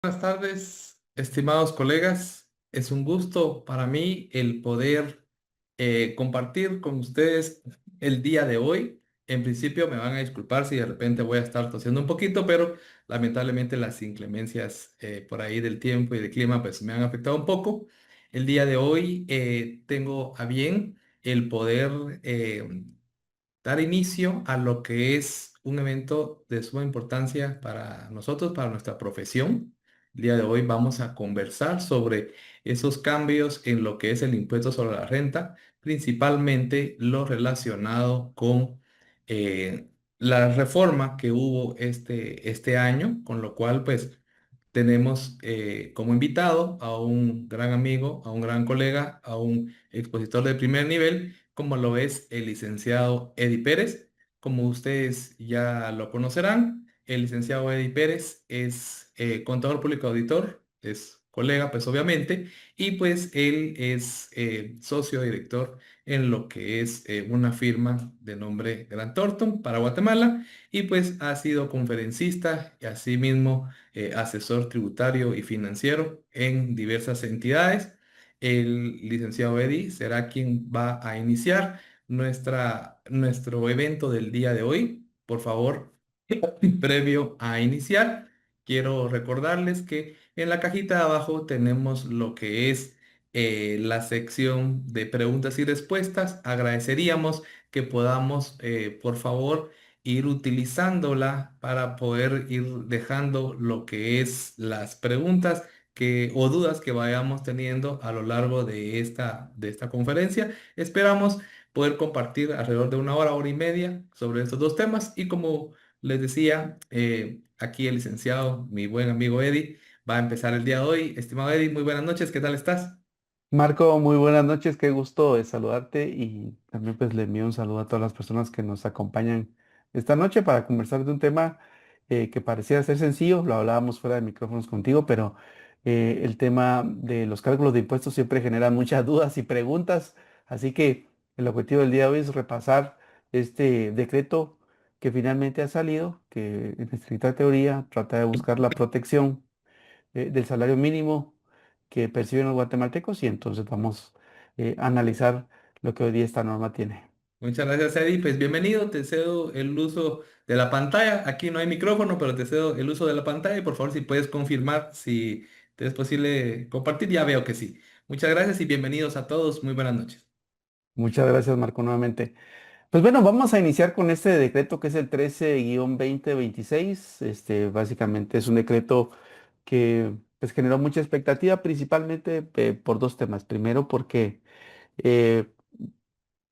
Buenas tardes, estimados colegas. Es un gusto para mí el poder compartir con ustedes el día de hoy. En principio me van a disculpar si de repente voy a estar tosiendo un poquito, pero lamentablemente las inclemencias por ahí del tiempo y del clima pues me han afectado un poco. El día de hoy tengo a bien el poder dar inicio a lo que es un evento de suma importancia para nosotros, para nuestra profesión. El día de hoy vamos a conversar sobre esos cambios en lo que es el impuesto sobre la renta, principalmente lo relacionado con la reforma que hubo este año, con lo cual pues tenemos como invitado a un gran amigo, a un gran colega, a un expositor de primer nivel, como lo es el licenciado Eddie Pérez. Como ustedes ya lo conocerán, el licenciado Eddie Pérez es contador público auditor, es colega, pues obviamente, y pues él es socio director en lo que es una firma de nombre Grant Thornton para Guatemala, y pues ha sido conferencista y asimismo asesor tributario y financiero en diversas entidades. El licenciado Eddie será quien va a iniciar nuestro evento del día de hoy. Por favor, previo a iniciar, quiero recordarles que en la cajita de abajo tenemos lo que es la sección de preguntas y respuestas. Agradeceríamos que podamos, por favor, ir utilizándola para poder ir dejando lo que es las preguntas o dudas que vayamos teniendo a lo largo de esta conferencia. Esperamos poder compartir alrededor de una hora, hora y media sobre estos dos temas y como les decía, aquí el licenciado, mi buen amigo Eddie, va a empezar el día de hoy. Estimado Eddie, muy buenas noches, ¿qué tal estás? Marco, muy buenas noches, qué gusto saludarte y también pues le envío un saludo a todas las personas que nos acompañan esta noche para conversar de un tema que parecía ser sencillo, lo hablábamos fuera de micrófonos contigo, pero el tema de los cálculos de impuestos siempre genera muchas dudas y preguntas, así que el objetivo del día de hoy es repasar este decreto que finalmente ha salido, que en estricta teoría trata de buscar la protección del salario mínimo que perciben los guatemaltecos y entonces vamos a analizar lo que hoy día esta norma tiene. Muchas gracias, Eddie. Pues bienvenido, te cedo el uso de la pantalla. Aquí no hay micrófono, pero te cedo el uso de la pantalla y por favor si puedes confirmar si te es posible compartir, ya veo que sí. Muchas gracias y bienvenidos a todos. Muy buenas noches. Muchas gracias, Marco, nuevamente. Pues bueno, vamos a iniciar con este decreto que es el 13-2026. Básicamente es un decreto que pues, generó mucha expectativa, principalmente por dos temas. Primero, porque eh,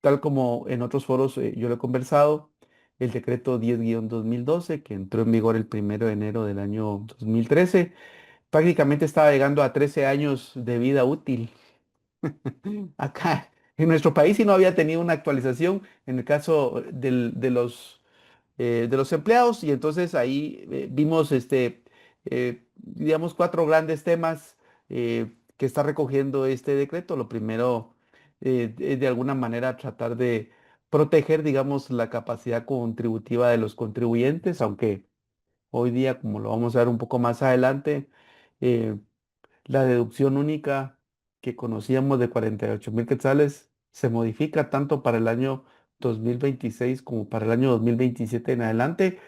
tal como en otros foros yo lo he conversado, el decreto 10-2012, que entró en vigor el 1 de enero del año 2013, prácticamente estaba llegando a 13 años de vida útil. Acá en nuestro país sí no había tenido una actualización en el caso de los empleados y entonces ahí vimos digamos, cuatro grandes temas que está recogiendo este decreto. Lo primero es de alguna manera tratar de proteger, digamos, la capacidad contributiva de los contribuyentes, aunque hoy día, como lo vamos a ver un poco más adelante, eh, la deducción única que conocíamos de 48,000 quetzales se modifica tanto para el año 2026 como para el año 2027 en adelante,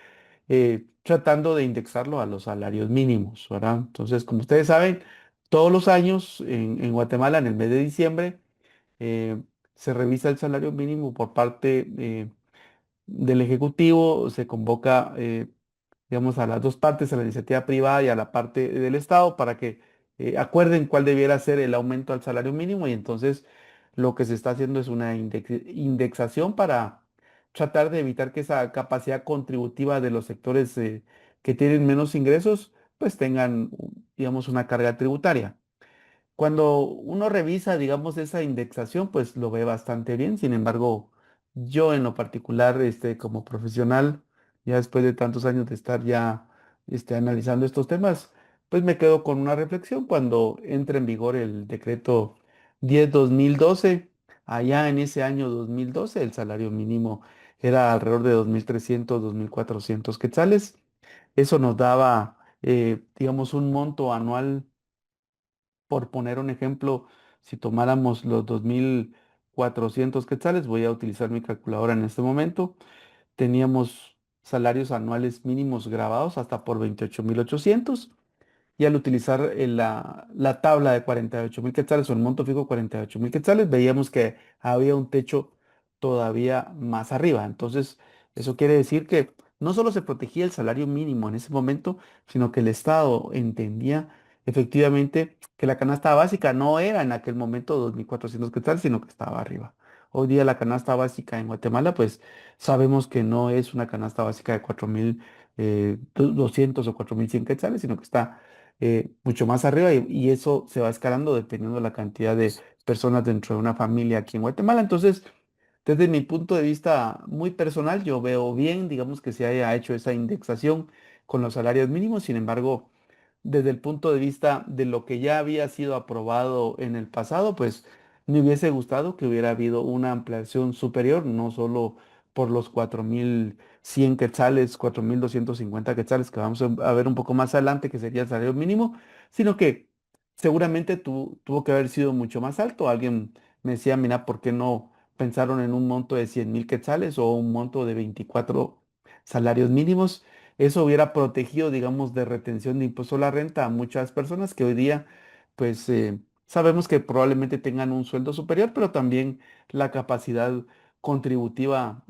tratando de indexarlo a los salarios mínimos, ¿verdad? Entonces, como ustedes saben, todos los años en Guatemala, en el mes de diciembre, eh, se revisa el salario mínimo por parte del Ejecutivo, se convoca digamos, a las dos partes, a la iniciativa privada y a la parte del Estado, para que acuerden cuál debiera ser el aumento al salario mínimo y entonces lo que se está haciendo es una indexación para tratar de evitar que esa capacidad contributiva de los sectores que tienen menos ingresos, pues tengan, digamos, una carga tributaria. Cuando uno revisa, digamos, esa indexación, pues lo ve bastante bien. Sin embargo, yo en lo particular, como profesional, ya después de tantos años de estar ya, analizando estos temas, pues me quedo con una reflexión cuando entra en vigor el decreto 10-2012. Allá en ese año 2012, el salario mínimo era alrededor de 2,300, 2,400 quetzales. Eso nos daba digamos, un monto anual, por poner un ejemplo, si tomáramos los 2.400 quetzales, voy a utilizar mi calculadora en este momento, teníamos salarios anuales mínimos grabados hasta por 28.800. Y al utilizar la tabla de 48.000 quetzales o el monto fijo 48.000 quetzales, veíamos que había un techo todavía más arriba. Entonces, eso quiere decir que no solo se protegía el salario mínimo en ese momento, sino que el Estado entendía efectivamente que la canasta básica no era en aquel momento 2.400 quetzales, sino que estaba arriba. Hoy día la canasta básica en Guatemala, pues sabemos que no es una canasta básica de 4.200 o 4.100 quetzales, sino que está mucho más arriba y eso se va escalando dependiendo de la cantidad de personas dentro de una familia aquí en Guatemala. Entonces, desde mi punto de vista muy personal, yo veo bien, digamos, que se haya hecho esa indexación con los salarios mínimos. Sin embargo, desde el punto de vista de lo que ya había sido aprobado en el pasado, pues me hubiese gustado que hubiera habido una ampliación superior, no solo por los 4.100 quetzales, 4.250 quetzales que vamos a ver un poco más adelante, que sería el salario mínimo, sino que seguramente tuvo que haber sido mucho más alto. Alguien me decía, mira, ¿por qué no pensaron en un monto de 100.000 quetzales o un monto de 24 salarios mínimos? Eso hubiera protegido, digamos, de retención de impuesto a la renta a muchas personas que hoy día, pues, sabemos que probablemente tengan un sueldo superior, pero también la capacidad contributiva,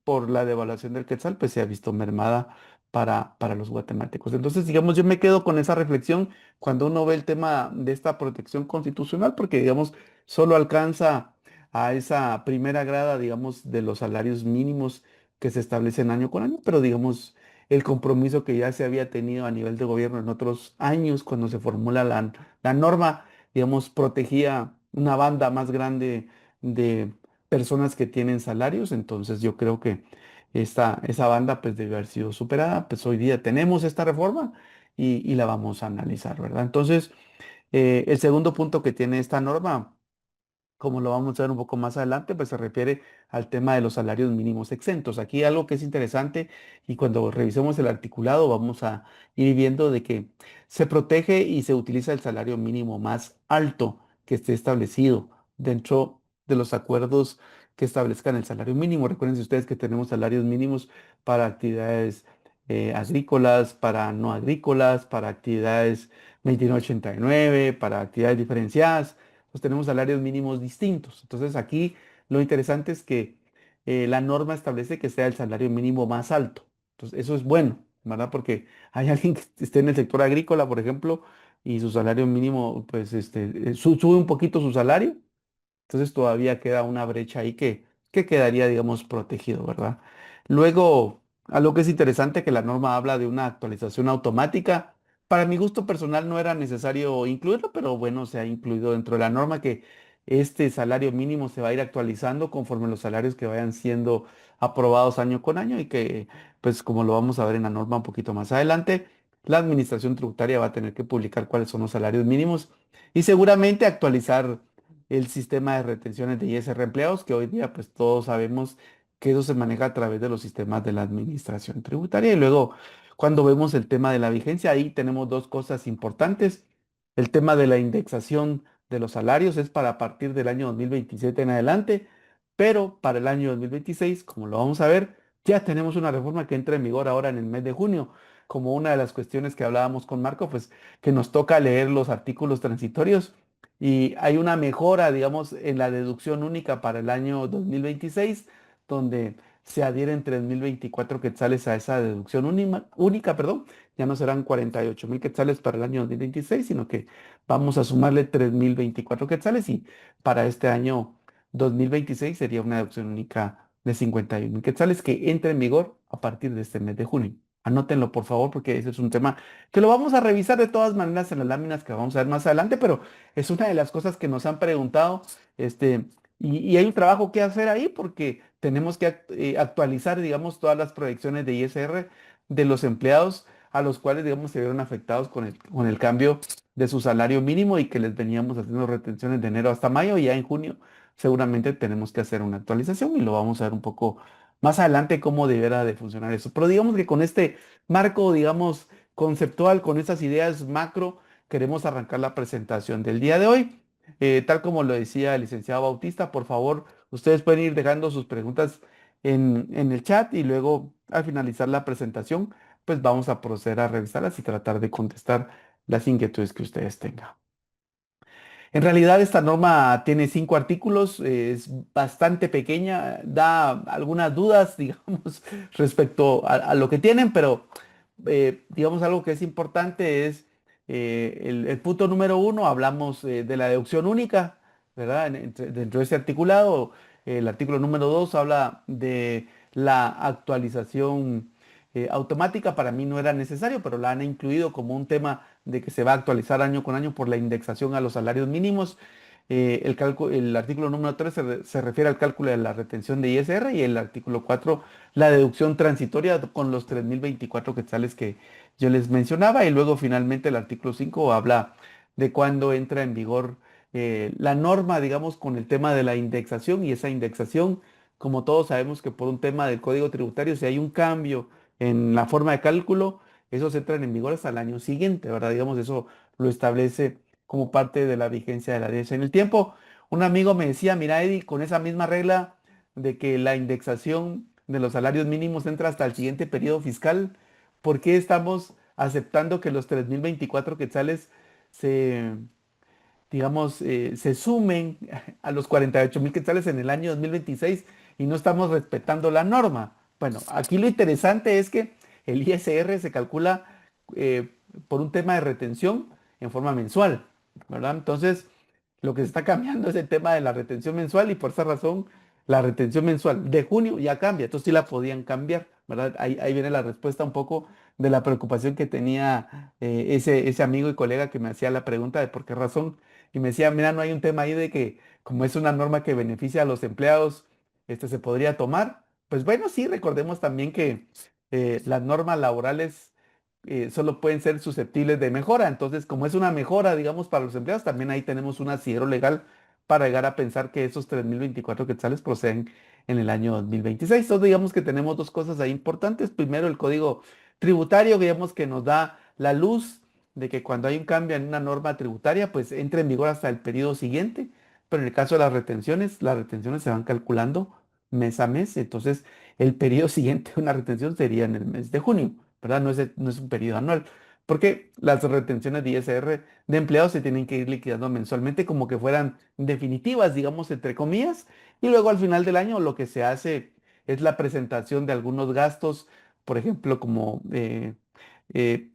por la devaluación del quetzal, pues se ha visto mermada para los guatemaltecos. Entonces, digamos, yo me quedo con esa reflexión cuando uno ve el tema de esta protección constitucional, porque, digamos, solo alcanza a esa primera grada, digamos, de los salarios mínimos que se establecen año con año, pero digamos, el compromiso que ya se había tenido a nivel de gobierno en otros años, cuando se formula la norma, digamos, protegía una banda más grande de personas que tienen salarios. Entonces yo creo que esa banda pues debe haber sido superada. Pues hoy día tenemos esta reforma y la vamos a analizar, ¿verdad? Entonces, el segundo punto que tiene esta norma, como lo vamos a ver un poco más adelante, pues se refiere al tema de los salarios mínimos exentos. Aquí algo que es interesante, y cuando revisemos el articulado vamos a ir viendo de que se protege y se utiliza el salario mínimo más alto que esté establecido dentro de los acuerdos que establezcan el salario mínimo. Recuerden ustedes que tenemos salarios mínimos para actividades agrícolas, para no agrícolas, para actividades 2189, para actividades diferenciadas, pues tenemos salarios mínimos distintos. Entonces aquí lo interesante es que la norma establece que sea el salario mínimo más alto. Entonces eso es bueno, ¿verdad? Porque hay alguien que esté en el sector agrícola, por ejemplo, y su salario mínimo, pues sube un poquito su salario, entonces todavía queda una brecha ahí que quedaría, digamos, protegido, ¿verdad? Luego, algo que es interesante, que la norma habla de una actualización automática. Para mi gusto personal no era necesario incluirlo, pero bueno, se ha incluido dentro de la norma que este salario mínimo se va a ir actualizando conforme los salarios que vayan siendo aprobados año con año y que, pues como lo vamos a ver en la norma un poquito más adelante, la administración tributaria va a tener que publicar cuáles son los salarios mínimos y seguramente actualizar el sistema de retenciones de ISR empleados, que hoy día pues todos sabemos que eso se maneja a través de los sistemas de la administración tributaria. Y luego, cuando vemos el tema de la vigencia, ahí tenemos dos cosas importantes. El tema de la indexación de los salarios es para a partir del año 2027 en adelante, pero para el año 2026, como lo vamos a ver, ya tenemos una reforma que entra en vigor ahora en el mes de junio. Como una de las cuestiones que hablábamos con Marco, pues que nos toca leer los artículos transitorios y hay una mejora, digamos, en la deducción única para el año 2026, donde se adhieren 3.024 quetzales a esa deducción única, perdón. Ya no serán 48.000 quetzales para el año 2026, sino que vamos a sumarle 3.024 quetzales y para este año 2026 sería una deducción única de 51.000 quetzales que entra en vigor a partir de este mes de junio. Anótenlo, por favor, porque ese es un tema que lo vamos a revisar de todas maneras en las láminas que vamos a ver más adelante, pero es una de las cosas que nos han preguntado, y hay un trabajo que hacer ahí porque tenemos que actualizar, digamos, todas las proyecciones de ISR de los empleados a los cuales, digamos, se vieron afectados con el cambio de su salario mínimo y que les veníamos haciendo retenciones de enero hasta mayo y ya en junio seguramente tenemos que hacer una actualización y lo vamos a ver un poco más adelante cómo deberá de funcionar eso. Pero digamos que con este marco, digamos, conceptual, con esas ideas macro, queremos arrancar la presentación del día de hoy. Tal como lo decía el licenciado Bautista, por favor, ustedes pueden ir dejando sus preguntas en el chat y luego al finalizar la presentación, pues vamos a proceder a revisarlas y tratar de contestar las inquietudes que ustedes tengan. En realidad esta norma tiene 5 artículos, es bastante pequeña, da algunas dudas, digamos, respecto a lo que tienen, pero digamos algo que es importante es el punto número 1, hablamos de la deducción única, ¿verdad? Dentro de ese articulado, el artículo número 2 habla de la actualización automática. Para mí no era necesario, pero la han incluido como un tema de que se va a actualizar año con año por la indexación a los salarios mínimos. El artículo número 3 se refiere al cálculo de la retención de ISR y el artículo 4 la deducción transitoria con los 3.024 quetzales que yo les mencionaba. Y luego finalmente el artículo 5 habla de cuándo entra en vigor la norma, digamos, con el tema de la indexación. Y esa indexación, como todos sabemos que por un tema del Código Tributario, si hay un cambio en la forma de cálculo, esos entran en vigor hasta el año siguiente, ¿verdad? Digamos, eso lo establece como parte de la vigencia de la ley en el tiempo. Un amigo me decía, mira, Eddie, con esa misma regla de que la indexación de los salarios mínimos entra hasta el siguiente periodo fiscal, ¿por qué estamos aceptando que los 3.024 quetzales se, digamos, se sumen a los 48.000 quetzales en el año 2026 y no estamos respetando la norma? Bueno, aquí lo interesante es que el ISR se calcula eh, por un tema de retención en forma mensual, ¿verdad? Entonces, lo que se está cambiando es el tema de la retención mensual y por esa razón la retención mensual de junio ya cambia. Entonces sí la podían cambiar, ¿verdad? Ahí viene la respuesta un poco de la preocupación que tenía ese amigo y colega que me hacía la pregunta de por qué razón. Y me decía, mira, no hay un tema ahí de que como es una norma que beneficia a los empleados, se podría tomar. Pues bueno, sí, recordemos también que las normas laborales solo pueden ser susceptibles de mejora. Entonces, como es una mejora, digamos, para los empleados, también ahí tenemos un asidero legal para llegar a pensar que esos 3.024 quetzales proceden en el año 2026. Entonces, digamos que tenemos dos cosas ahí importantes. Primero, el código tributario, digamos que nos da la luz de que cuando hay un cambio en una norma tributaria, pues entre en vigor hasta el periodo siguiente. Pero en el caso de las retenciones se van calculando mes a mes. Entonces, el periodo siguiente de una retención sería en el mes de junio, ¿verdad? No es un periodo anual. Porque las retenciones de ISR de empleados se tienen que ir liquidando mensualmente como que fueran definitivas, digamos, entre comillas. Y luego al final del año lo que se hace es la presentación de algunos gastos, por ejemplo, como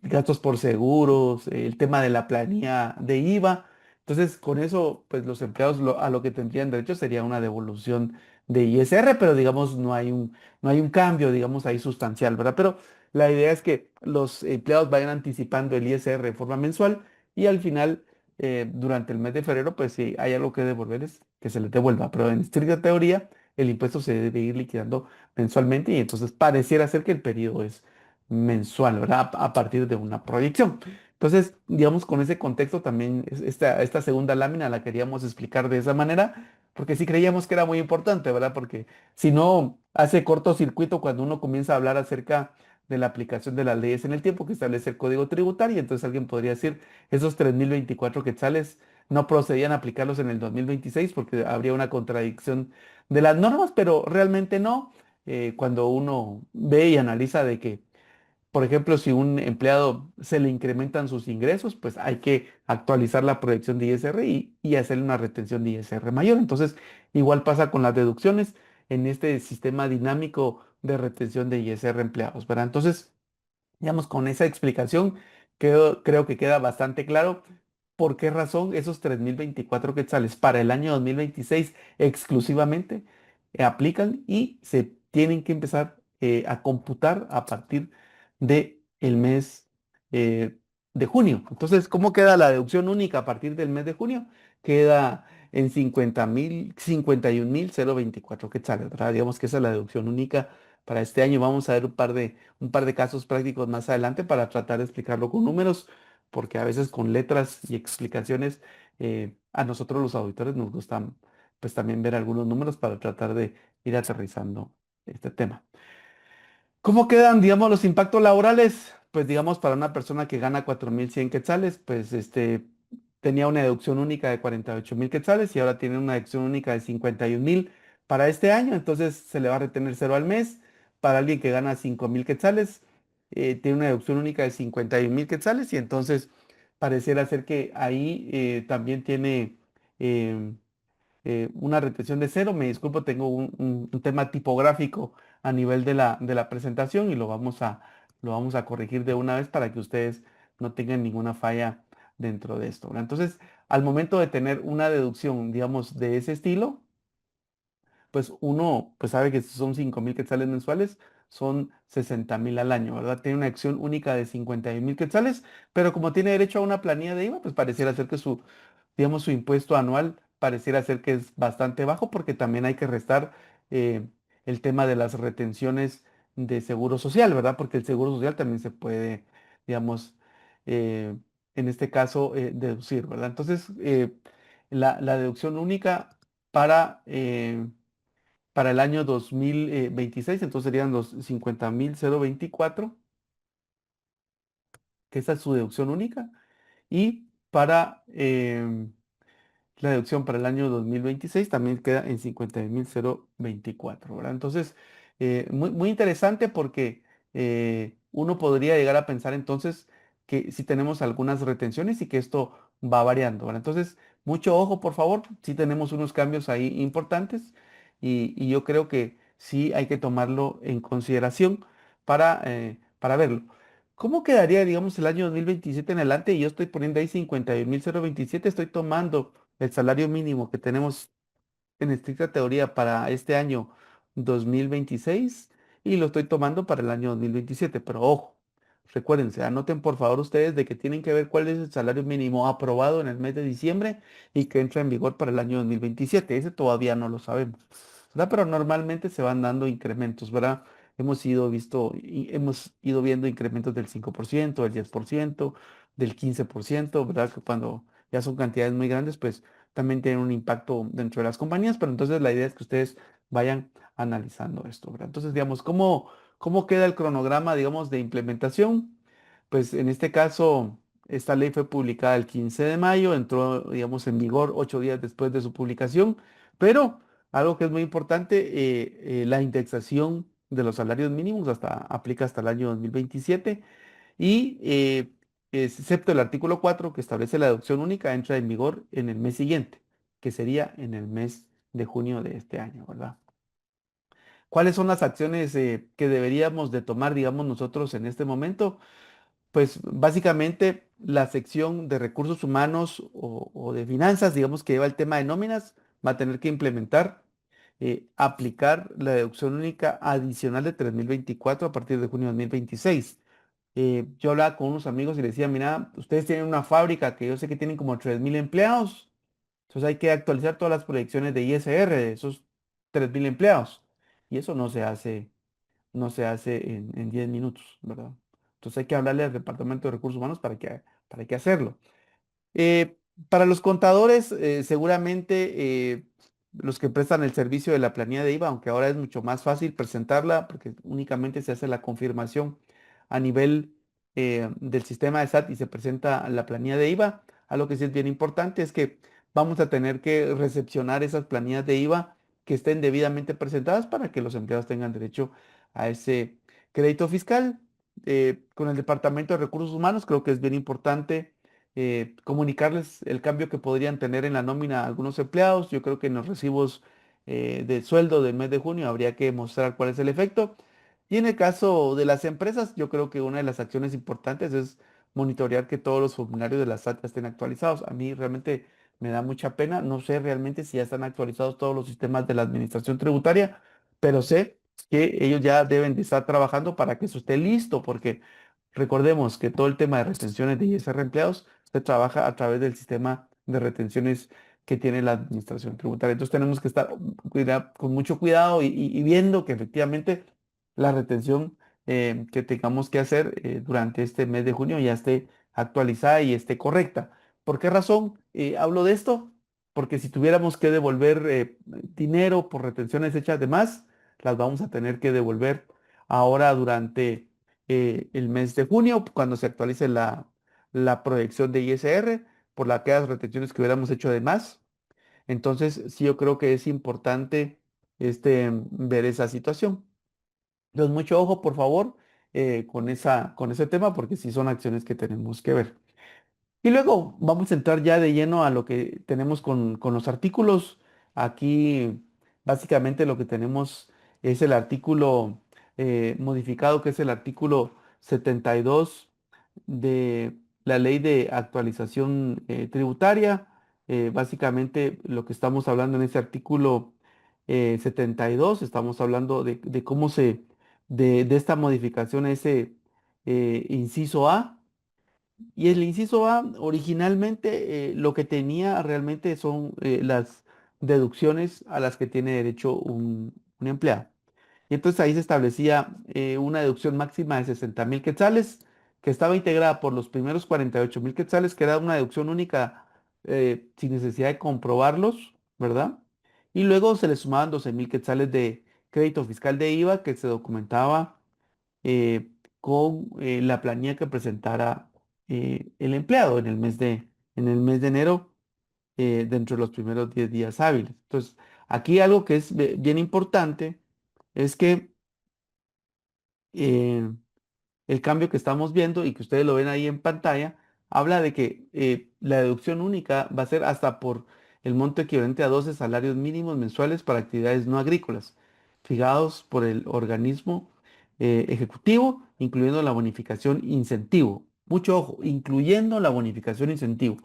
gastos por seguros, el tema de la planilla de IVA. Entonces, con eso, pues los empleados a lo que tendrían derecho sería una devolución de ISR, pero digamos, no hay un cambio, digamos, ahí sustancial, ¿verdad? Pero la idea es que los empleados vayan anticipando el ISR de forma mensual y al final, durante el mes de febrero, pues si hay algo que devolverles, que se les devuelva. Pero en estricta teoría, el impuesto se debe ir liquidando mensualmente y entonces pareciera ser que el periodo es mensual, ¿verdad? A partir de una proyección. Entonces, digamos, con ese contexto también esta segunda lámina la queríamos explicar de esa manera, porque sí creíamos que era muy importante, ¿verdad? Porque si no, hace cortocircuito cuando uno comienza a hablar acerca de la aplicación de las leyes en el tiempo que establece el Código Tributario, entonces alguien podría decir, esos 3.024 quetzales no procedían a aplicarlos en el 2026 porque habría una contradicción de las normas, pero realmente no. Cuando uno ve y analiza de que por ejemplo, si un empleado se le incrementan sus ingresos, pues hay que actualizar la proyección de ISR y hacerle una retención de ISR mayor. Entonces, igual pasa con las deducciones en este sistema dinámico de retención de ISR empleados, ¿verdad? Entonces, digamos, con esa explicación creo que queda bastante claro por qué razón esos 3.024 quetzales para el año 2026 exclusivamente aplican y se tienen que empezar a computar a partir del mes eh, de junio. Entonces, ¿cómo queda la deducción única a partir del mes de junio? Queda en 51.024 quetzales, ¿verdad? Digamos que esa es la deducción única para este año. Vamos a ver un par de casos prácticos más adelante para tratar de explicarlo con números, porque a veces con letras y explicaciones a nosotros los auditores nos gustan pues también ver algunos números para tratar de ir aterrizando este tema. ¿Cómo quedan, digamos, los impactos laborales? pues digamos, para una persona que gana 4.100 quetzales, pues tenía una deducción única de 48.000 quetzales y ahora tiene una deducción única de 51.000 para este año, entonces se le va a retener cero al mes. Para alguien que gana 5.000 quetzales, tiene una deducción única de 51.000 quetzales y entonces pareciera ser que ahí también tiene em, una retención de cero. Me disculpo, tengo un tema tipográfico a nivel de la presentación y lo vamos a corregir de una vez para que ustedes no tengan ninguna falla dentro de esto, ¿verdad? Entonces, al momento de tener una deducción, digamos, de ese estilo, pues uno pues sabe que si son 5.000 quetzales mensuales, son 60.000 al año, ¿verdad? Tiene una acción única de 51.000 quetzales, pero como tiene derecho a una planilla de IVA, pues pareciera ser que digamos, su impuesto anual pareciera ser que es bastante bajo porque también hay que restar eh, el tema de las retenciones de seguro social, ¿verdad? Porque el seguro social también se puede, digamos, eh, en este caso, deducir, ¿verdad? Entonces, la deducción única para, eh, para el año 2026, entonces serían los 50.024, que esa es su deducción única, y para la deducción para el año 2026 también queda en 50.024, ¿verdad? Entonces, muy, muy interesante porque uno podría llegar a pensar entonces que si tenemos algunas retenciones y que esto va variando, ¿verdad? Entonces, mucho ojo, por favor, si tenemos unos cambios ahí importantes y yo creo que sí hay que tomarlo en consideración para verlo. ¿Cómo quedaría, digamos, el año 2027 en adelante? Y yo estoy poniendo ahí 51.027, estoy tomando el salario mínimo que tenemos en estricta teoría para este año 2026 y lo estoy tomando para el año 2027. Pero ojo, recuérdense, anoten por favor ustedes de que tienen que ver cuál es el salario mínimo aprobado en el mes de diciembre y que entra en vigor para el año 2027. Ese todavía no lo sabemos, ¿verdad? Pero normalmente se van dando incrementos, ¿verdad? Hemos ido viendo incrementos del 5%, del 10%, del 15%, ¿verdad? Que cuando ya son cantidades muy grandes, pues también tienen un impacto dentro de las compañías, pero entonces la idea es que ustedes vayan analizando esto, ¿verdad? Entonces, digamos, ¿cómo queda el cronograma, digamos, de implementación? Pues en este caso, esta ley fue publicada el 15 de mayo, entró, digamos, en vigor 8 días después de su publicación, pero algo que es muy importante, la indexación de los salarios mínimos aplica hasta el año 2027 y excepto el artículo 4 que establece la deducción única, entra en vigor en el mes siguiente, que sería en el mes de junio de este año, ¿verdad? ¿Cuáles son las acciones que deberíamos de tomar, digamos, nosotros en este momento? Pues básicamente la sección de recursos humanos o de finanzas, digamos, que lleva el tema de nóminas, va a tener que implementar, aplicar la deducción única adicional de 3.024 a partir de junio de 2026. Yo hablaba con unos amigos y les decía, mira, ustedes tienen una fábrica que yo sé que tienen como 3.000 empleados, entonces hay que actualizar todas las proyecciones de ISR de esos 3.000 empleados. Y eso no se hace en 10 minutos, ¿verdad? Entonces hay que hablarle al Departamento de Recursos Humanos para que hacerlo. Eh, para los contadores, seguramente los que prestan el servicio de la planilla de IVA, aunque ahora es mucho más fácil presentarla porque únicamente se hace la confirmación a nivel del sistema de SAT y se presenta la planilla de IVA. Algo que sí es bien importante es que vamos a tener que recepcionar esas planillas de IVA que estén debidamente presentadas para que los empleados tengan derecho a ese crédito fiscal. Con el Departamento de Recursos Humanos creo que es bien importante comunicarles el cambio que podrían tener en la nómina a algunos empleados. Yo creo que en los recibos de sueldo del mes de junio habría que mostrar cuál es el efecto. Y en el caso de las empresas, yo creo que una de las acciones importantes es monitorear que todos los formularios de la SAT estén actualizados. A mí realmente me da mucha pena. No sé realmente si ya están actualizados todos los sistemas de la administración tributaria, pero sé que ellos ya deben de estar trabajando para que eso esté listo, porque recordemos que todo el tema de retenciones de ISR empleados se trabaja a través del sistema de retenciones que tiene la administración tributaria. Entonces tenemos que estar con mucho cuidado y viendo que efectivamente la retención que tengamos que hacer durante este mes de junio ya esté actualizada y esté correcta. ¿Por qué razón hablo de esto? Porque si tuviéramos que devolver dinero por retenciones hechas de más, las vamos a tener que devolver ahora durante el mes de junio, cuando se actualice la proyección de ISR por aquellas retenciones que hubiéramos hecho de más. Entonces, sí, yo creo que es importante ver esa situación. Entonces, mucho ojo, por favor, con ese tema, porque sí son acciones que tenemos que ver. Y luego vamos a entrar ya de lleno a lo que tenemos con los artículos. Aquí, básicamente, lo que tenemos es el artículo modificado, que es el artículo 72 de la ley de actualización tributaria. Básicamente, lo que estamos hablando en ese artículo 72, estamos hablando de cómo de esta modificación a ese inciso A. Y el inciso A, originalmente, lo que tenía realmente son las deducciones a las que tiene derecho un empleado. Y entonces ahí se establecía una deducción máxima de 60.000 quetzales, que estaba integrada por los primeros 48.000 quetzales, que era una deducción única sin necesidad de comprobarlos, ¿verdad? Y luego se le sumaban 12.000 quetzales de crédito fiscal de IVA que se documentaba con la planilla que presentara el empleado en el mes de enero, dentro de los primeros 10 días hábiles. Entonces, aquí algo que es bien importante es que eh, el cambio que estamos viendo y que ustedes lo ven ahí en pantalla, habla de que la deducción única va a ser hasta por el monto equivalente a 12 salarios mínimos mensuales para actividades no agrícolas, fijados por el organismo ejecutivo, incluyendo la bonificación incentivo. Mucho ojo, incluyendo la bonificación incentivo.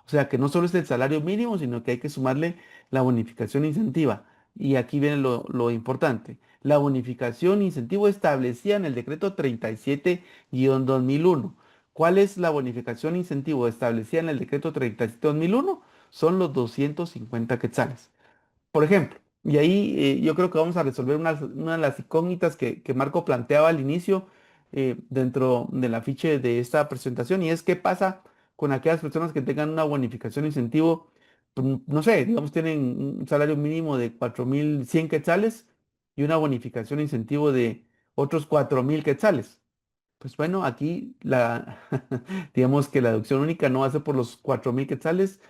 O sea que no solo es el salario mínimo, sino que hay que sumarle la bonificación incentiva. Y aquí viene lo importante. La bonificación incentivo establecida en el decreto 37-2001. ¿Cuál es la bonificación incentivo establecida en el decreto 37-2001? Son los 250 quetzales. Por ejemplo, y ahí yo creo que vamos a resolver una de las incógnitas que Marco planteaba al inicio dentro del afiche de esta presentación, y es qué pasa con aquellas personas que tengan una bonificación incentivo, pues, no sé, digamos tienen un salario mínimo de 4.100 quetzales y una bonificación incentivo de otros 4.000 quetzales. Pues bueno, aquí digamos que la deducción única no va a ser por los 4.000 quetzales,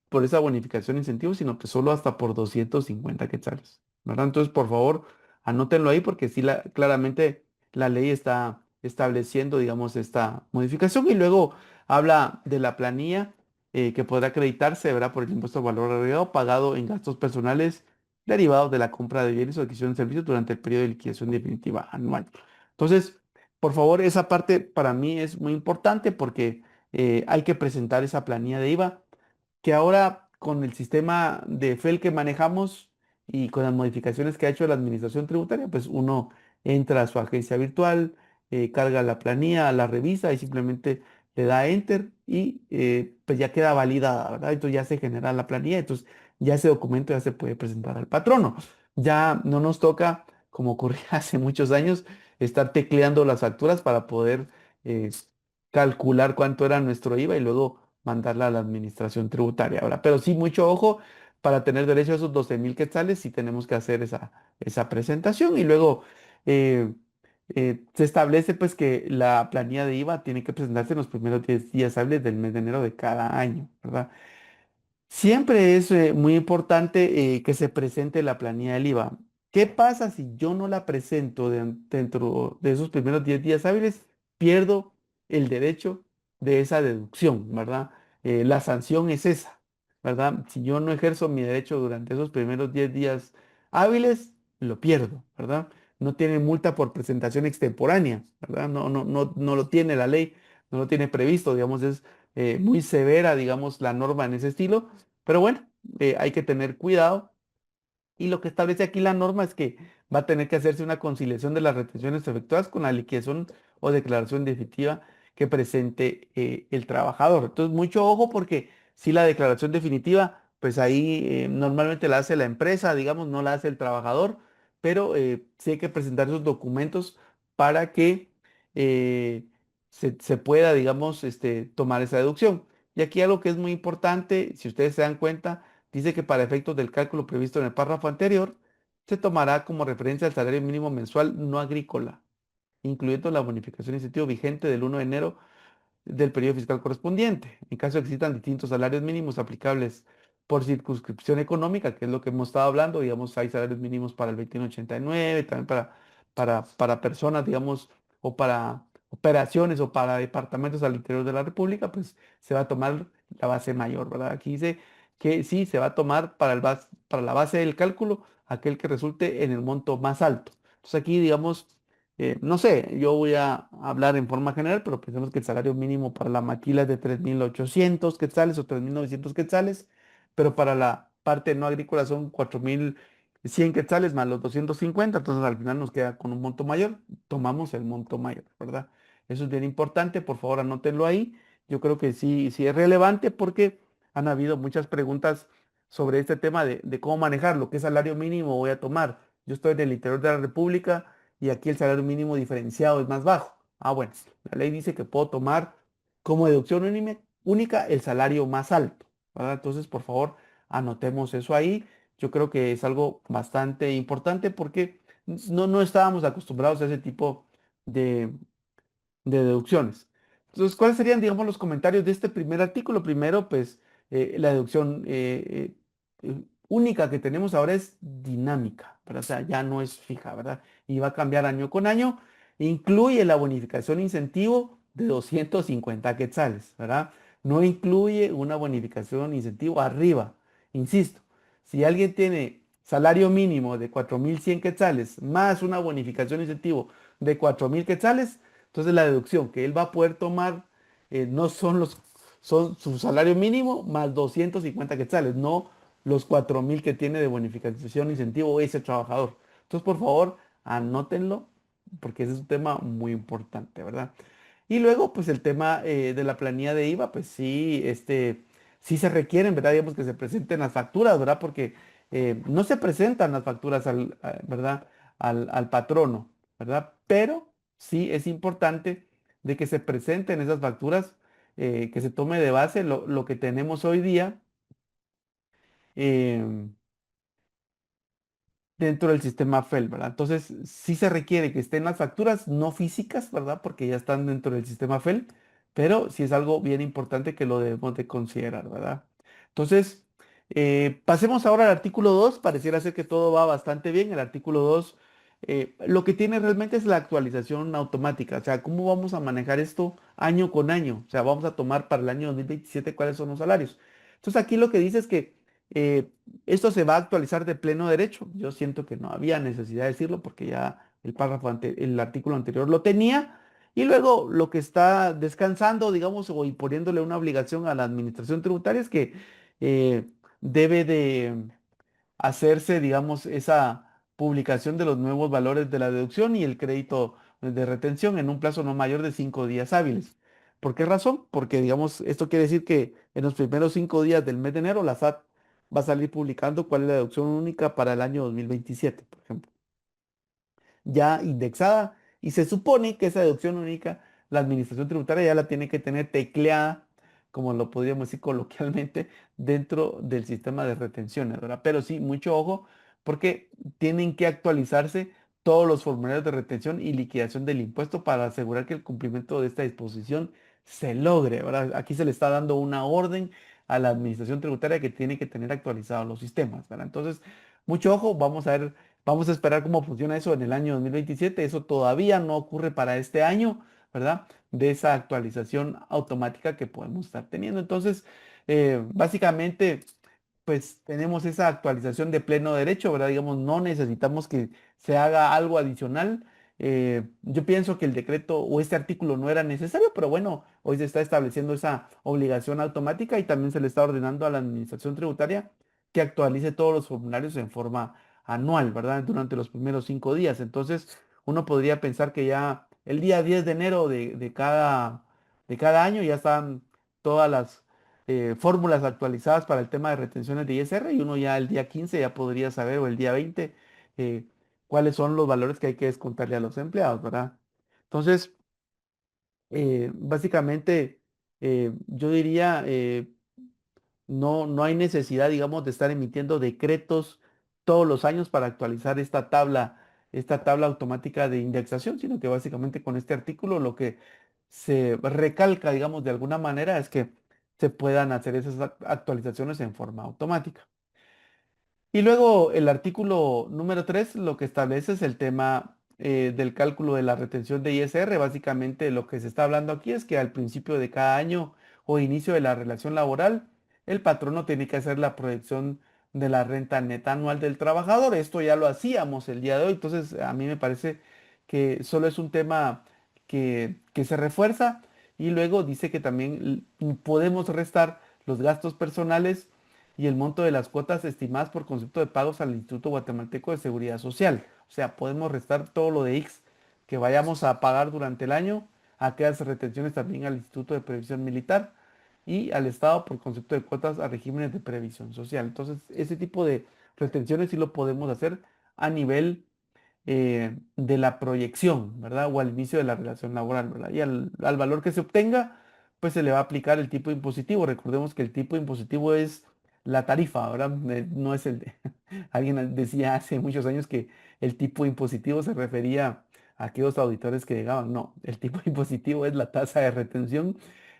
por esa bonificación incentivo, sino que solo hasta por 250 quetzales, ¿verdad? Entonces, por favor, anótenlo ahí porque sí, claramente la ley está estableciendo, digamos, esta modificación y luego habla de la planilla que podrá acreditarse, ¿verdad? Por el impuesto al valor agregado pagado en gastos personales derivados de la compra de bienes o adquisición de servicios durante el periodo de liquidación definitiva anual. Entonces, por favor, esa parte para mí es muy importante porque hay que presentar esa planilla de IVA que ahora con el sistema de FEL que manejamos y con las modificaciones que ha hecho la administración tributaria, pues uno entra a su agencia virtual, carga la planilla, la revisa y simplemente le da enter y pues ya queda validada, ¿verdad? Entonces ya se genera la planilla, entonces ya ese documento ya se puede presentar al patrono. Ya no nos toca, como ocurría hace muchos años, estar tecleando las facturas para poder eh, calcular cuánto era nuestro IVA y luego mandarla a la administración tributaria. Ahora, pero sí, mucho ojo, para tener derecho a esos 12.000 quetzales, sí tenemos que hacer esa presentación y luego eh, se establece pues que la planilla de IVA tiene que presentarse en los primeros 10 días hábiles del mes de enero de cada año, ¿verdad? Siempre es muy importante que se presente la planilla del IVA. ¿Qué pasa si yo no la presento dentro de esos primeros 10 días hábiles? Pierdo el derecho de esa deducción, ¿verdad? La sanción es esa, ¿verdad? Si yo no ejerzo mi derecho durante esos primeros 10 días hábiles, lo pierdo, ¿verdad? No tiene multa por presentación extemporánea, ¿verdad? No lo tiene la ley, no lo tiene previsto, digamos, es muy severa, digamos, la norma en ese estilo, pero bueno, hay que tener cuidado y lo que establece aquí la norma es que va a tener que hacerse una conciliación de las retenciones efectuadas con la liquidación o declaración definitiva que presente el trabajador. Entonces, mucho ojo porque si la declaración definitiva, pues ahí normalmente la hace la empresa, digamos, no la hace el trabajador, pero sí hay que presentar esos documentos para que eh, se pueda, digamos, tomar esa deducción. Y aquí algo que es muy importante, si ustedes se dan cuenta, dice que para efectos del cálculo previsto en el párrafo anterior, se tomará como referencia el salario mínimo mensual no agrícola. incluyendo la bonificación de incentivo vigente del 1 de enero del periodo fiscal correspondiente. En caso de que existan distintos salarios mínimos aplicables por circunscripción económica, que es lo que hemos estado hablando, digamos, hay salarios mínimos para el 2189, también para personas, digamos, o para operaciones o para departamentos al interior de la República, pues se va a tomar la base mayor, ¿verdad? Aquí dice que sí, se va a tomar para la base del cálculo aquel que resulte en el monto más alto. Entonces aquí, digamos, no sé, yo voy a hablar en forma general, pero pensemos que el salario mínimo para la maquila es de 3.800 quetzales o 3.900 quetzales, pero para la parte no agrícola son 4.100 quetzales más los 250, entonces al final nos queda con un monto mayor, tomamos el monto mayor, ¿verdad? Eso es bien importante, por favor anótenlo ahí. Yo creo que sí, sí es relevante porque han habido muchas preguntas sobre este tema de cómo manejarlo, qué salario mínimo voy a tomar. Yo estoy en el interior de la República y aquí el salario mínimo diferenciado es más bajo. Ah, bueno, la ley dice que puedo tomar como deducción única el salario más alto, ¿verdad? Entonces, por favor, anotemos eso ahí. Yo creo que es algo bastante importante porque no estábamos acostumbrados a ese tipo de, de deducciones. Entonces, ¿cuáles serían, digamos, los comentarios de este primer artículo? Primero, pues, la deducción única que tenemos ahora es dinámica, ¿verdad? O sea, ya no es fija, ¿verdad? Y va a cambiar año con año. Incluye la bonificación incentivo de 250 quetzales, ¿verdad? No incluye una bonificación incentivo arriba. Insisto, si alguien tiene salario mínimo de 4.100 quetzales más una bonificación incentivo de 4.000 quetzales, entonces la deducción que él va a poder tomar no son son su salario mínimo más 250 quetzales, no los 4.000 que tiene de bonificación incentivo ese trabajador. Entonces, por favor, anótenlo, porque ese es un tema muy importante, ¿verdad? Y luego, pues el tema de la planilla de IVA, pues sí, sí se requieren, ¿verdad? Digamos que se presenten las facturas, ¿verdad? Porque no se presentan las facturas ¿verdad? Al patrono, ¿verdad? Pero sí es importante de que se presenten esas facturas, que se tome de base lo que tenemos hoy día. em, Dentro del sistema FEL, ¿verdad? Entonces, sí se requiere que estén las facturas no físicas, ¿verdad? Porque ya están dentro del sistema FEL, pero sí es algo bien importante que lo debemos de considerar, ¿verdad? Entonces, pasemos ahora al artículo 2. Pareciera ser que todo va bastante bien. El artículo 2 lo que tiene realmente es la actualización automática. O sea, ¿cómo vamos a manejar esto año con año? O sea, vamos a tomar para el año 2027 cuáles son los salarios. Entonces, aquí lo que dice es que eh, esto se va a actualizar de pleno derecho. Yo siento que no había necesidad de decirlo porque ya el artículo anterior lo tenía. Y luego lo que está descansando, digamos, o imponiéndole una obligación a la administración tributaria es que eh, debe de hacerse, digamos, esa publicación de los nuevos valores de la deducción y el crédito de retención en un plazo no mayor de 5 días hábiles. ¿Por qué razón? Porque, digamos, esto quiere decir que en los primeros 5 días del mes de enero la SAT va a salir publicando cuál es la deducción única para el año 2027, por ejemplo, ya indexada, y se supone que esa deducción única la administración tributaria ya la tiene que tener tecleada, como lo podríamos decir coloquialmente, dentro del sistema de retenciones, ¿verdad? Pero sí, mucho ojo, porque tienen que actualizarse todos los formularios de retención y liquidación del impuesto para asegurar que el cumplimiento de esta disposición se logre, ¿verdad? Aquí se le está dando una orden a la administración tributaria que tiene que tener actualizados los sistemas, ¿verdad? Entonces, mucho ojo, vamos a ver. Vamos a esperar cómo funciona eso en el año 2027. Eso todavía no ocurre para este año, ¿verdad? De esa actualización automática que podemos estar teniendo. Entonces, básicamente, pues tenemos esa actualización de pleno derecho, ¿verdad? Digamos, no necesitamos que se haga algo adicional. Yo pienso que el decreto o este artículo no era necesario, pero bueno, hoy se está estableciendo esa obligación automática y también se le está ordenando a la administración tributaria que actualice todos los formularios en forma anual, ¿verdad? Durante los primeros 5 días. Entonces, uno podría pensar que ya el día 10 de enero de cada año ya están todas las fórmulas actualizadas para el tema de retenciones de ISR y uno ya el día 15 ya podría saber o el día 20 eh, cuáles son los valores que hay que descontarle a los empleados, ¿verdad? Entonces, básicamente, yo diría, no hay necesidad, digamos, de estar emitiendo decretos todos los años para actualizar esta tabla esta tabla automática de indexación, sino que básicamente con este artículo lo que se recalca, digamos, de alguna manera es que se puedan hacer esas actualizaciones en forma automática. Y luego el artículo número 3 lo que establece es el tema del cálculo de la retención de ISR. Básicamente lo que se está hablando aquí es que al principio de cada año o inicio de la relación laboral, el patrono tiene que hacer la proyección de la renta neta anual del trabajador. Esto ya lo hacíamos el día de hoy, entonces a mí me parece que solo es un tema que se refuerza y luego dice que también podemos restar los gastos personales y el monto de las cuotas estimadas por concepto de pagos al Instituto Guatemalteco de Seguridad Social. O sea, podemos restar todo lo de X que vayamos a pagar durante el año, aquellas retenciones también al Instituto de Previsión Militar y al Estado por concepto de cuotas a regímenes de previsión social. Entonces, ese tipo de retenciones sí lo podemos hacer a nivel de la proyección, ¿verdad? O al inicio de la relación laboral, ¿verdad? Y al valor que se obtenga, pues se le va a aplicar el tipo impositivo. Recordemos que el tipo impositivo es la tarifa, ¿verdad? No es el de... Alguien decía hace muchos años que el tipo impositivo se refería a aquellos auditores que llegaban. No, el tipo impositivo es la tasa de retención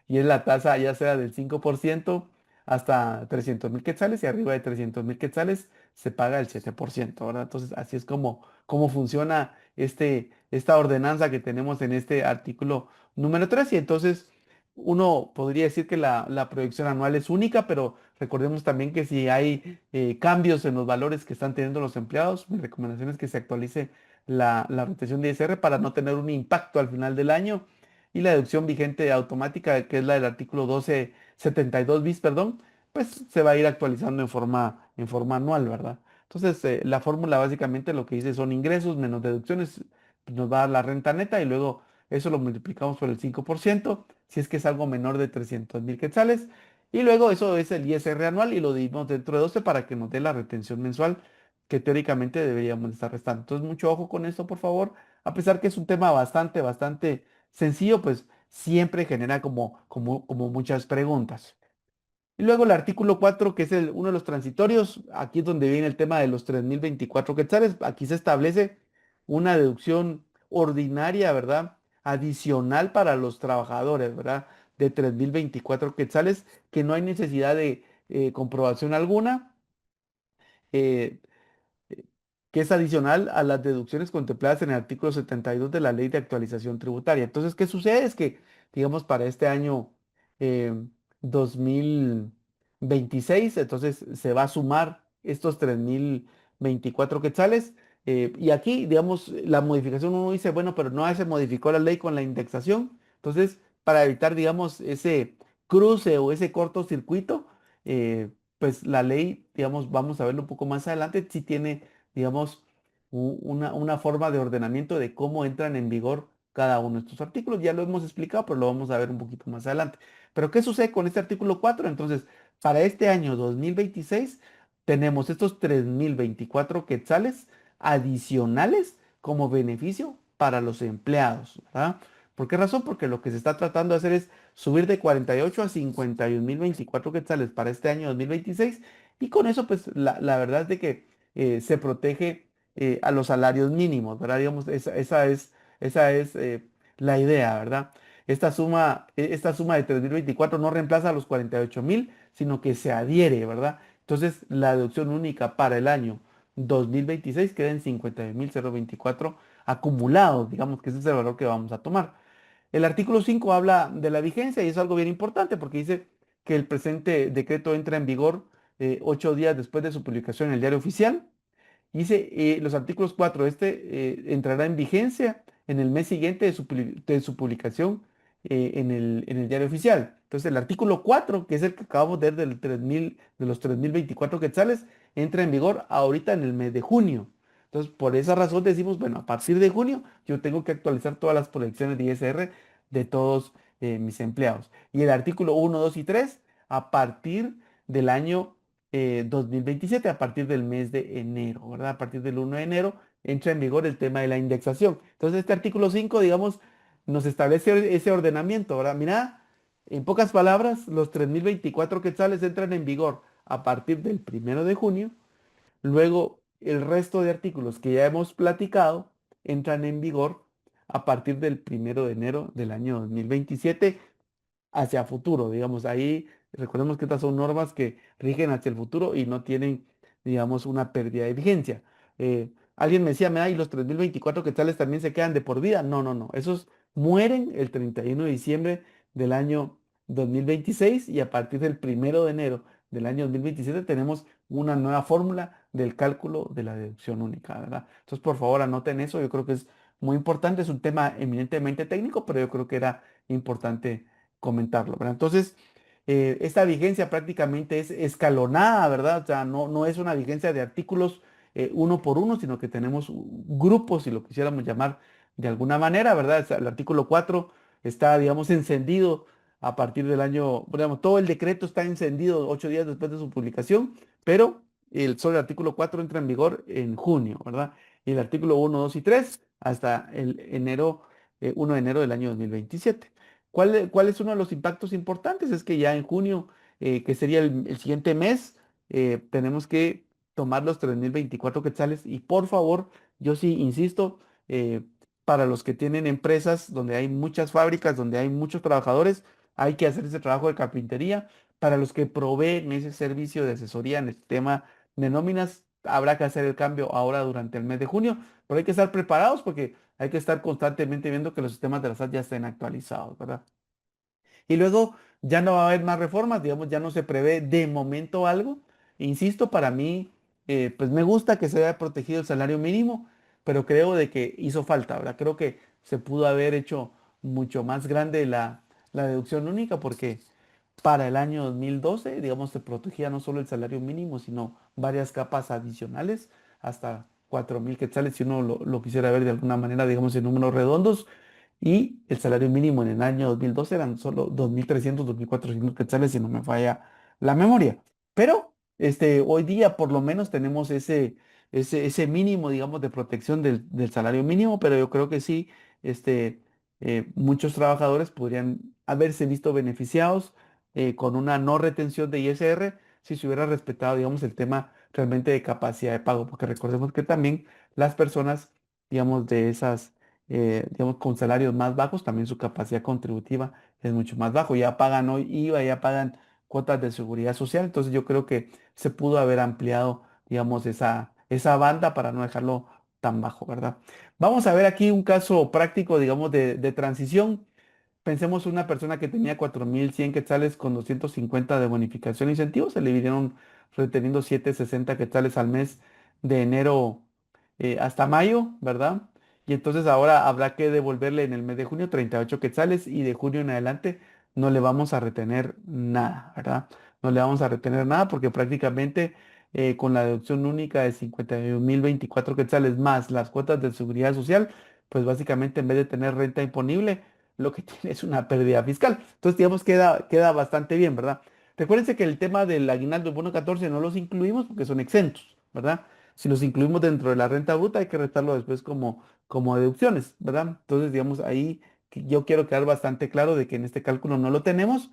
y es la tasa ya sea del 5% hasta 300.000 quetzales y arriba de 300.000 quetzales se paga el 7%, ¿verdad? Entonces, así es como cómo funciona esta ordenanza que tenemos en este artículo número 3. Y entonces uno podría decir que la proyección anual es única, pero recordemos también que si hay cambios en los valores que están teniendo los empleados, mi recomendación es que se actualice la retención de ISR para no tener un impacto al final del año. Y la deducción vigente automática, que es la del artículo 1272 bis, perdón, pues se va a ir actualizando en forma anual, ¿verdad? Entonces, la fórmula básicamente lo que dice son ingresos menos deducciones, pues, nos va a dar la renta neta y luego eso lo multiplicamos por el 5% si es que es algo menor de 300.000 quetzales. Y luego eso es el ISR anual y lo dividimos dentro de 12 para que nos dé la retención mensual que teóricamente deberíamos estar restando. Entonces, mucho ojo con esto, por favor. A pesar que es un tema bastante, bastante sencillo, pues siempre genera como muchas preguntas. Y luego el artículo 4 que es uno de los transitorios, aquí es donde viene el tema de los 3.024 quetzales. Aquí se establece una deducción ordinaria, ¿verdad? Adicional para los trabajadores, ¿verdad? De 3.024 quetzales, que no hay necesidad de comprobación alguna. eh, que es adicional a las deducciones contempladas en el artículo 72 de la Ley de Actualización Tributaria. Entonces, ¿qué sucede? Es que, digamos, para este año eh, 2026, entonces se va a sumar estos 3.024 quetzales. Y aquí, digamos, la modificación uno dice, bueno, pero no se modificó la ley con la indexación. Entonces, para evitar, digamos, ese cruce o ese cortocircuito, pues la ley, digamos, vamos a verlo un poco más adelante, si tiene digamos, una forma de ordenamiento de cómo entran en vigor cada uno de estos artículos. Ya lo hemos explicado, pero lo vamos a ver un poquito más adelante. Pero ¿qué sucede con este artículo 4? Entonces, para este año 2026 tenemos estos 3.024 quetzales adicionales como beneficio para los empleados, ¿verdad? ¿Por qué razón? Porque lo que se está tratando de hacer es subir de 48 a 51.024 quetzales para este año 2026 y con eso pues la verdad es de que se protege a los salarios mínimos, ¿verdad? Digamos, esa es la idea, ¿verdad? Esta suma de 3.024 no reemplaza a los 48.000, sino que se adhiere, ¿verdad? Entonces, la deducción única para el año 2026 queda en 59.024 acumulados, digamos que ese es el valor que vamos a tomar. El artículo 5 habla de la vigencia y es algo bien importante porque dice que el presente decreto entra en vigor 8 días después de su publicación en el diario oficial. Dice los artículos 4 entrará en vigencia en el mes siguiente de su publicación en el diario oficial. Entonces el artículo 4 que es el que acabamos de ver de los 3.024 quetzales, entra en vigor ahorita en el mes de junio. Entonces por esa razón decimos, bueno, a partir de junio yo tengo que actualizar todas las proyecciones de ISR de todos mis empleados. Y el artículo 1, 2 y 3 a partir del año 2027 a partir del mes de enero, ¿verdad? A partir del 1 de enero entra en vigor el tema de la indexación. Entonces, este artículo 5 digamos, nos establece ese ordenamiento, ¿verdad? Mira, en pocas palabras, los 3.024 quetzales entran en vigor a partir del 1 de junio. Luego, el resto de artículos que ya hemos platicado entran en vigor a partir del 1 de enero del año 2027 hacia futuro, digamos. Ahí recordemos que estas son normas que rigen hacia el futuro y no tienen, digamos, una pérdida de vigencia. Alguien me decía, ¿y los 3024 quetzales también se quedan de por vida? No, no, no. Esos mueren el 31 de diciembre del año 2026 y a partir del 1 de enero del año 2027 tenemos una nueva fórmula del cálculo de la deducción única, ¿verdad? Entonces, por favor, anoten eso. Yo creo que es muy importante. Es un tema eminentemente técnico, pero yo creo que era importante comentarlo, ¿verdad? Entonces, esta vigencia prácticamente es escalonada, ¿verdad? O sea, no es una vigencia de artículos uno por uno, sino que tenemos grupos, si lo quisiéramos llamar de alguna manera, ¿verdad? O sea, el artículo 4 está, digamos, encendido a partir del año, digamos, todo el decreto está encendido 8 días después de su publicación, pero solo el artículo 4 entra en vigor en junio, ¿verdad? Y el artículo uno, 2 y 3 hasta el 1 de enero del año 2027. ¿Cuál es uno de los impactos importantes? Es que ya en junio, que sería el siguiente mes, tenemos que tomar los 3024 quetzales y por favor, yo sí insisto, eh, para los que tienen empresas donde hay muchas fábricas, donde hay muchos trabajadores, hay que hacer ese trabajo de carpintería. Para los que proveen ese servicio de asesoría en el tema de nóminas, habrá que hacer el cambio ahora durante el mes de junio, pero hay que estar preparados porque hay que estar constantemente viendo que los sistemas de la SAT ya estén actualizados, ¿verdad? Y luego ya no va a haber más reformas, digamos, ya no se prevé de momento algo. Insisto, para mí, pues me gusta que se haya protegido el salario mínimo, pero creo de que hizo falta, ¿verdad? Creo que se pudo haber hecho mucho más grande la deducción única porque para el año 2012, digamos, se protegía no solo el salario mínimo, sino varias capas adicionales, hasta 4000 quetzales, si uno lo quisiera ver de alguna manera, digamos, en números redondos. Y el salario mínimo en el año 2012 eran solo 2300, 2400 quetzales, si no me falla la memoria. Pero hoy día por lo menos tenemos ese mínimo, digamos, de protección del salario mínimo, pero yo creo que sí, muchos trabajadores podrían haberse visto beneficiados con una no retención de ISR si se hubiera respetado, digamos, el tema realmente de capacidad de pago, porque recordemos que también las personas, digamos, digamos, con salarios más bajos, también su capacidad contributiva es mucho más bajo. Ya pagan hoy IVA, ya pagan cuotas de seguridad social, entonces yo creo que se pudo haber ampliado, digamos, esa banda para no dejarlo tan bajo, ¿verdad? Vamos a ver aquí un caso práctico, digamos, de transición. Pensemos una persona que tenía 4100 quetzales con 250 de bonificación e incentivos, se le vinieron reteniendo 760 quetzales al mes de enero hasta mayo, ¿verdad? Y entonces ahora habrá que devolverle en el mes de junio 38 quetzales y de junio en adelante no le vamos a retener nada, ¿verdad? No le vamos a retener nada porque prácticamente con la deducción única de 51.024 quetzales más las cuotas de seguridad social, pues básicamente en vez de tener renta imponible, lo que tiene es una pérdida fiscal. Entonces, digamos, queda bastante bien, ¿verdad? Recuérdense que el tema del aguinaldo y bono 14 no los incluimos porque son exentos, ¿verdad? Si los incluimos dentro de la renta bruta, hay que restarlo después como deducciones, ¿verdad? Entonces, digamos, ahí yo quiero quedar bastante claro de que en este cálculo no lo tenemos,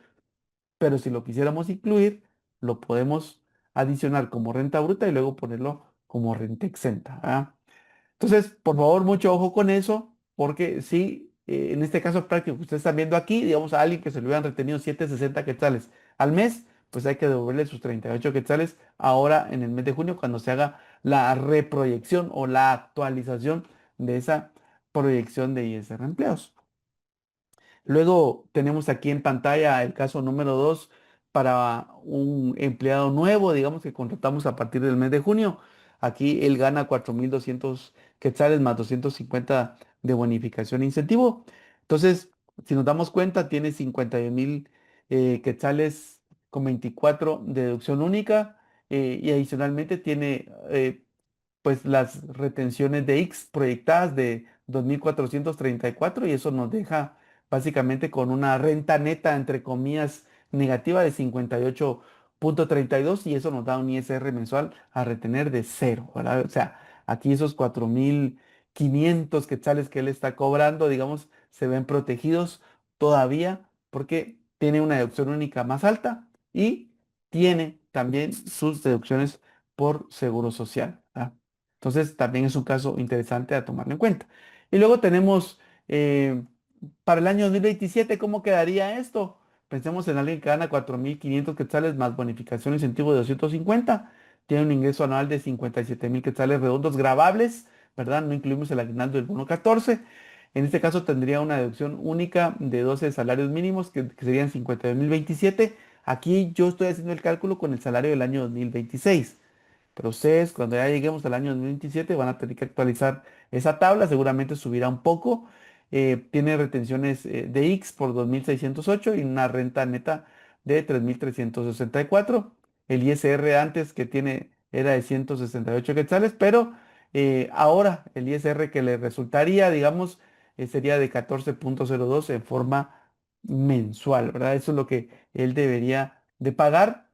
pero si lo quisiéramos incluir, lo podemos adicionar como renta bruta y luego ponerlo como renta exenta, ¿verdad? Entonces, por favor, mucho ojo con eso, porque si en este caso práctico que ustedes están viendo aquí, digamos a alguien que se le hubieran retenido 760 quetzales al mes, pues hay que devolverle sus 38 quetzales ahora en el mes de junio cuando se haga la reproyección o la actualización de esa proyección de ISR empleados. Luego tenemos aquí en pantalla el caso número 2 para un empleado nuevo, digamos que contratamos a partir del mes de junio. Aquí él gana 4200 quetzales más 250 de bonificación e incentivo. Entonces, si nos damos cuenta, tiene 51.000 quetzales con 24 de deducción única y adicionalmente tiene pues las retenciones de X proyectadas de 2.434 y eso nos deja básicamente con una renta neta, entre comillas, negativa de 58.32 y eso nos da un ISR mensual a retener de cero, ¿verdad? O sea, aquí esos 4.500 quetzales que él está cobrando, digamos, se ven protegidos todavía porque tiene una deducción única más alta y tiene también sus deducciones por seguro social, ¿verdad? Entonces, también es un caso interesante a tomarlo en cuenta. Y luego tenemos, eh, para el año 2027, ¿cómo quedaría esto? Pensemos en alguien que gana 4.500 quetzales más bonificación e incentivo de 250, tiene un ingreso anual de 57.000 quetzales redondos grabables, ¿verdad? No incluimos el aguinaldo del bono 14. En este caso tendría una deducción única de 12 salarios mínimos, que serían 50.027. Aquí yo estoy haciendo el cálculo con el salario del año 2026. Pero ustedes, cuando ya lleguemos al año 2027, van a tener que actualizar esa tabla, seguramente subirá un poco. Tiene retenciones de X por 2.608 y una renta neta de 3.364. El ISR antes que tiene era de 168 quetzales, pero ahora el ISR que le resultaría, digamos, sería de 14.02 en forma mensual, ¿verdad? Eso es lo que él debería de pagar.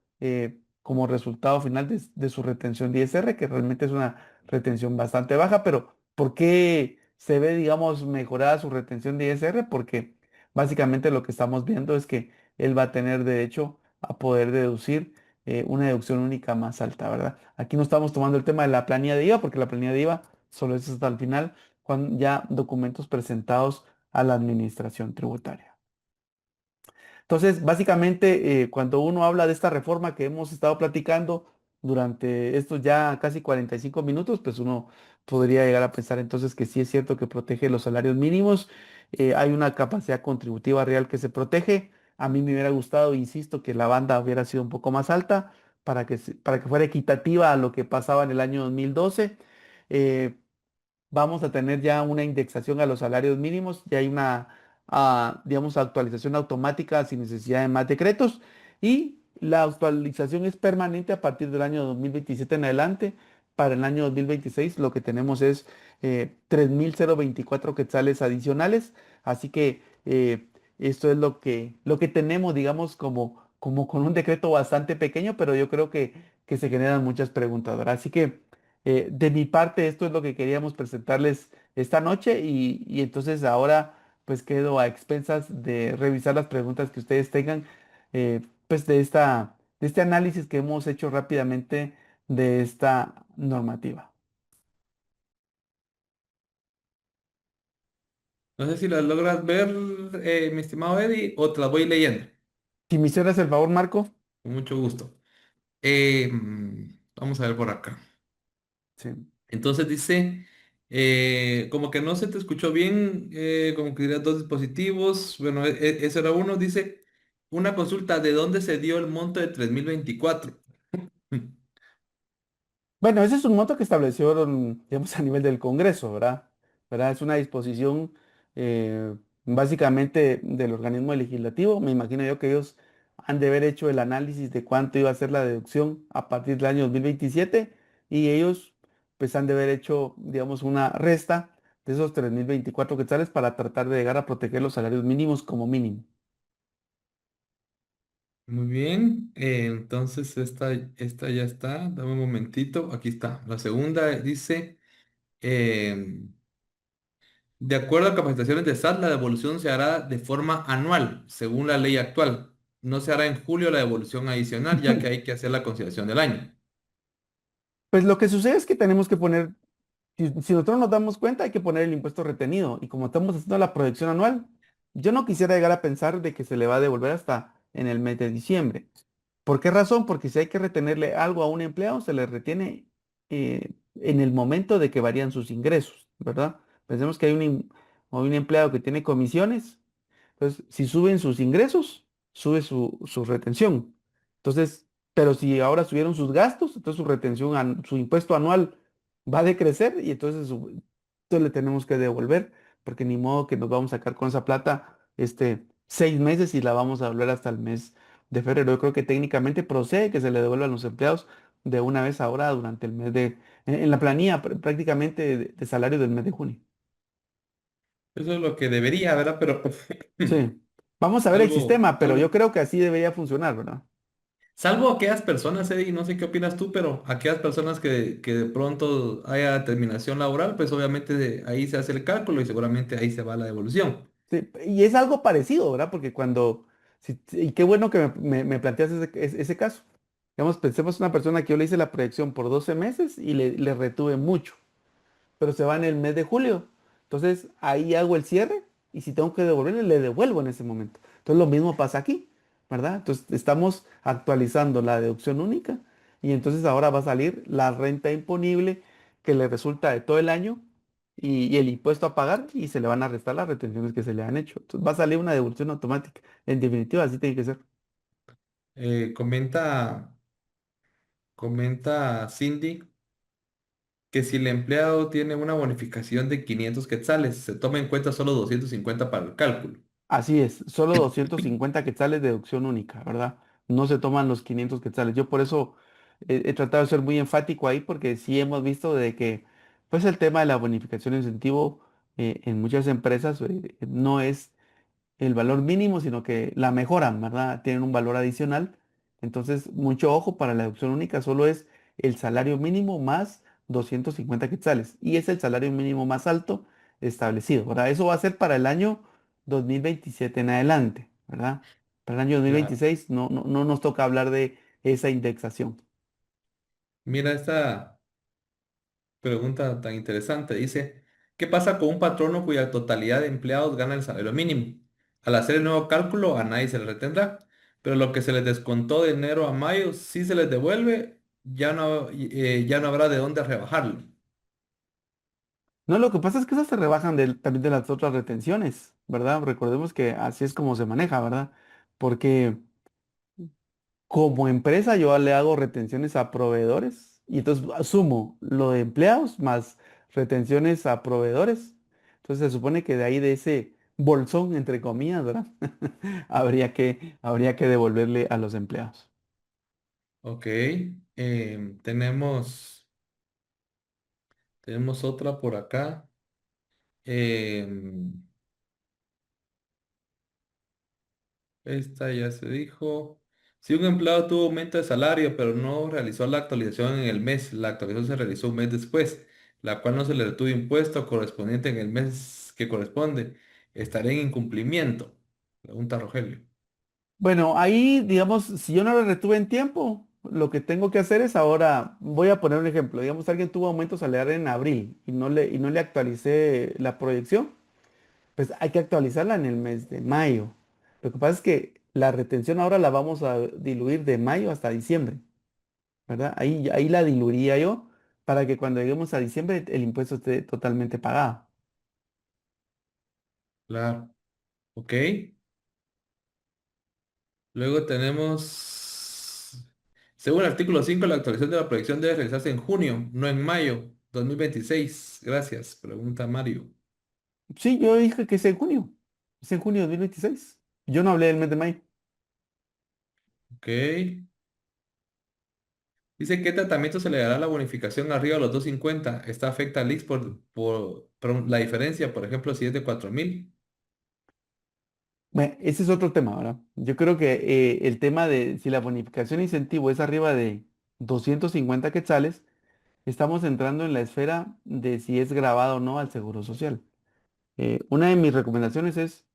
Como resultado final de su retención de ISR, que realmente es una retención bastante baja, pero ¿por qué se ve, digamos, mejorada su retención de ISR? Porque básicamente lo que estamos viendo es que él va a tener derecho a poder deducir una deducción única más alta, ¿verdad? Aquí no estamos tomando el tema de la planilla de IVA, porque la planilla de IVA solo es hasta el final, cuando ya documentos presentados a la administración tributaria. Entonces, básicamente, cuando uno habla de esta reforma que hemos estado platicando durante estos ya casi 45 minutos, pues uno podría llegar a pensar entonces que sí es cierto que protege los salarios mínimos, hay una capacidad contributiva real que se protege. A mí me hubiera gustado, insisto, que la banda hubiera sido un poco más alta para que fuera equitativa a lo que pasaba en el año 2012. Eh, Vamos a tener ya una indexación a los salarios mínimos, ya hay una, digamos, actualización automática sin necesidad de más decretos y la actualización es permanente a partir del año 2027 en adelante. Para el año 2026 lo que tenemos es 3.024 quetzales adicionales, así que esto es lo que tenemos, digamos, como con un decreto bastante pequeño, pero yo creo que se generan muchas preguntas, ¿verdad? Así que... de mi parte, esto es lo que queríamos presentarles esta noche y entonces ahora pues quedo a expensas de revisar las preguntas que ustedes tengan pues de este análisis que hemos hecho rápidamente de esta normativa. No sé si las logras ver, mi estimado Eddie, o te las voy leyendo. Si me hicieras el favor, Marco. Con mucho gusto. Vamos a ver por acá. Sí. Entonces dice, como que no se te escuchó bien, como que dirías dos dispositivos. Bueno, eso era uno. Dice, una consulta, ¿de dónde se dio el monto de 3.024? Bueno, ese es un monto que establecieron, digamos, a nivel del Congreso, ¿verdad? ¿Verdad? Es una disposición eh, básicamente del organismo legislativo. Me imagino yo que ellos han de haber hecho el análisis de cuánto iba a ser la deducción a partir del año 2027 y ellos pues han de haber hecho, digamos, una resta de esos 3.024 quetzales para tratar de llegar a proteger los salarios mínimos como mínimo. Muy bien, entonces esta ya está. Dame un momentito. Aquí está. La segunda dice, eh, de acuerdo a capacitaciones de SAT, la devolución se hará de forma anual, según la ley actual. No se hará en julio la devolución adicional, ya que hay que hacer la conciliación del año. Pues lo que sucede es que tenemos que poner. Si nosotros nos damos cuenta, hay que poner el impuesto retenido. Y como estamos haciendo la proyección anual, yo no quisiera llegar a pensar de que se le va a devolver hasta en el mes de diciembre. ¿Por qué razón? Porque si hay que retenerle algo a un empleado, se le retiene en el momento de que varían sus ingresos, ¿verdad? Pensemos que hay un empleado que tiene comisiones. Entonces, si suben sus ingresos, sube su retención. Entonces, pero si ahora subieron sus gastos, entonces su retención, su impuesto anual va a decrecer y entonces, entonces le tenemos que devolver, porque ni modo que nos vamos a sacar con esa plata 6 meses y la vamos a devolver hasta el mes de febrero. Yo creo que técnicamente procede que se le devuelvan los empleados de una vez ahora durante el mes en la planilla prácticamente de salario del mes de junio. Eso es lo que debería, ¿verdad? Pero Sí. Vamos a ver el salvo, sistema, pero yo salvo, creo que así debería funcionar, ¿verdad? salvo aquellas personas, Eddie, no sé qué opinas tú, pero aquellas personas que de pronto haya terminación laboral, pues obviamente ahí se hace el cálculo y seguramente ahí se va la devolución. Sí, y es algo parecido, ¿verdad? Porque y qué bueno que me planteas ese caso. Digamos, pensemos una persona que yo le hice la proyección por 12 meses y le retuve mucho. pero se va en el mes de julio. Entonces ahí hago el cierre y si tengo que devolverle, le devuelvo en ese momento. Entonces lo mismo pasa aquí, ¿verdad? Entonces estamos actualizando la deducción única y entonces ahora va a salir la renta imponible que le resulta de todo el año y el impuesto a pagar y se le van a restar las retenciones que se le han hecho. Entonces va a salir una devolución automática. En definitiva, así tiene que ser. Comenta Cindy que si el empleado tiene una bonificación de 500 quetzales, se toma en cuenta solo 250 para el cálculo. Así es, solo 250 quetzales de deducción única, ¿verdad? No se toman los 500 quetzales. Yo por eso he tratado de ser muy enfático ahí porque sí hemos visto de que pues el tema de la bonificación de incentivo en muchas empresas no es el valor mínimo, sino que la mejoran, ¿verdad? Tienen un valor adicional. Entonces, mucho ojo para la deducción única, solo es el salario mínimo más 250 quetzales. Y es el salario mínimo más alto establecido, ¿verdad? Eso va a ser para el año 2027 en adelante, ¿verdad? Para el año dos mil Claro. veintiséis no nos toca hablar de esa indexación. Mira esta pregunta tan interesante. Dice, ¿qué pasa con un patrono cuya totalidad de empleados gana el salario mínimo? Al hacer el nuevo cálculo, a nadie se le retendrá, pero lo que se les descontó de enero a mayo, si se les devuelve, ya no habrá de dónde rebajarlo. No, lo que pasa es que esas se rebajan también de las otras retenciones, ¿verdad? Recordemos que así es como se maneja, ¿verdad? Porque como empresa yo le hago retenciones a proveedores y entonces asumo lo de empleados más retenciones a proveedores. Entonces se supone que de ahí de ese bolsón, entre comillas, ¿verdad? Habría que devolverle a los empleados. Ok, tenemos otra por acá. Em, Esta ya se dijo. Si un empleado tuvo aumento de salario, pero no realizó la actualización en el mes, la actualización se realizó un mes después, la cual no se le retuvo impuesto correspondiente en el mes que corresponde, ¿estaré en incumplimiento? Pregunta Rogelio. Bueno, ahí, digamos, si yo no lo retuve en tiempo, lo que tengo que hacer es ahora, voy a poner un ejemplo, digamos, alguien tuvo aumento salarial en abril y no le actualicé la proyección. Pues hay que actualizarla en el mes de mayo. Lo que pasa es que la retención ahora la vamos a diluir de mayo hasta diciembre, ¿verdad? Ahí la diluiría yo para que cuando lleguemos a diciembre el impuesto esté totalmente pagado. Claro. Ok. Luego tenemos, según el artículo 5, la actualización de la proyección debe realizarse en junio, no en mayo 2026. Gracias. Pregunta Mario. Sí, yo dije que es en junio. Es en junio de 2026. Yo no hablé del mes de mayo. Ok. Dice, ¿qué tratamiento se le dará a la bonificación arriba de los 250? Esta afecta al IX por la diferencia, por ejemplo, si es de 4.000. Bueno, ese es otro tema, ¿verdad? Yo creo que el tema de si la bonificación incentivo es arriba de 250 quetzales, estamos entrando en la esfera de si es grabado o no al Seguro Social. Una de mis recomendaciones es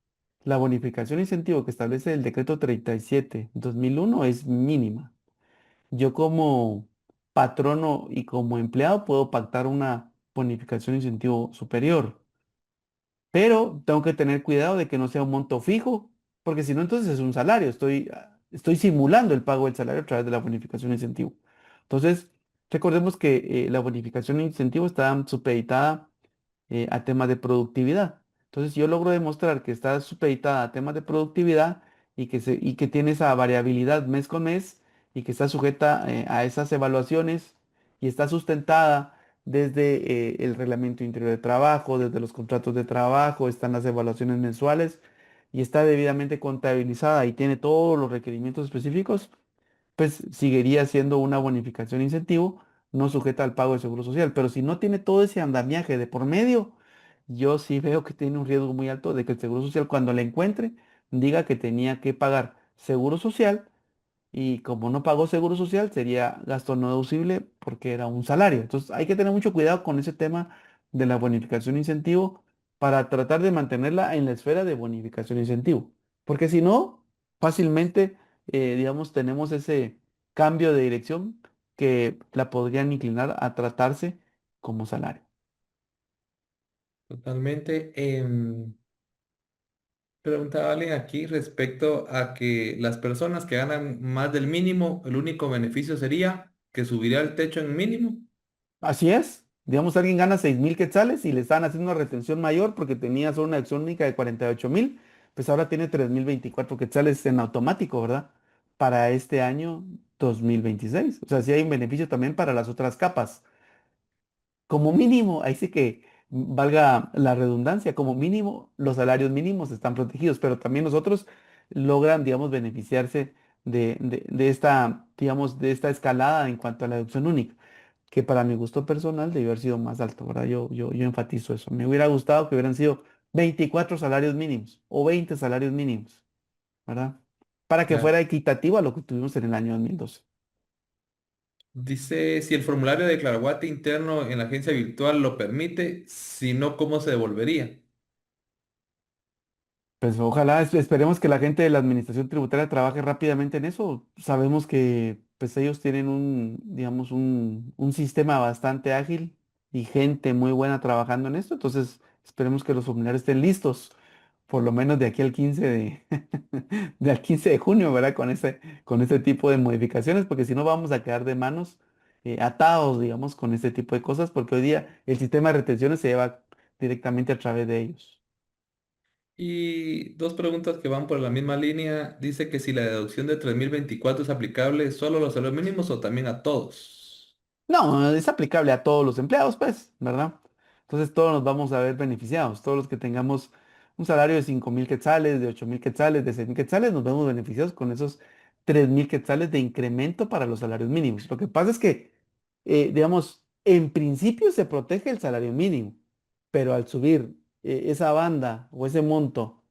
la bonificación incentivo que establece el decreto 37/2001 es mínima. Yo como patrono y como empleado puedo pactar una bonificación incentivo superior, pero tengo que tener cuidado de que no sea un monto fijo, porque si no entonces es un salario, estoy simulando el pago del salario a través de la bonificación incentivo. Entonces, recordemos que la bonificación incentivo está supeditada a temas de productividad. Entonces, si yo logro demostrar que está supeditada a temas de productividad y que tiene esa variabilidad mes con mes y que está sujeta a esas evaluaciones y está sustentada desde el reglamento interior de trabajo, desde los contratos de trabajo, están las evaluaciones mensuales y está debidamente contabilizada y tiene todos los requerimientos específicos, pues seguiría siendo una bonificación incentivo no sujeta al pago de seguro social. Pero si no tiene todo ese andamiaje de por medio, yo sí veo que tiene un riesgo muy alto de que el seguro social cuando le encuentre diga que tenía que pagar seguro social y como no pagó seguro social sería gasto no deducible porque era un salario. Entonces hay que tener mucho cuidado con ese tema de la bonificación incentivo para tratar de mantenerla en la esfera de bonificación incentivo. Porque si no, fácilmente, digamos, tenemos ese cambio de dirección que la podrían inclinar a tratarse como salario. Totalmente. Preguntaba alguien aquí respecto a que las personas que ganan más del mínimo, el único beneficio sería que subiría el techo en mínimo. Así es. Digamos, alguien gana 6.000 quetzales y le están haciendo una retención mayor porque tenía solo una acción única de 48.000, pues ahora tiene 3.024 quetzales en automático, ¿verdad? Para este año 2026. O sea, sí hay un beneficio también para las otras capas. Como mínimo, ahí sí que valga la redundancia, como mínimo los salarios mínimos están protegidos, pero también los otros logran, digamos, beneficiarse de esta, digamos, de esta escalada en cuanto a la deducción única, que para mi gusto personal debió haber sido más alto, ¿verdad? Yo enfatizo eso. Me hubiera gustado que hubieran sido 24 salarios mínimos o 20 salarios mínimos, ¿verdad? Para que fuera Claro. equitativo a lo que tuvimos en el año 2012. Dice, si el formulario de Claraguate interno en la agencia virtual lo permite, si no, ¿cómo se devolvería? Pues ojalá, esperemos que la gente de la administración tributaria trabaje rápidamente en eso. Sabemos que pues ellos tienen un, digamos, un sistema bastante ágil y gente muy buena trabajando en esto. Entonces, esperemos que los formularios estén listos, por lo menos de aquí al 15 de, de al 15 de junio, ¿verdad? Con ese tipo de modificaciones, porque si no vamos a quedar de manos atados, digamos, con este tipo de cosas, porque hoy día el sistema de retenciones se lleva directamente a través de ellos. Y dos preguntas que van por la misma línea. Dice que si la deducción de 3.024 es aplicable solo a los salarios mínimos o también a todos. No, es aplicable a todos los empleados, pues, ¿verdad? Entonces todos nos vamos a ver beneficiados. Todos los que tengamos un salario de 5.000 quetzales, de 8.000 quetzales, de 6.000 quetzales, nos vemos beneficiados con esos 3.000 quetzales de incremento para los salarios mínimos. Lo que pasa es que, digamos, en principio se protege el salario mínimo, pero al subir esa banda o ese monto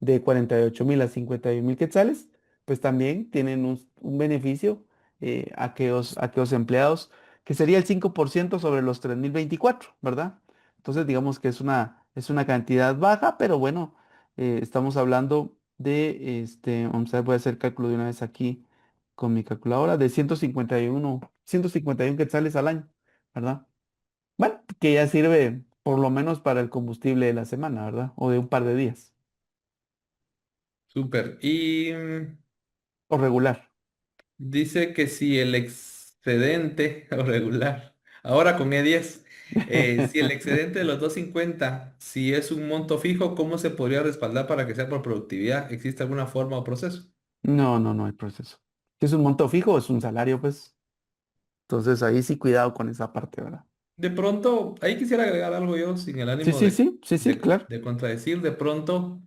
de 48.000 a 51.000 quetzales, pues también tienen un beneficio aquellos empleados que sería el 5% sobre los 3.024, ¿verdad? Entonces, digamos que es una cantidad baja, pero bueno, estamos hablando vamos a ver, voy a hacer cálculo de una vez aquí con mi calculadora, de 151 quetzales al año, ¿verdad? Bueno, que ya sirve por lo menos para el combustible de la semana, ¿verdad? O de un par de días, Súper. Y o regular. dice que si el excedente o regular, ahora con E10, si el excedente de los 250, si es un monto fijo, ¿cómo se podría respaldar para que sea por productividad? ¿Existe alguna forma o proceso? No, no, no hay proceso. Si es un monto fijo, es un salario, pues. Entonces ahí sí cuidado con esa parte, ¿verdad? De pronto, ahí quisiera agregar algo yo sin el Sí, ánimo sí, sí, sí, sí, claro. de contradecir. De pronto,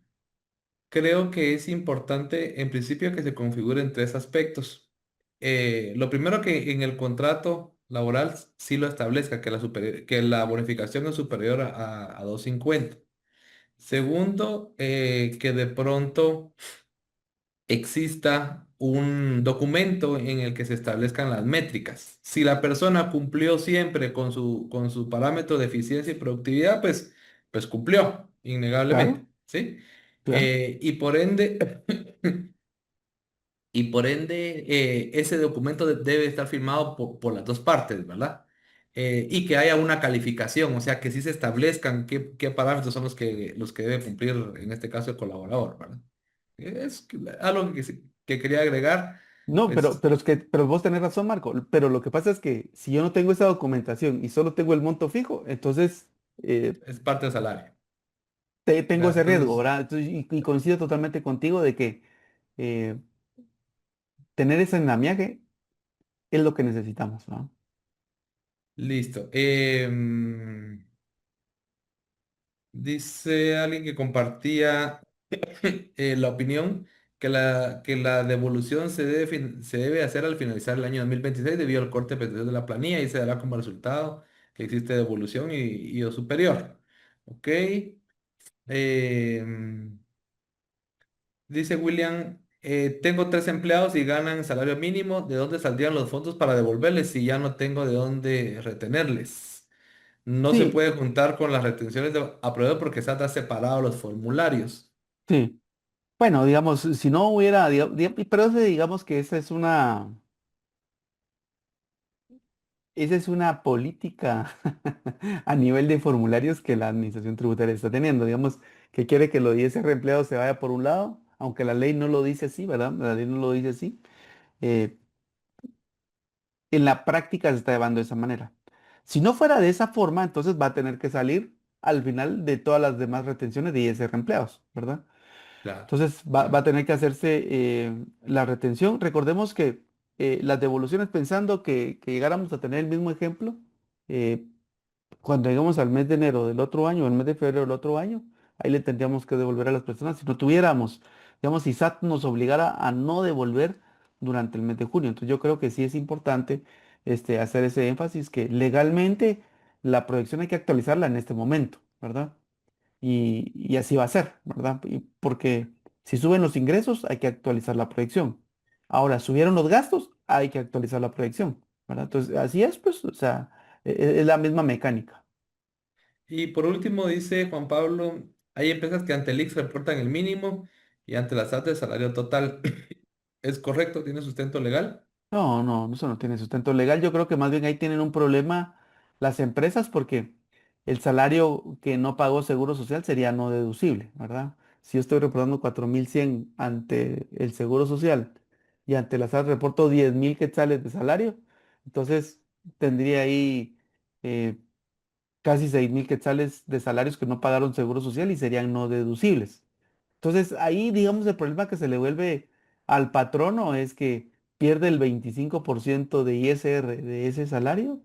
creo que es importante en principio que se configuren tres aspectos. Lo primero que en el contrato laboral sí lo establezca, que la bonificación es superior a 250. Segundo, que de pronto exista un documento en el que se establezcan las métricas. Si la persona cumplió siempre con su parámetro de eficiencia y productividad, pues cumplió, innegablemente, Claro, ¿sí? claro. Y por ende, ese documento debe estar firmado por las dos partes, ¿verdad? Y que haya una calificación, o sea, que sí se establezcan qué parámetros son los que debe cumplir, en este caso, el colaborador, ¿verdad? Algo que quería agregar, No, pero, pues pero es que, pero vos tenés razón, Marco. Pero lo que pasa es que si yo no tengo esa documentación y solo tengo el monto fijo, entonces es parte del salario. tengo ¿Verdad? ese riesgo, Entonces, ¿verdad? Entonces, y coincido totalmente contigo de que eh, tener ese andamiaje es lo que necesitamos, ¿no? listo. Dice alguien que compartía la opinión que la devolución se debe hacer al finalizar el año 2026 debido al corte de la planilla y se dará como resultado que existe devolución y o superior. ¿Ok? Em, Dice William, tengo tres empleados y ganan salario mínimo. ¿De dónde saldrían los fondos para devolverles si ya no tengo de dónde retenerles? No se Sí, puede juntar con las retenciones de apruebo porque están separados los formularios. sí. Bueno, digamos, si no hubiera, pero digamos que esa es esa es una política a nivel de formularios que la administración tributaria está teniendo. Digamos que quiere que los 10 empleados se vaya por un lado, aunque la ley no lo dice así, ¿verdad? La ley no lo dice así. eh, en la práctica se está llevando de esa manera. Si no fuera de esa forma, entonces va a tener que salir al final de todas las demás retenciones de 10 empleados, ¿verdad? Claro, Entonces va a tener que hacerse la retención. Recordemos que las devoluciones, pensando que llegáramos a tener el mismo ejemplo, eh, cuando llegamos al mes de enero del otro año, el mes de febrero del otro año, ahí le tendríamos que devolver a las personas si no tuviéramos, digamos, si SAT nos obligara a no devolver durante el mes de junio. Entonces yo creo que sí es importante hacer ese énfasis que legalmente la proyección hay que actualizarla en este momento, ¿verdad? Y así va a ser, ¿verdad? Porque si suben los ingresos, hay que actualizar la proyección. Ahora, subieron los gastos, hay que actualizar la proyección, ¿verdad? Entonces, así es, pues, o sea, es la misma mecánica. y por último dice Juan Pablo, hay empresas que ante el IX reportan el mínimo y ante la SAT el salario total. ¿Es correcto? ¿Tiene sustento legal? No, no, eso no tiene sustento legal. Yo creo que más bien ahí tienen un problema las empresas porque el salario que no pagó Seguro Social sería no deducible, ¿verdad? Si yo estoy reportando 4.100 ante el Seguro Social y ante la SAT reporto 10.000 quetzales de salario, entonces tendría ahí eh, casi 6.000 quetzales de salarios que no pagaron Seguro Social y serían no deducibles. Entonces, ahí, digamos, el problema que se le vuelve al patrono es que pierde el 25% de ISR de ese salario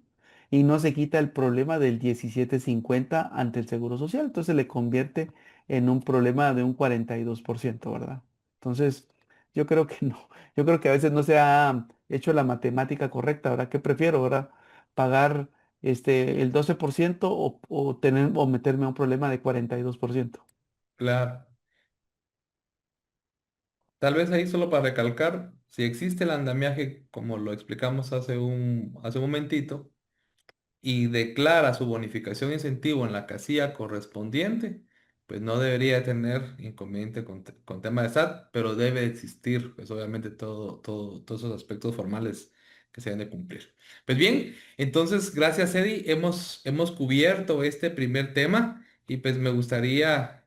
y no se quita el problema del 17.50 ante el Seguro Social. Entonces, se le convierte en un problema de un 42%, ¿verdad? Entonces, yo creo que no. Yo creo que a veces no se ha hecho la matemática correcta, ¿verdad? ¿Qué prefiero, verdad? Pagar el 12% o tener o meterme a un problema de 42%. Claro. Tal vez ahí solo para recalcar, si existe el andamiaje, como lo explicamos hace un momentito, y declara su bonificación e incentivo en la casilla correspondiente, pues no debería tener inconveniente con tema de SAT, pero debe existir, pues obviamente todos esos aspectos formales que se deben de cumplir. Pues bien, entonces, gracias Eddie, hemos cubierto este primer tema y pues me gustaría,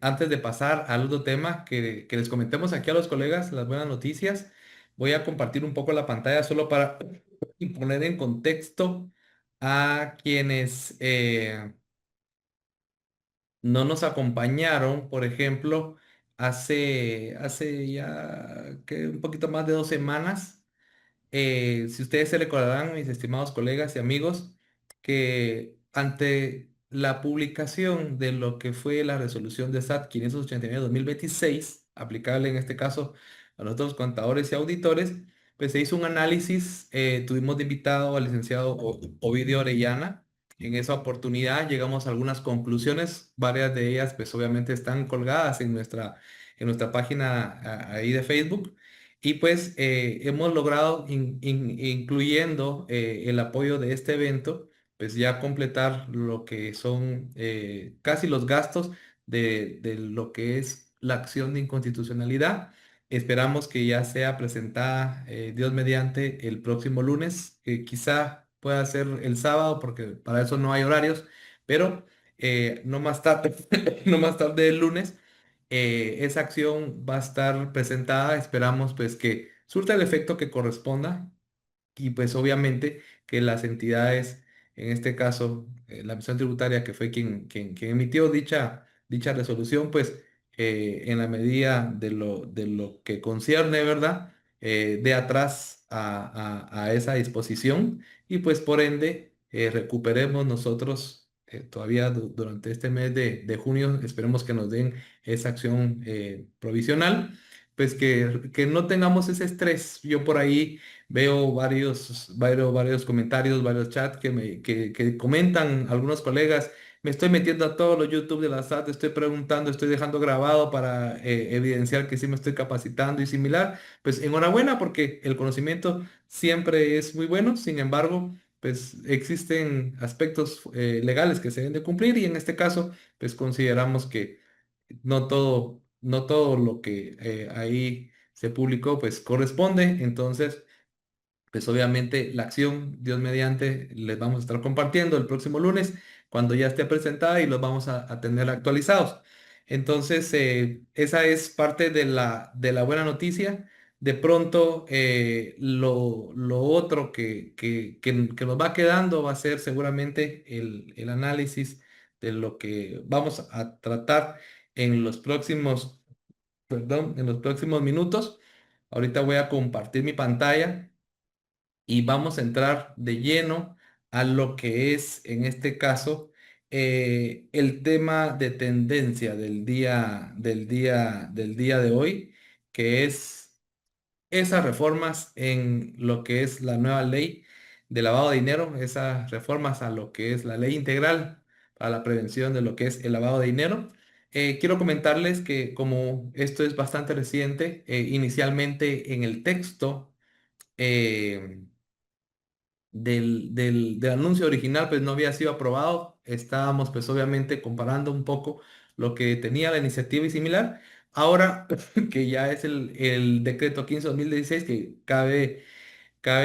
antes de pasar al otro tema, que les comentemos aquí a los colegas las buenas noticias. Voy a compartir un poco la pantalla solo para poner en contexto a quienes no nos acompañaron, por ejemplo, hace ya que un poquito más de 2 semanas. Si ustedes se recordarán, mis estimados colegas y amigos, que ante la publicación de lo que fue la resolución de SAT 589-2026, aplicable en este caso a nosotros contadores y auditores, pues se hizo un análisis, tuvimos de invitado al licenciado Ovidio Orellana. En esa oportunidad llegamos a algunas conclusiones, varias de ellas pues obviamente están colgadas en nuestra página ahí de Facebook. Y pues hemos logrado, incluyendo el apoyo de este evento, pues ya completar lo que son casi los gastos de lo que es la acción de inconstitucionalidad. Esperamos que ya sea presentada, Dios mediante, el próximo lunes, que quizá pueda ser el sábado, porque para eso no hay horarios, pero no más tarde, no más tarde el lunes esa acción va a estar presentada. Esperamos pues que surta el efecto que corresponda y pues obviamente que las entidades, en este caso la misión tributaria que fue quien emitió dicha resolución, pues en la medida de lo que concierne, ¿verdad? De atrás a esa disposición y pues por ende recuperemos nosotros todavía durante este mes de junio, esperemos que nos den esa acción provisional, pues que no tengamos ese estrés. Yo por ahí veo varios comentarios, varios chats que comentan algunos colegas. Me estoy metiendo a todos los YouTube de la SAT, estoy preguntando, estoy dejando grabado para evidenciar que sí me estoy capacitando y similar. Pues enhorabuena porque el conocimiento siempre es muy bueno. Sin embargo, pues existen aspectos legales que se deben de cumplir y en este caso, pues consideramos que no todo lo que ahí se publicó, pues corresponde. Entonces, pues obviamente la acción, Dios mediante, les vamos a estar compartiendo el próximo lunes cuando ya esté presentada y los vamos a tener actualizados. Entonces, esa es parte de la buena noticia. De pronto, lo otro que nos va quedando va a ser seguramente el análisis de lo que vamos a tratar en los próximos, perdón, en los próximos minutos. Ahorita voy a compartir mi pantalla y vamos a entrar de lleno a lo que es, en este caso, el tema de tendencia del día de hoy, que es esas reformas en lo que es la nueva ley de lavado de dinero, esas reformas a lo que es la ley integral para la prevención de lo que es el lavado de dinero. Quiero comentarles que como esto es bastante reciente, inicialmente en el texto, eh, del anuncio original pues no había sido aprobado. Estábamos pues obviamente comparando un poco lo que tenía la iniciativa y similar. Ahora que ya es el decreto 15/2016 que cabe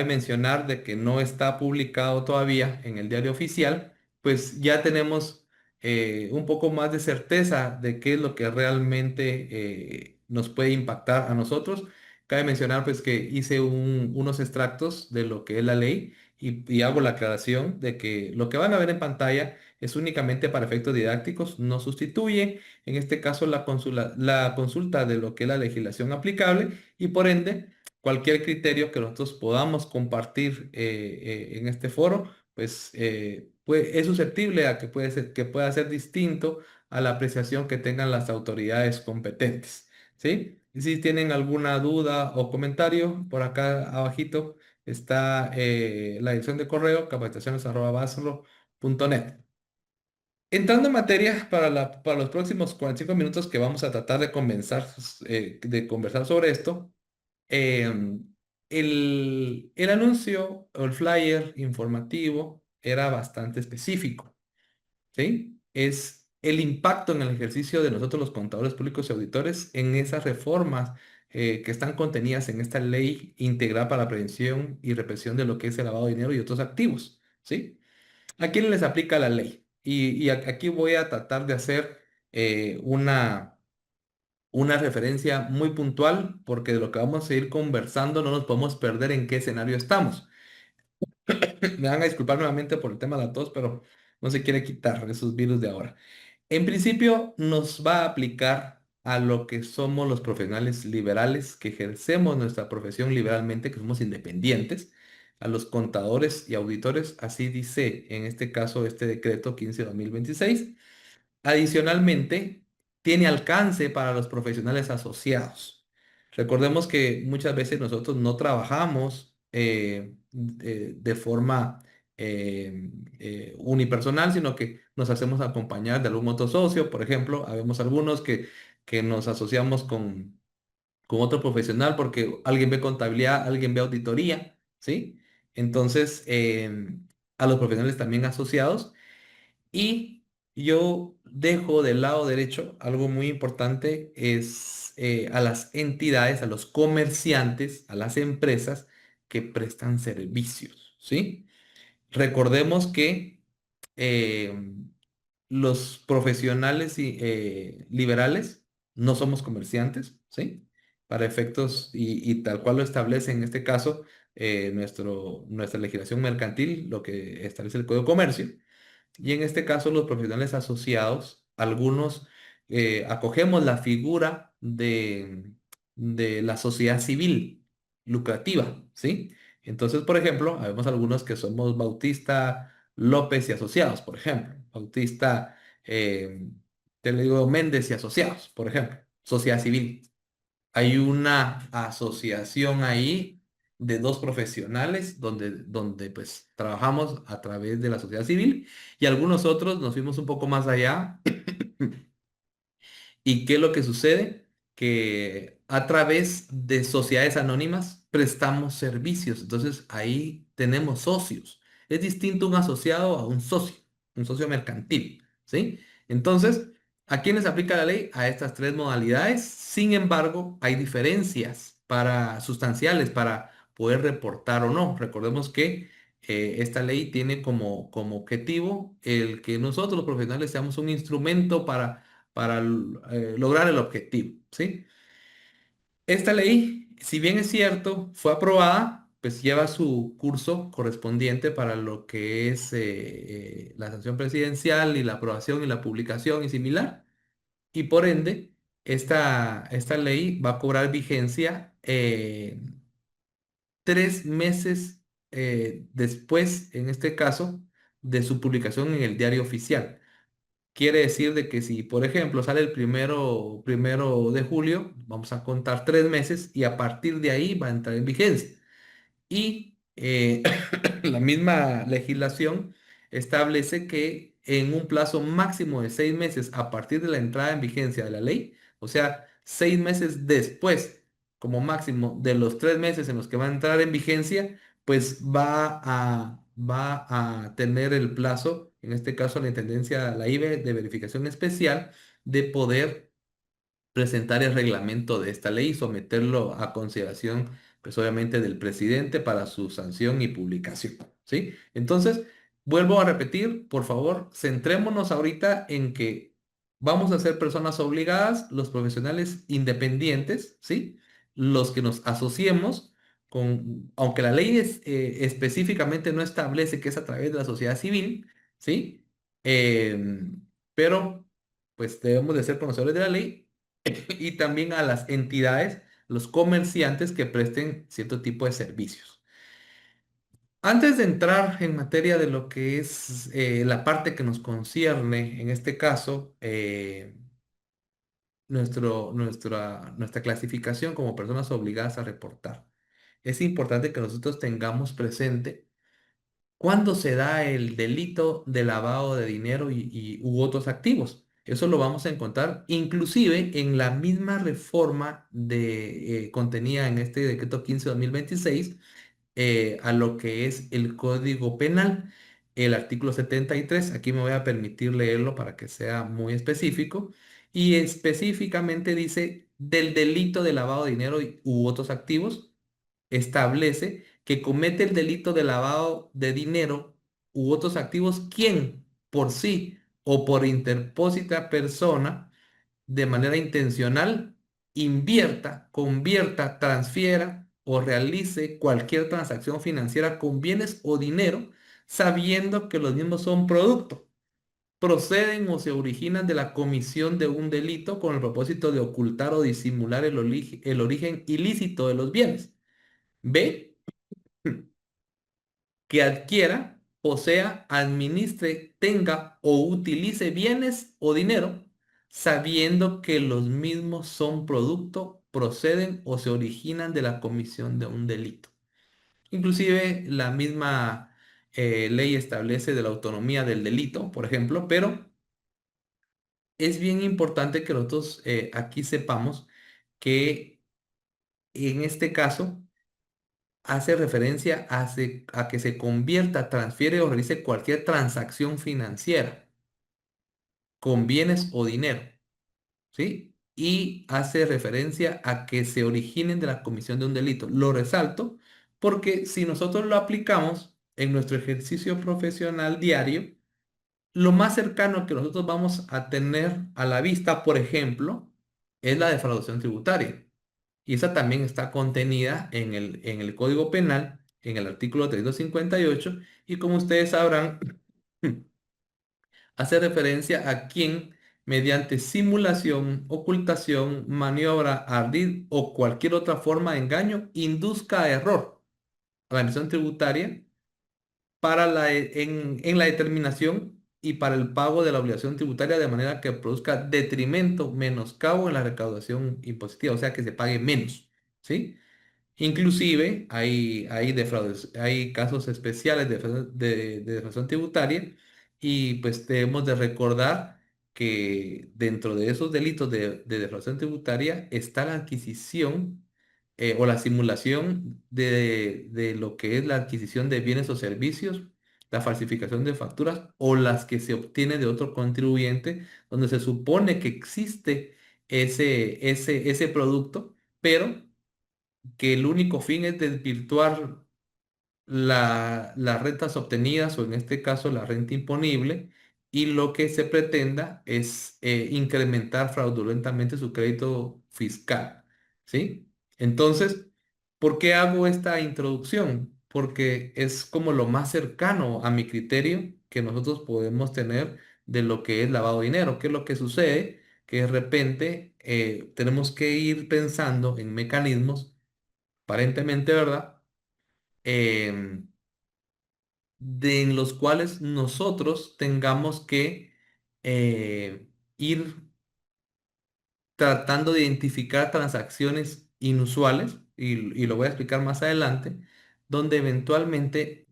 mencionar de que no está publicado todavía en el diario oficial, pues ya tenemos un poco más de certeza de qué es lo que realmente nos puede impactar a nosotros. Cabe mencionar pues que hice unos extractos de lo que es la ley y hago la aclaración de que lo que van a ver en pantalla es únicamente para efectos didácticos, no sustituye en este caso la consulta de lo que es la legislación aplicable y por ende cualquier criterio que nosotros podamos compartir en este foro, pues es susceptible a que que pueda ser distinto a la apreciación que tengan las autoridades competentes, ¿sí? Y si tienen alguna duda o comentario, por acá abajito está la dirección de correo capacitaciones@baslo.net. Entrando en materia para los próximos 45 minutos que vamos a tratar de conversar sobre esto, Em, el anuncio o el flyer informativo era bastante específico, ¿sí? Es el impacto en el ejercicio de nosotros los contadores públicos y auditores en esas reformas que están contenidas en esta ley integral para la prevención y represión de lo que es el lavado de dinero y otros activos, ¿sí? ¿A quién les aplica la ley? Aquí voy a tratar de hacer una referencia muy puntual, porque de lo que vamos a ir conversando no nos podemos perder en qué escenario estamos. Me van a disculpar nuevamente por el tema de la tos, pero no se quiere quitar esos virus de ahora. En principio, nos va a aplicar a lo que somos los profesionales liberales, que ejercemos nuestra profesión liberalmente, que somos independientes, a los contadores y auditores, así dice en este caso este decreto 15/2026. Adicionalmente, tiene alcance para los profesionales asociados. Recordemos que muchas veces nosotros no trabajamos de forma unipersonal, sino que nos hacemos acompañar de algún otro socio. Por ejemplo, habemos algunos que nos asociamos con otro profesional porque alguien ve contabilidad, alguien ve auditoría, ¿sí? Entonces, a los profesionales también asociados. Y yo dejo del lado derecho algo muy importante, es a las entidades, a los comerciantes, a las empresas que prestan servicios, ¿sí? Recordemos que eh, los profesionales liberales no somos comerciantes, ¿sí? Para efectos y tal cual lo establece en este caso nuestra legislación mercantil, lo que establece el Código de Comercio. Y en este caso, los profesionales asociados, algunos acogemos la figura de la sociedad civil lucrativa, ¿sí? Entonces, por ejemplo, habemos algunos que somos Bautista López y asociados, por ejemplo. Bautista, te le digo, Méndez y asociados, por ejemplo. Sociedad civil. Hay una asociación ahí de dos profesionales donde pues trabajamos a través de la sociedad civil y algunos otros nos fuimos un poco más allá. ¿Y qué es lo que sucede? Que a través de sociedades anónimas prestamos servicios. Entonces ahí tenemos socios. Es distinto un asociado a un socio mercantil, ¿sí? Entonces, ¿a quiénes aplica la ley? A estas tres modalidades. Sin embargo, hay diferencias sustanciales poder reportar o no. Recordemos que esta ley tiene como objetivo el que nosotros los profesionales seamos un instrumento para lograr el objetivo, ¿sí? Esta ley, si bien es cierto, fue aprobada, pues lleva su curso correspondiente para lo que es la sanción presidencial y la aprobación y la publicación y similar. Y por ende, esta ley va a cobrar vigencia 3 meses después, en este caso, de su publicación en el diario oficial. Quiere decir de que si, por ejemplo, sale el primero de julio, vamos a contar 3 meses y a partir de ahí va a entrar en vigencia. Y la misma legislación establece que en un plazo máximo de 6 meses a partir de la entrada en vigencia de la ley, o sea, 6 meses después, como máximo de los 3 meses en los que va a entrar en vigencia, pues va a tener el plazo, en este caso la Intendencia, la IBE de verificación especial, de poder presentar el reglamento de esta ley y someterlo a consideración, pues obviamente del presidente para su sanción y publicación, ¿sí? Entonces, vuelvo a repetir, por favor, centrémonos ahorita en que vamos a ser personas obligadas, los profesionales independientes, ¿sí? Los que nos asociemos con, aunque la ley específicamente no establece que es a través de la sociedad civil, ¿sí? Pero pues debemos de ser conocedores de la ley y también a las entidades, los comerciantes que presten cierto tipo de servicios. Antes de entrar en materia de lo que es la parte que nos concierne, en este caso, nuestra clasificación como personas obligadas a reportar, es importante que nosotros tengamos presente cuándo se da el delito de lavado de dinero u otros activos. Eso lo vamos a encontrar inclusive en la misma reforma contenida en este decreto 15/2026 a lo que es el Código Penal, el artículo 73. Aquí me voy a permitir leerlo para que sea muy específico. Y específicamente dice del delito de lavado de dinero u otros activos establece que comete el delito de lavado de dinero u otros activos quien por sí o por interpósita persona de manera intencional invierta, convierta, transfiera o realice cualquier transacción financiera con bienes o dinero sabiendo que los mismos son producto, proceden o se originan de la comisión de un delito con el propósito de ocultar o disimular el origen ilícito de los bienes. B, que adquiera, posea, administre, tenga o utilice bienes o dinero, sabiendo que los mismos son producto, proceden o se originan de la comisión de un delito. Inclusive la misma ley establece de la autonomía del delito, por ejemplo, pero es bien importante que nosotros aquí sepamos que en este caso hace referencia a que se convierta, transfiere o realice cualquier transacción financiera con bienes o dinero, ¿sí? Y hace referencia a que se originen de la comisión de un delito. Lo resalto porque si nosotros lo aplicamos en nuestro ejercicio profesional diario, lo más cercano que nosotros vamos a tener a la vista, por ejemplo, es la defraudación tributaria. Y esa también está contenida en el Código Penal, en el artículo 358, y como ustedes sabrán, hace referencia a quien, mediante simulación, ocultación, maniobra, ardid o cualquier otra forma de engaño, induzca a error a la administración tributaria en la determinación y para el pago de la obligación tributaria de manera que produzca detrimento, menoscabo en la recaudación impositiva, o sea que se pague menos, ¿sí? Inclusive hay casos especiales de defraudación tributaria y pues debemos de recordar que dentro de esos delitos de defraudación tributaria está la adquisición o la simulación de lo que es la adquisición de bienes o servicios, la falsificación de facturas o las que se obtiene de otro contribuyente donde se supone que existe ese producto, pero que el único fin es desvirtuar las rentas obtenidas o en este caso la renta imponible y lo que se pretenda es incrementar fraudulentamente su crédito fiscal, ¿sí? Entonces, ¿por qué hago esta introducción? Porque es como lo más cercano a mi criterio que nosotros podemos tener de lo que es lavado de dinero. ¿Qué es lo que sucede? Que de repente tenemos que ir pensando en mecanismos, aparentemente, ¿verdad? Em, en los cuales nosotros tengamos que ir tratando de identificar transacciones inusuales, y lo voy a explicar más adelante, donde eventualmente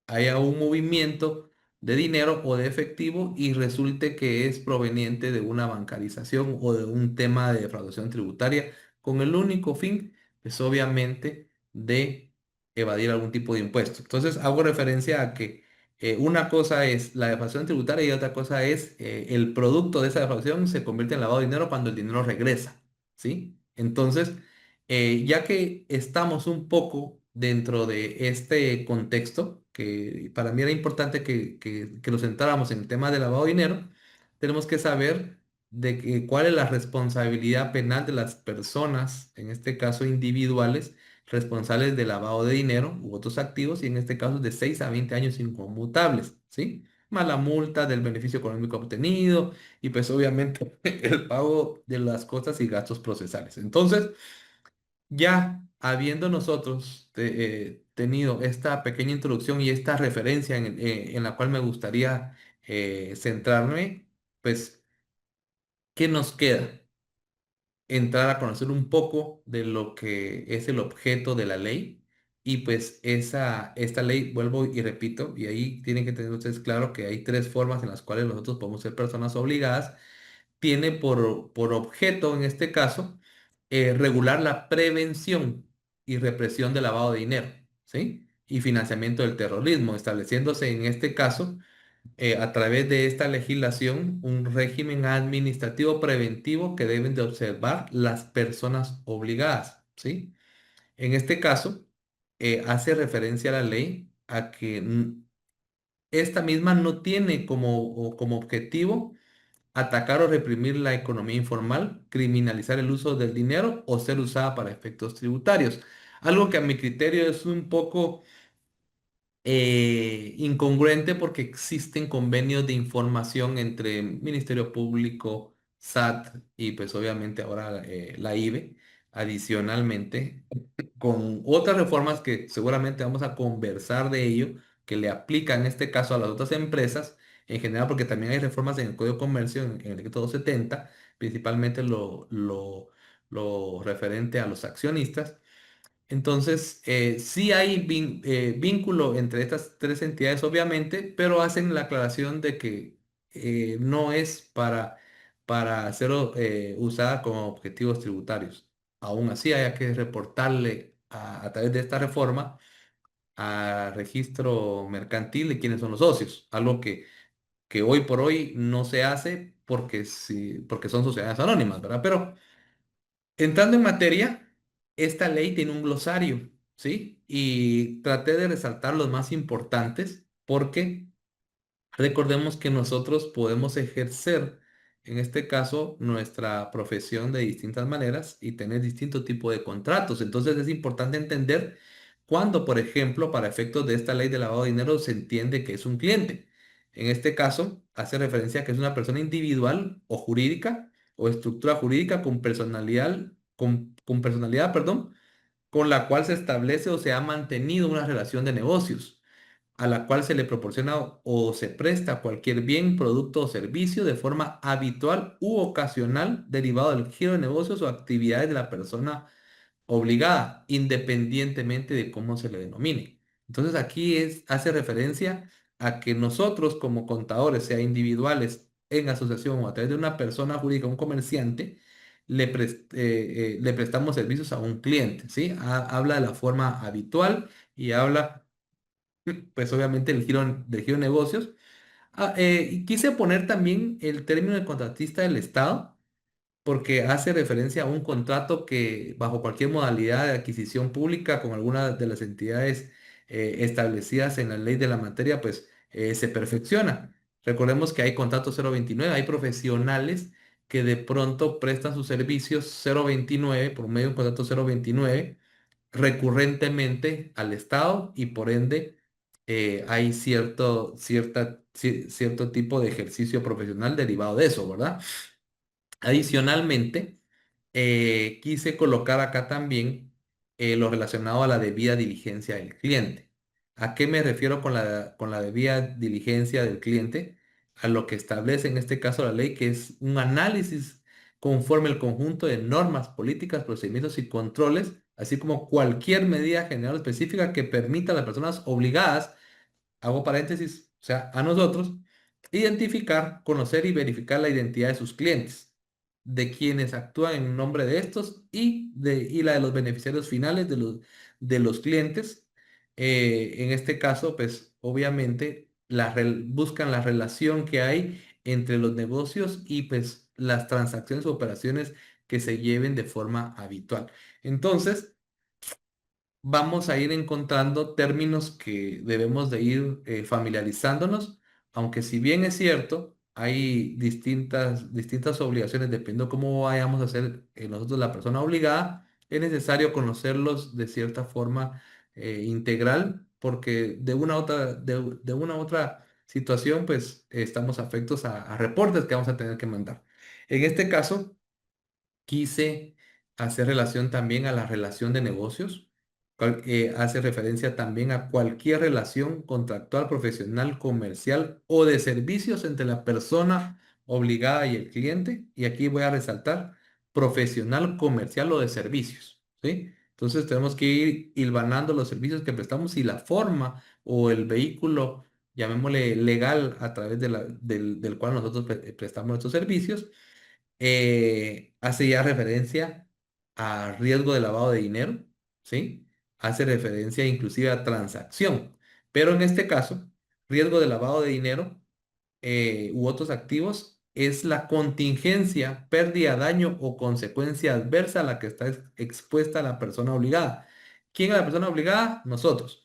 haya un movimiento de dinero o de efectivo y resulte que es proveniente de una bancarización o de un tema de defraudación tributaria con el único fin, pues obviamente, de evadir algún tipo de impuesto. Entonces hago referencia a que una cosa es la defraudación tributaria y otra cosa es el producto de esa defraudación se convierte en lavado de dinero cuando el dinero regresa, ¿sí? Entonces, ya que estamos un poco dentro de este contexto, que para mí era importante que nos centráramos en el tema de lavado de dinero, tenemos que saber cuál es la responsabilidad penal de las personas, en este caso individuales, responsables de lavado de dinero u otros activos, y en este caso de 6 a 20 años inconmutables, ¿sí? Más la multa del beneficio económico obtenido y pues obviamente el pago de las costas y gastos procesales. Entonces, ya habiendo nosotros tenido esta pequeña introducción y esta referencia en la cual me gustaría centrarme, pues, ¿qué nos queda? Entrar a conocer un poco de lo que es el objeto de la ley y pues esta ley, vuelvo y repito, y ahí tienen que tener ustedes claro que hay tres formas en las cuales nosotros podemos ser personas obligadas. Tiene por objeto, en este caso, regular la prevención y represión del lavado de dinero, ¿sí? Y financiamiento del terrorismo, estableciéndose en este caso, a través de esta legislación, un régimen administrativo preventivo que deben de observar las personas obligadas, ¿sí? En este caso, hace referencia a la ley a que esta misma no tiene como objetivo atacar o reprimir la economía informal, criminalizar el uso del dinero o ser usada para efectos tributarios. Algo que a mi criterio es un poco incongruente porque existen convenios de información entre Ministerio Público, SAT y pues obviamente ahora la IBE, adicionalmente, con otras reformas que seguramente vamos a conversar de ello, que le aplican en este caso a las otras empresas, en general, porque también hay reformas en el Código de Comercio, en el decreto 270, principalmente lo referente a los accionistas. Entonces, sí hay vínculo entre estas tres entidades, obviamente, pero hacen la aclaración de que no es para ser usada como objetivos tributarios. Aún así, hay que reportarle a través de esta reforma a registro mercantil de quiénes son los socios, algo que hoy por hoy no se hace porque, sí, porque son sociedades anónimas, ¿verdad? Pero entrando en materia, esta ley tiene un glosario, ¿sí? Y traté de resaltar los más importantes porque recordemos que nosotros podemos ejercer, en este caso, nuestra profesión de distintas maneras y tener distinto tipo de contratos. Entonces es importante entender cuándo, por ejemplo, para efectos de esta ley de lavado de dinero se entiende que es un cliente. En este caso, hace referencia a que es una persona individual o jurídica o estructura jurídica con personalidad, perdón, con la cual se establece o se ha mantenido una relación de negocios a la cual se le proporciona o se presta cualquier bien, producto o servicio de forma habitual u ocasional derivado del giro de negocios o actividades de la persona obligada, independientemente de cómo se le denomine. Entonces aquí hace referencia a que nosotros como contadores, sea individuales, en asociación o a través de una persona jurídica, un comerciante, le prestamos servicios a un cliente, ¿sí? Habla de la forma habitual y habla pues obviamente del giro de negocios. Y quise poner también el término de contratista del Estado, porque hace referencia a un contrato que bajo cualquier modalidad de adquisición pública con alguna de las entidades establecidas en la ley de la materia, pues se perfecciona. Recordemos que hay contratos 029, hay profesionales que de pronto prestan sus servicios 029 por medio de un contrato 029 recurrentemente al Estado y por ende hay cierto tipo de ejercicio profesional derivado de eso, ¿verdad? Adicionalmente, quise colocar acá también lo relacionado a la debida diligencia del cliente. ¿A qué me refiero con la debida diligencia del cliente? A lo que establece en este caso la ley, que es un análisis conforme el conjunto de normas, políticas, procedimientos y controles, así como cualquier medida general o específica que permita a las personas obligadas, hago paréntesis, o sea, a nosotros, identificar, conocer y verificar la identidad de sus clientes, de quienes actúan en nombre de estos y la de los beneficiarios finales de los clientes. En este caso, pues obviamente buscan la relación que hay entre los negocios y pues las transacciones o operaciones que se lleven de forma habitual. Entonces, vamos a ir encontrando términos que debemos de ir familiarizándonos, aunque si bien es cierto, hay distintas obligaciones, dependiendo cómo vayamos a ser nosotros la persona obligada, es necesario conocerlos de cierta forma integral, porque de una u otra situación, pues estamos afectos a reportes que vamos a tener que mandar. En este caso, quise hacer relación también a la relación de negocios, hace referencia también a cualquier relación contractual, profesional, comercial o de servicios entre la persona obligada y el cliente. Y aquí voy a resaltar profesional, comercial o de servicios, ¿sí? Entonces tenemos que ir hilvanando los servicios que prestamos y la forma o el vehículo, llamémosle legal, a través del cual nosotros prestamos nuestros servicios hace ya referencia a riesgo de lavado de dinero, ¿sí? Hace referencia inclusive a transacción. Pero en este caso, riesgo de lavado de dinero u otros activos es la contingencia, pérdida, daño o consecuencia adversa a la que está expuesta la persona obligada. ¿Quién es la persona obligada? Nosotros.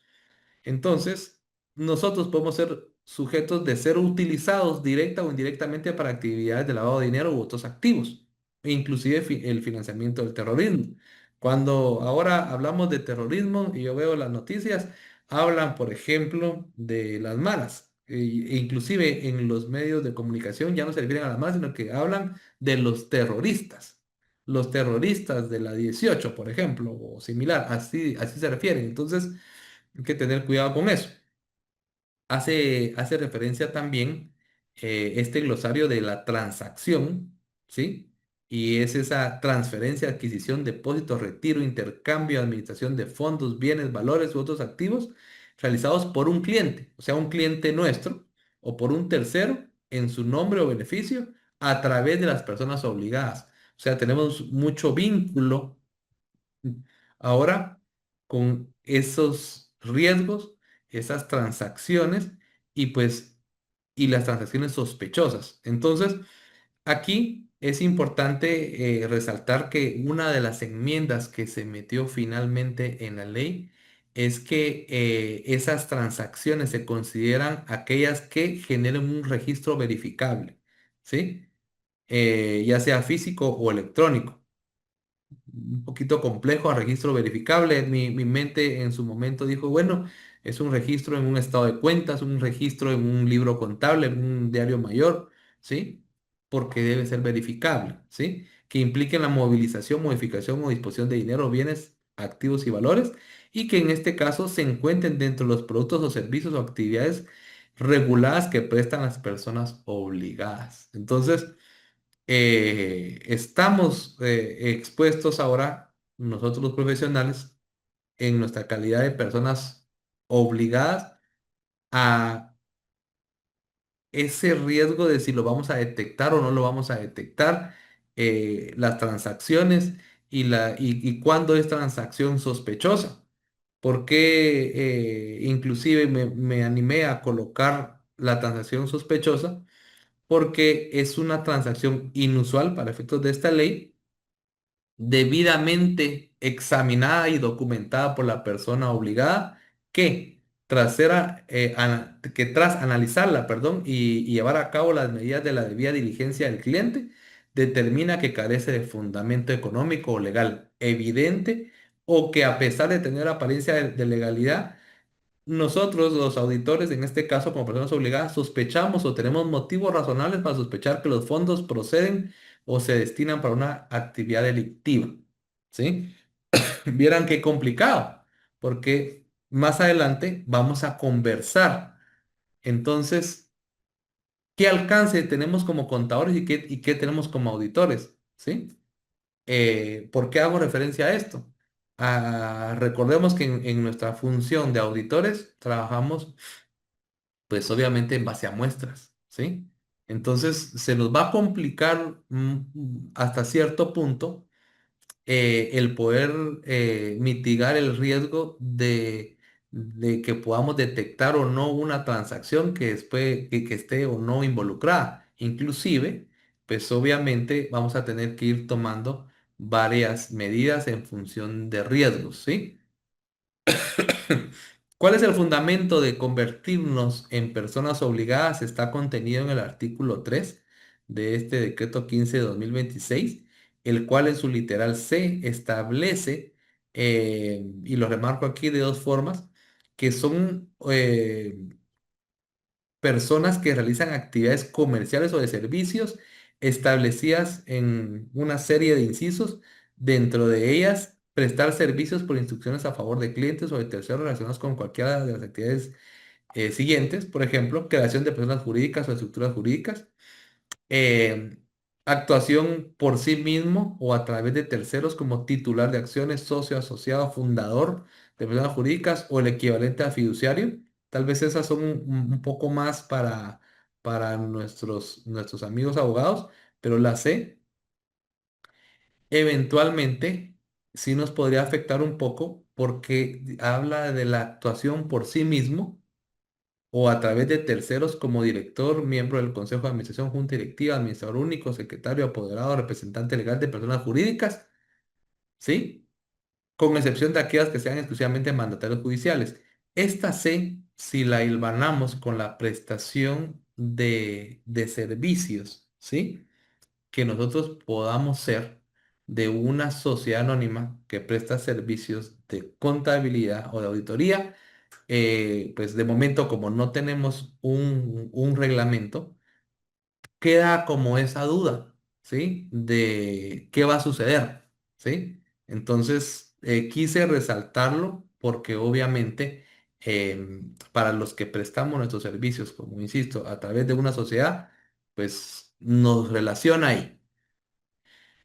Entonces, nosotros podemos ser sujetos de ser utilizados directa o indirectamente para actividades de lavado de dinero u otros activos, e inclusive el financiamiento del terrorismo. Cuando ahora hablamos de terrorismo y yo veo las noticias, hablan, por ejemplo, de las malas. E inclusive en los medios de comunicación ya no se refieren a las malas, sino que hablan de los terroristas. Los terroristas de la 18, por ejemplo, o similar, así se refieren. Entonces, hay que tener cuidado con eso. Hace referencia también este glosario de la transacción, ¿sí? Y es esa transferencia, adquisición, depósito, retiro, intercambio, administración de fondos, bienes, valores u otros activos realizados por un cliente, o sea, un cliente nuestro o por un tercero en su nombre o beneficio a través de las personas obligadas. O sea, tenemos mucho vínculo ahora con esos riesgos, esas transacciones y pues y las transacciones sospechosas. Entonces, aquí es importante resaltar que una de las enmiendas que se metió finalmente en la ley es que esas transacciones se consideran aquellas que generen un registro verificable, ¿sí? Ya sea físico o electrónico un poquito complejo a registro verificable. Mi mente en su momento dijo, bueno, es un registro en un estado de cuentas, un registro en un libro contable, en un diario mayor, ¿sí? Porque debe ser verificable, ¿sí? Que implique la movilización, modificación o disposición de dinero, bienes, activos y valores, y que en este caso se encuentren dentro de los productos o servicios o actividades reguladas que prestan las personas obligadas. Entonces, estamos expuestos ahora, nosotros los profesionales, en nuestra calidad de personas obligadas a ese riesgo de si lo vamos a detectar o no lo vamos a detectar, las transacciones y cuándo es transacción sospechosa. Porque inclusive me animé a colocar la transacción sospechosa porque es una transacción inusual para efectos de esta ley, debidamente examinada y documentada por la persona obligada, que que tras analizarla, perdón, y llevar a cabo las medidas de la debida diligencia del cliente, determina que carece de fundamento económico o legal evidente, o que a pesar de tener apariencia de legalidad, nosotros, los auditores, en este caso, como personas obligadas, sospechamos o tenemos motivos razonables para sospechar que los fondos proceden o se destinan para una actividad delictiva. ¿Sí? Vieran qué complicado, porque más adelante vamos a conversar. Entonces, ¿qué alcance tenemos como contadores y qué tenemos como auditores? ¿Sí? ¿Por qué hago referencia a esto? Recordemos que en nuestra función de auditores trabajamos pues obviamente en base a muestras, ¿sí? Entonces se nos va a complicar hasta cierto punto el poder mitigar el riesgo de que podamos detectar o no una transacción que, después, que esté o no involucrada. Inclusive, pues obviamente vamos a tener que ir tomando varias medidas en función de riesgos, ¿sí? ¿Cuál es el fundamento de convertirnos en personas obligadas? Está contenido en el artículo 3 de este decreto 15 de 2026, el cual en su literal C establece, y lo remarco aquí de dos formas, que son personas que realizan actividades comerciales o de servicios establecidas en una serie de incisos, dentro de ellas prestar servicios por instrucciones a favor de clientes o de terceros relacionados con cualquiera de las actividades siguientes, por ejemplo, creación de personas jurídicas o estructuras jurídicas, eh, actuación por sí mismo o a través de terceros como titular de acciones, socio asociado, fundador de personas jurídicas o el equivalente a fiduciario. Tal vez esas son un poco más para nuestros amigos abogados, pero la C eventualmente sí nos podría afectar un poco porque habla de la actuación por sí mismo o a través de terceros como director, miembro del Consejo de Administración, Junta Directiva, Administrador Único, Secretario, Apoderado, Representante Legal de Personas Jurídicas, ¿sí? Con excepción de aquellas que sean exclusivamente mandatarios judiciales. Esta C, si la hilvanamos con la prestación de servicios, ¿sí? Que nosotros podamos ser de una sociedad anónima que presta servicios de contabilidad o de auditoría, pues de momento como no tenemos un reglamento, queda como esa duda, ¿sí? De qué va a suceder, ¿sí? Entonces, quise resaltarlo porque obviamente para los que prestamos nuestros servicios, como insisto, a través de una sociedad, pues nos relaciona ahí.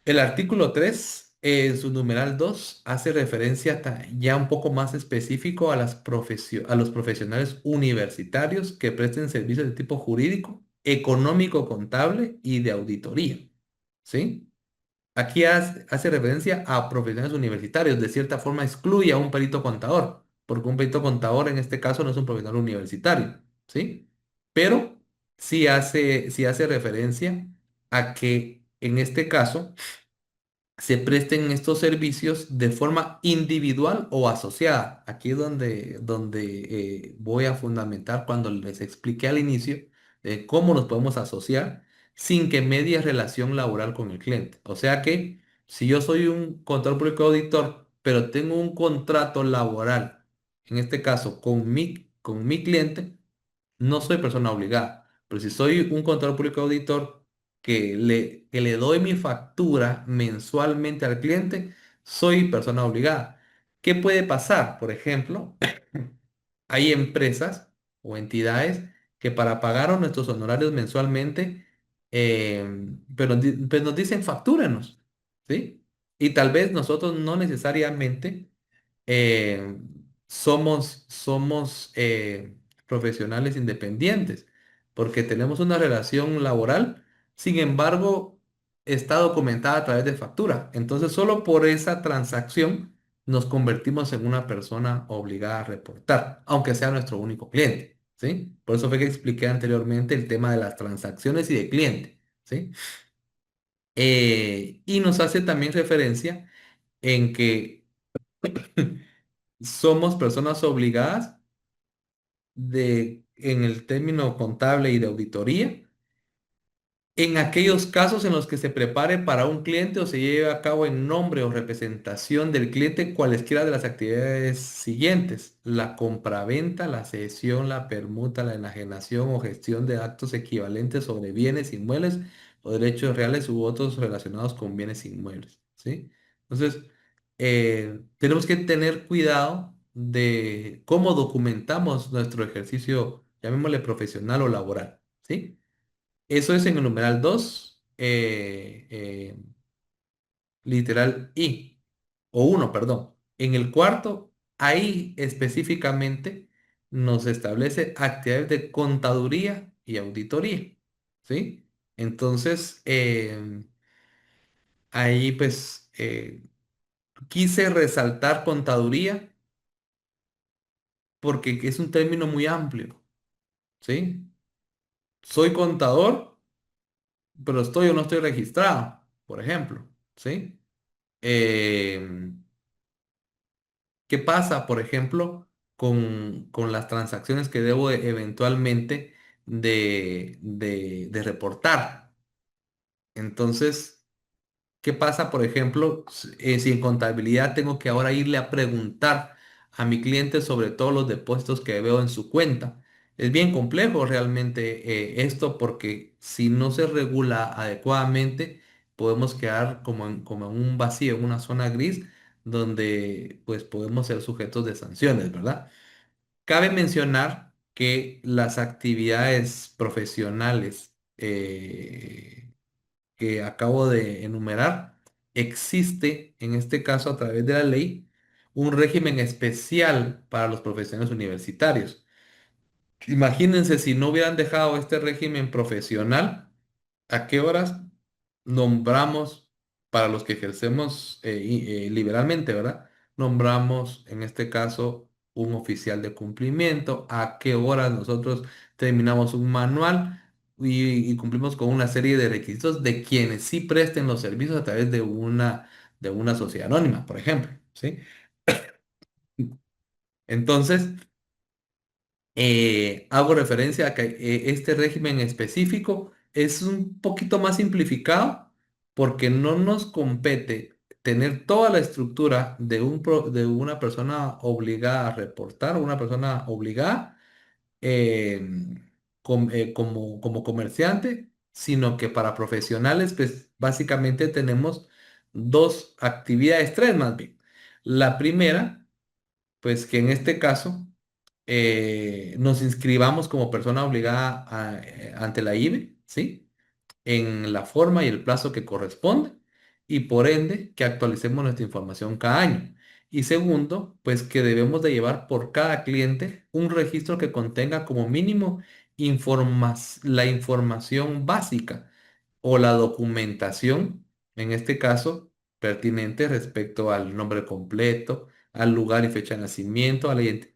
El artículo 3 en su numeral 2 hace referencia ya un poco más específico a a los profesionales universitarios que presten servicios de tipo jurídico, económico, contable y de auditoría. ¿Sí? Aquí hace referencia a profesionales universitarios. De cierta forma excluye a un perito contador, porque un perito contador en este caso no es un profesional universitario. ¿Sí? Pero sí hace referencia a que en este caso se presten estos servicios de forma individual o asociada. Aquí es donde voy a fundamentar cuando les expliqué al inicio de cómo nos podemos asociar sin que medie relación laboral con el cliente. O sea que si yo soy un contador público auditor, pero tengo un contrato laboral, en este caso con mi cliente, no soy persona obligada, pero si soy un contador público auditor que le doy mi factura mensualmente al cliente, soy persona obligada. ¿Qué puede pasar? Por ejemplo, hay empresas o entidades que para pagar nuestros honorarios mensualmente, pues nos dicen factúrenos, ¿sí? Y tal vez nosotros no necesariamente eh, somos profesionales independientes, porque tenemos una relación laboral, sin embargo, está documentada a través de factura. Entonces, solo por esa transacción nos convertimos en una persona obligada a reportar, aunque sea nuestro único cliente. ¿sí? Por eso fue que expliqué anteriormente el tema de las transacciones y de cliente, ¿sí? Y nos hace también referencia en que somos personas obligadas en el término contable y de auditoría en aquellos casos en los que se prepare para un cliente o se lleve a cabo en nombre o representación del cliente cualesquiera de las actividades siguientes: la compraventa, la cesión, la permuta, la enajenación o gestión de actos equivalentes sobre bienes inmuebles o derechos reales u otros relacionados con bienes inmuebles, ¿sí? Entonces, tenemos que tener cuidado de cómo documentamos nuestro ejercicio, llamémosle profesional o laboral, ¿sí? Eso es en el numeral 2 literal I, o uno, perdón. En el cuarto, ahí específicamente nos establece actividades de contaduría y auditoría, ¿sí? Entonces, ahí pues quise resaltar contaduría porque es un término muy amplio, ¿sí? Soy contador, pero estoy o no estoy registrado, por ejemplo, ¿sí? Eh, ¿Qué pasa, por ejemplo, con las transacciones que debo eventualmente de reportar? Entonces, ¿qué pasa, por ejemplo, si en contabilidad tengo que ahora irle a preguntar a mi cliente sobre todos los depósitos que veo en su cuenta? Es bien complejo realmente esto, porque si no se regula adecuadamente, podemos quedar como en un vacío, en una zona gris, donde pues podemos ser sujetos de sanciones, ¿verdad? Cabe mencionar que las actividades profesionales que acabo de enumerar, existe, en este caso a través de la ley, un régimen especial para los profesionales universitarios. Imagínense si no hubieran dejado este régimen profesional, ¿a qué horas nombramos para los que ejercemos liberalmente, ¿verdad? Nombramos en este caso un oficial de cumplimiento, a qué horas nosotros terminamos un manual y cumplimos con una serie de requisitos de quienes sí presten los servicios a través de una sociedad anónima, por ejemplo, ¿sí? Entonces, hago referencia a que este régimen específico es un poquito más simplificado porque no nos compete tener toda la estructura de una persona obligada a reportar, una persona obligada eh, como comerciante, sino que para profesionales, pues básicamente tenemos dos actividades, tres más bien. La primera, pues que en este caso nos inscribamos como persona obligada ante la IBE, ¿sí? En la forma y el plazo que corresponde, y por ende que actualicemos nuestra información cada año. Y segundo, pues que debemos de llevar por cada cliente un registro que contenga como mínimo la información básica o la documentación, en este caso, pertinente respecto al nombre completo, al lugar y fecha de nacimiento,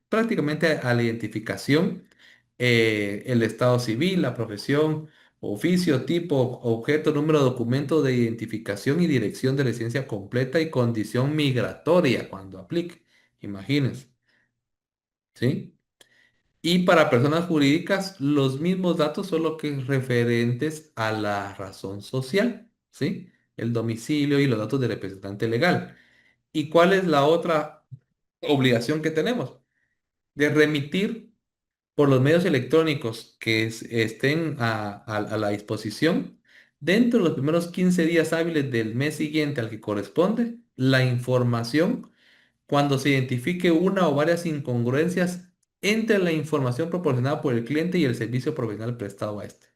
prácticamente a la identificación, el estado civil, la profesión, oficio, tipo, objeto, número de documento de identificación y dirección de residencia completa y condición migratoria cuando aplique. Imagínense, ¿sí? Y para personas jurídicas, los mismos datos, solo que referentes a la razón social, ¿sí? El domicilio y los datos de representante legal. ¿Y cuál es la otra obligación que tenemos? De remitir por los medios electrónicos que estén a la disposición, dentro de los primeros 15 días hábiles del mes siguiente al que corresponde, la información cuando se identifique una o varias incongruencias entre la información proporcionada por el cliente y el servicio profesional prestado a este.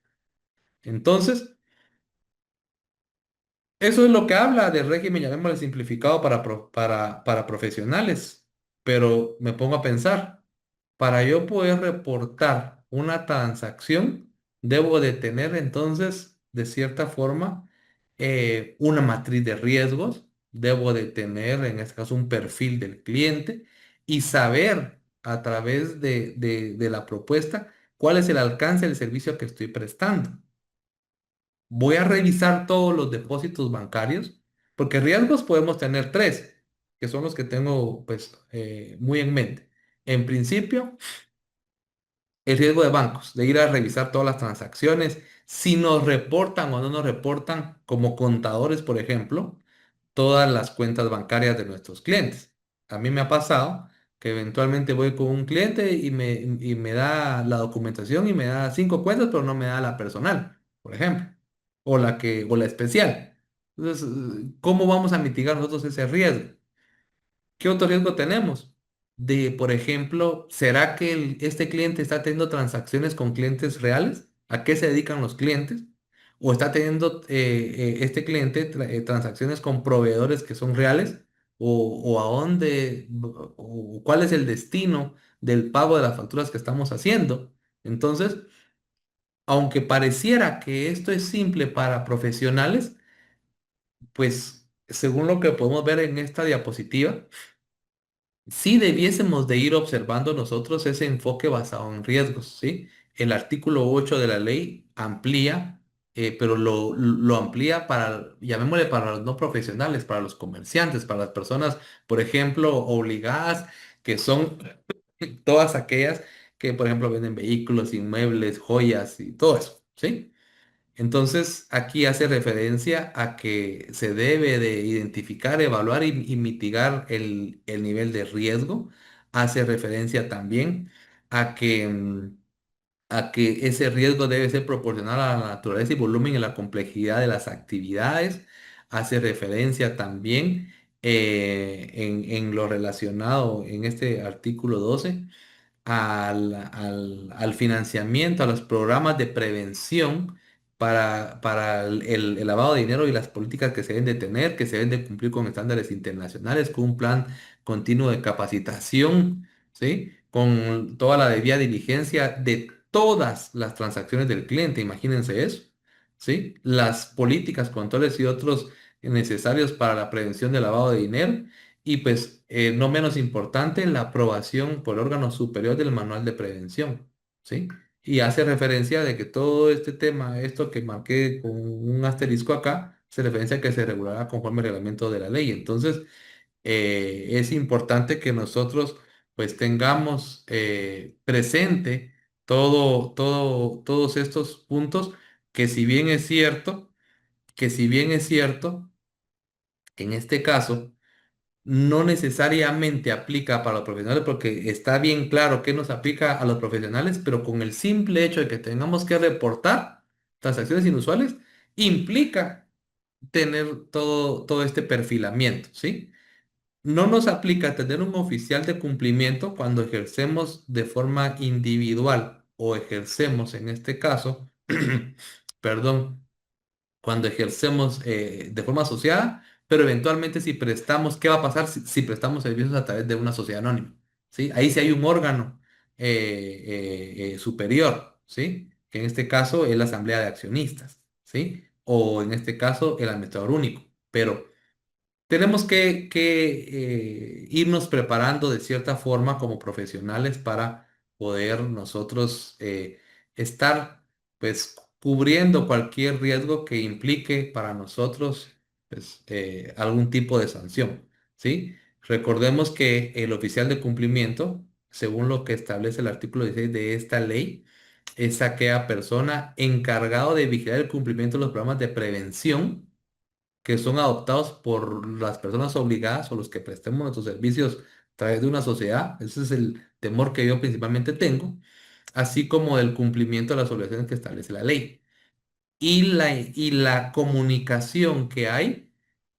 Entonces, eso es lo que habla del régimen, llamémosle simplificado para profesionales. Pero me pongo a pensar, para yo poder reportar una transacción, debo de tener entonces, de cierta forma, una matriz de riesgos, debo de tener, en este caso, un perfil del cliente y saber a través de la propuesta cuál es el alcance del servicio que estoy prestando. Voy a revisar todos los depósitos bancarios, porque riesgos podemos tener tres, que son los que tengo pues muy en mente. En principio, el riesgo de bancos, de ir a revisar todas las transacciones, si nos reportan o no nos reportan como contadores, por ejemplo, todas las cuentas bancarias de nuestros clientes. A mí me ha pasado que eventualmente voy con un cliente y me da la documentación y me da cinco cuentas, pero no me da la personal, por ejemplo, o la especial. Entonces, ¿cómo vamos a mitigar nosotros ese riesgo? ¿Qué otro riesgo tenemos? De, por ejemplo, ¿será que este cliente está teniendo transacciones con clientes reales? ¿A qué se dedican los clientes? ¿O está teniendo este cliente transacciones con proveedores que son reales? O a dónde, o cuál es el destino del pago de las facturas que estamos haciendo? Entonces, aunque pareciera que esto es simple para profesionales, pues según lo que podemos ver en esta diapositiva, sí debiésemos de ir observando nosotros ese enfoque basado en riesgos, ¿sí? El artículo 8 de la ley amplía, pero lo amplía para, llamémosle para los no profesionales, para los comerciantes, para las personas, por ejemplo, obligadas, que son todas aquellas que, por ejemplo, venden vehículos, inmuebles, joyas y todo eso, ¿sí? Entonces, aquí hace referencia a que se debe de identificar, evaluar y mitigar el nivel de riesgo. Hace referencia también a a que ese riesgo debe ser proporcional a la naturaleza y volumen y la complejidad de las actividades. Hace referencia también en lo relacionado en este artículo 12 al financiamiento, a los programas de prevención para el lavado de dinero y las políticas que se deben de tener, que se deben de cumplir con estándares internacionales, con un plan continuo de capacitación, ¿sí? Con toda la debida diligencia de todas las transacciones del cliente, imagínense eso, ¿sí? Las políticas, controles y otros necesarios para la prevención del lavado de dinero y pues, no menos importante, la aprobación por órgano superior del manual de prevención, ¿sí? Y hace referencia de que todo este tema, esto que marqué con un asterisco acá, se referencia a que se regulará conforme al reglamento de la ley. Entonces, es importante que nosotros pues tengamos presente todos estos puntos, que si bien es cierto, que si bien es cierto, en este caso, no necesariamente aplica para los profesionales porque está bien claro que nos aplica a los profesionales, pero con el simple hecho de que tengamos que reportar transacciones inusuales, implica tener todo este perfilamiento, ¿sí? No nos aplica tener un oficial de cumplimiento cuando ejercemos de forma individual o ejercemos en este caso, perdón, cuando ejercemos de forma asociada, pero eventualmente si prestamos, ¿qué va a pasar si prestamos servicios a través de una sociedad anónima? ¿Sí? Ahí sí hay un órgano superior, ¿sí? Que en este caso es la asamblea de accionistas, ¿sí? O en este caso el administrador único. Pero tenemos que irnos preparando de cierta forma como profesionales para poder nosotros estar pues cubriendo cualquier riesgo que implique para nosotros pues, algún tipo de sanción, ¿sí? Recordemos que el oficial de cumplimiento, según lo que establece el artículo 16 de esta ley, es aquella persona encargado de vigilar el cumplimiento de los programas de prevención que son adoptados por las personas obligadas o los que prestemos nuestros servicios a través de una sociedad. Ese es el temor que yo principalmente tengo, así como del cumplimiento de las obligaciones que establece la ley. Y la comunicación que hay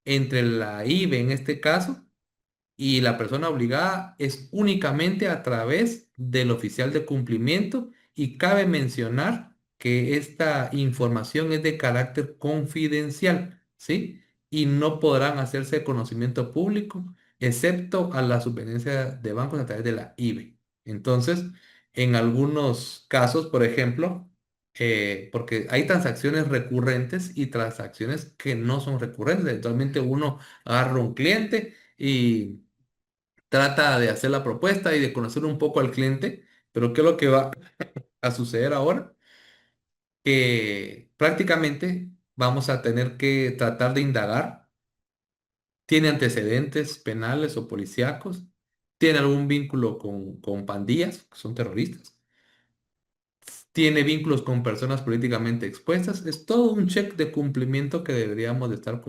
entre la IBE en este caso y la persona obligada es únicamente a través del oficial de cumplimiento y cabe mencionar que esta información es de carácter confidencial, ¿sí? Y no podrán hacerse de conocimiento público, excepto a la superintendencia de bancos a través de la IBE. Entonces, en algunos casos, por ejemplo, porque hay transacciones recurrentes y transacciones que no son recurrentes. Eventualmente uno agarra un cliente trata de hacer la propuesta y de conocer un poco al cliente, pero ¿qué es lo que va a suceder ahora? Que prácticamente vamos a tener que tratar de indagar. ¿Tiene antecedentes penales o policíacos? ¿Tiene algún vínculo con pandillas, que son terroristas? ¿Tiene vínculos con personas políticamente expuestas? Es todo un check de cumplimiento que deberíamos de estar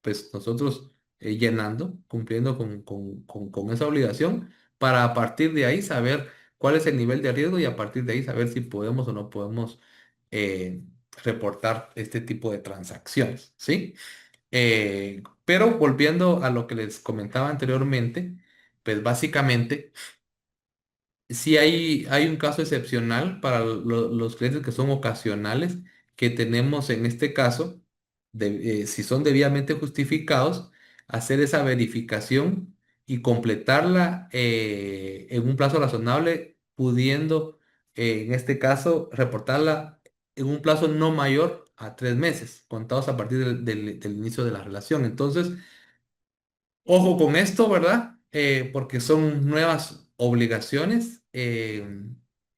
pues, nosotros llenando, cumpliendo con esa obligación, para a partir de ahí saber cuál es el nivel de riesgo y a partir de ahí saber si podemos o no podemos eh, reportar este tipo de transacciones, ¿sí? Pero volviendo a lo que les comentaba anteriormente, pues básicamente, si hay un caso excepcional para los clientes que son ocasionales, que tenemos en este caso, si son debidamente justificados, hacer esa verificación y completarla en un plazo razonable, pudiendo, en este caso, reportarla en un plazo no mayor a 3 meses, contados a partir del inicio de la relación. Entonces, ojo con esto, ¿verdad? Porque son nuevas obligaciones.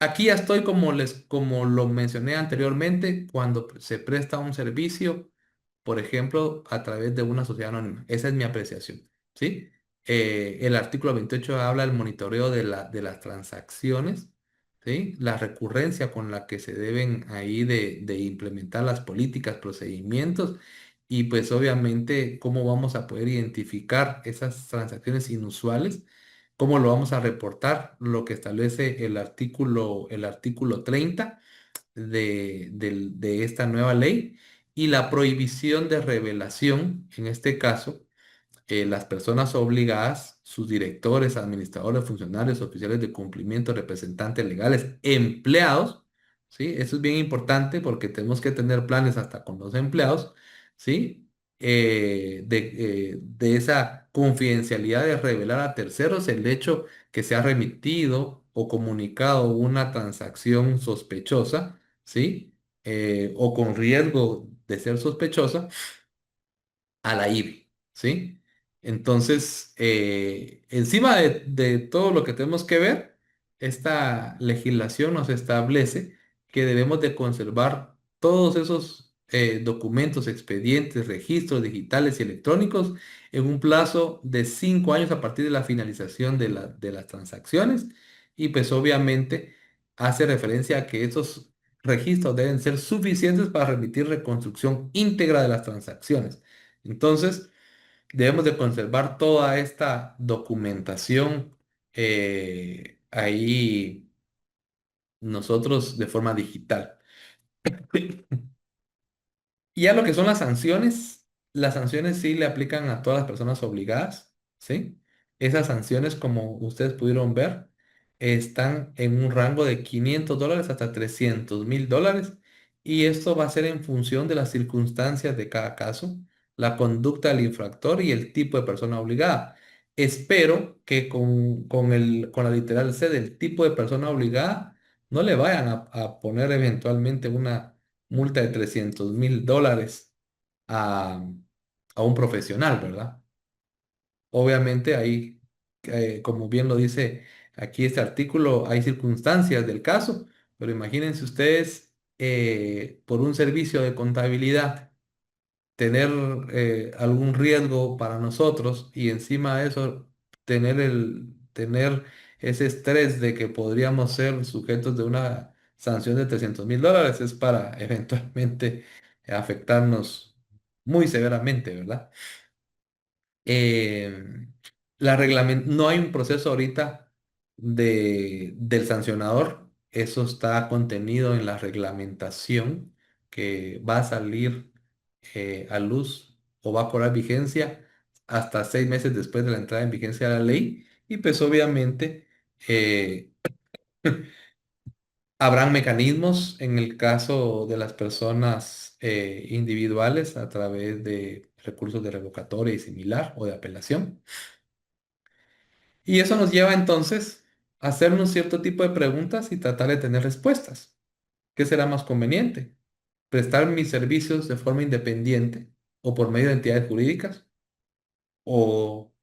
Aquí ya estoy como lo mencioné anteriormente, cuando se presta un servicio, por ejemplo, a través de una sociedad anónima. Esa es mi apreciación, ¿sí? El artículo 28 habla del monitoreo de las transacciones, ¿sí? La recurrencia con la que se deben ahí de implementar las políticas, procedimientos y pues obviamente cómo vamos a poder identificar esas transacciones inusuales, cómo lo vamos a reportar, lo que establece el artículo 30 de esta nueva ley y la prohibición de revelación, en este caso las personas obligadas, sus directores, administradores, funcionarios, oficiales de cumplimiento, representantes legales, empleados, ¿sí? Eso es bien importante porque tenemos que tener planes hasta con los empleados, ¿sí? De esa confidencialidad de revelar a terceros el hecho que se ha remitido o comunicado una transacción sospechosa, ¿sí? O con riesgo de ser sospechosa a la IBI, ¿sí? Entonces, encima de todo lo que tenemos que ver, esta legislación nos establece que debemos de conservar todos esos documentos, expedientes, registros digitales y electrónicos en un plazo de 5 años a partir de la finalización de las transacciones y pues obviamente hace referencia a que esos registros deben ser suficientes para remitir reconstrucción íntegra de las transacciones. Entonces, debemos de conservar toda esta documentación ahí nosotros de forma digital. Y ya lo que son las sanciones sí le aplican a todas las personas obligadas, ¿sí? Esas sanciones, como ustedes pudieron ver, están en un rango de $500 hasta $300,000 y esto va a ser en función de las circunstancias de cada caso, la conducta del infractor y el tipo de persona obligada. Espero que con la literal C del tipo de persona obligada no le vayan a poner eventualmente una multa de $300,000 a, a un profesional, ¿verdad? Obviamente ahí, como bien lo dice aquí este artículo, hay circunstancias del caso, pero imagínense ustedes por un servicio de contabilidad tener algún riesgo para nosotros y encima de eso tener ese estrés de que podríamos ser sujetos de una sanción de $300,000 es para eventualmente afectarnos muy severamente, ¿verdad? eh, no hay un proceso ahorita del sancionador. Eso está contenido en la reglamentación que va a salir a luz o va a cobrar vigencia hasta 6 meses después de la entrada en vigencia de la ley. Y pues obviamente eh, habrán mecanismos en el caso de las personas individuales a través de recursos de revocatoria y similar o de apelación. Y eso nos lleva entonces a hacernos cierto tipo de preguntas y tratar de tener respuestas. ¿Qué será más conveniente? ¿Prestar mis servicios de forma independiente o por medio de entidades jurídicas? ¿O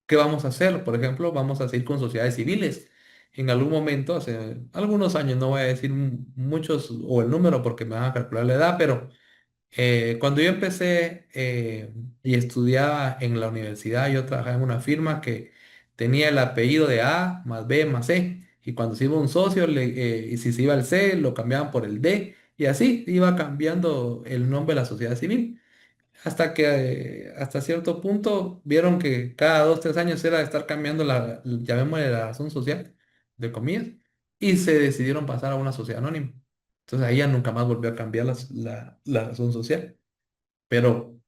¿Qué vamos a hacer? Por ejemplo, vamos a seguir con sociedades civiles. En algún momento, hace algunos años, no voy a decir muchos o el número porque me van a calcular la edad, pero cuando yo empecé y estudiaba en la universidad, yo trabajaba en una firma que tenía el apellido de A más B más C. Y cuando se iba un socio, y si se iba el C, lo cambiaban por el D. Y así iba cambiando el nombre de la sociedad civil. Hasta que hasta cierto punto vieron que cada 2, 3 años era estar cambiando llamémosle la razón social, de comillas, y se decidieron pasar a una sociedad anónima. Entonces ahí ya nunca más volvió a cambiar la razón social. Pero,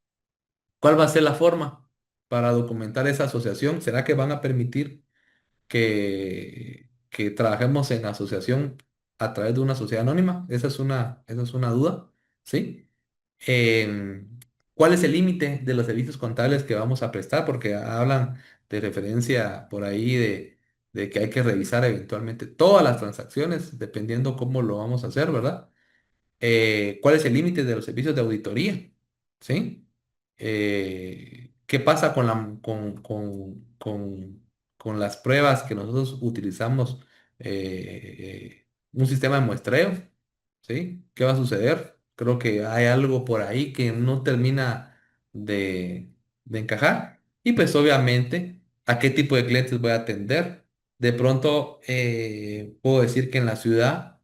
¿cuál va a ser la forma para documentar esa asociación? ¿Será que van a permitir que trabajemos en asociación a través de una sociedad anónima? Esa es una duda, ¿sí? em, ¿Cuál es el límite de los servicios contables que vamos a prestar? Porque hablan de referencia por ahí de que hay que revisar eventualmente todas las transacciones, dependiendo cómo lo vamos a hacer, ¿verdad? ¿Cuál es el límite de los servicios de auditoría? ¿Sí? ¿Qué pasa con las pruebas que nosotros utilizamos? Un sistema de muestreo, ¿sí? ¿Qué va a suceder? Creo que hay algo por ahí que no termina de, de encajar. Y pues obviamente, ¿a qué tipo de clientes voy a atender? De pronto, puedo decir que en la ciudad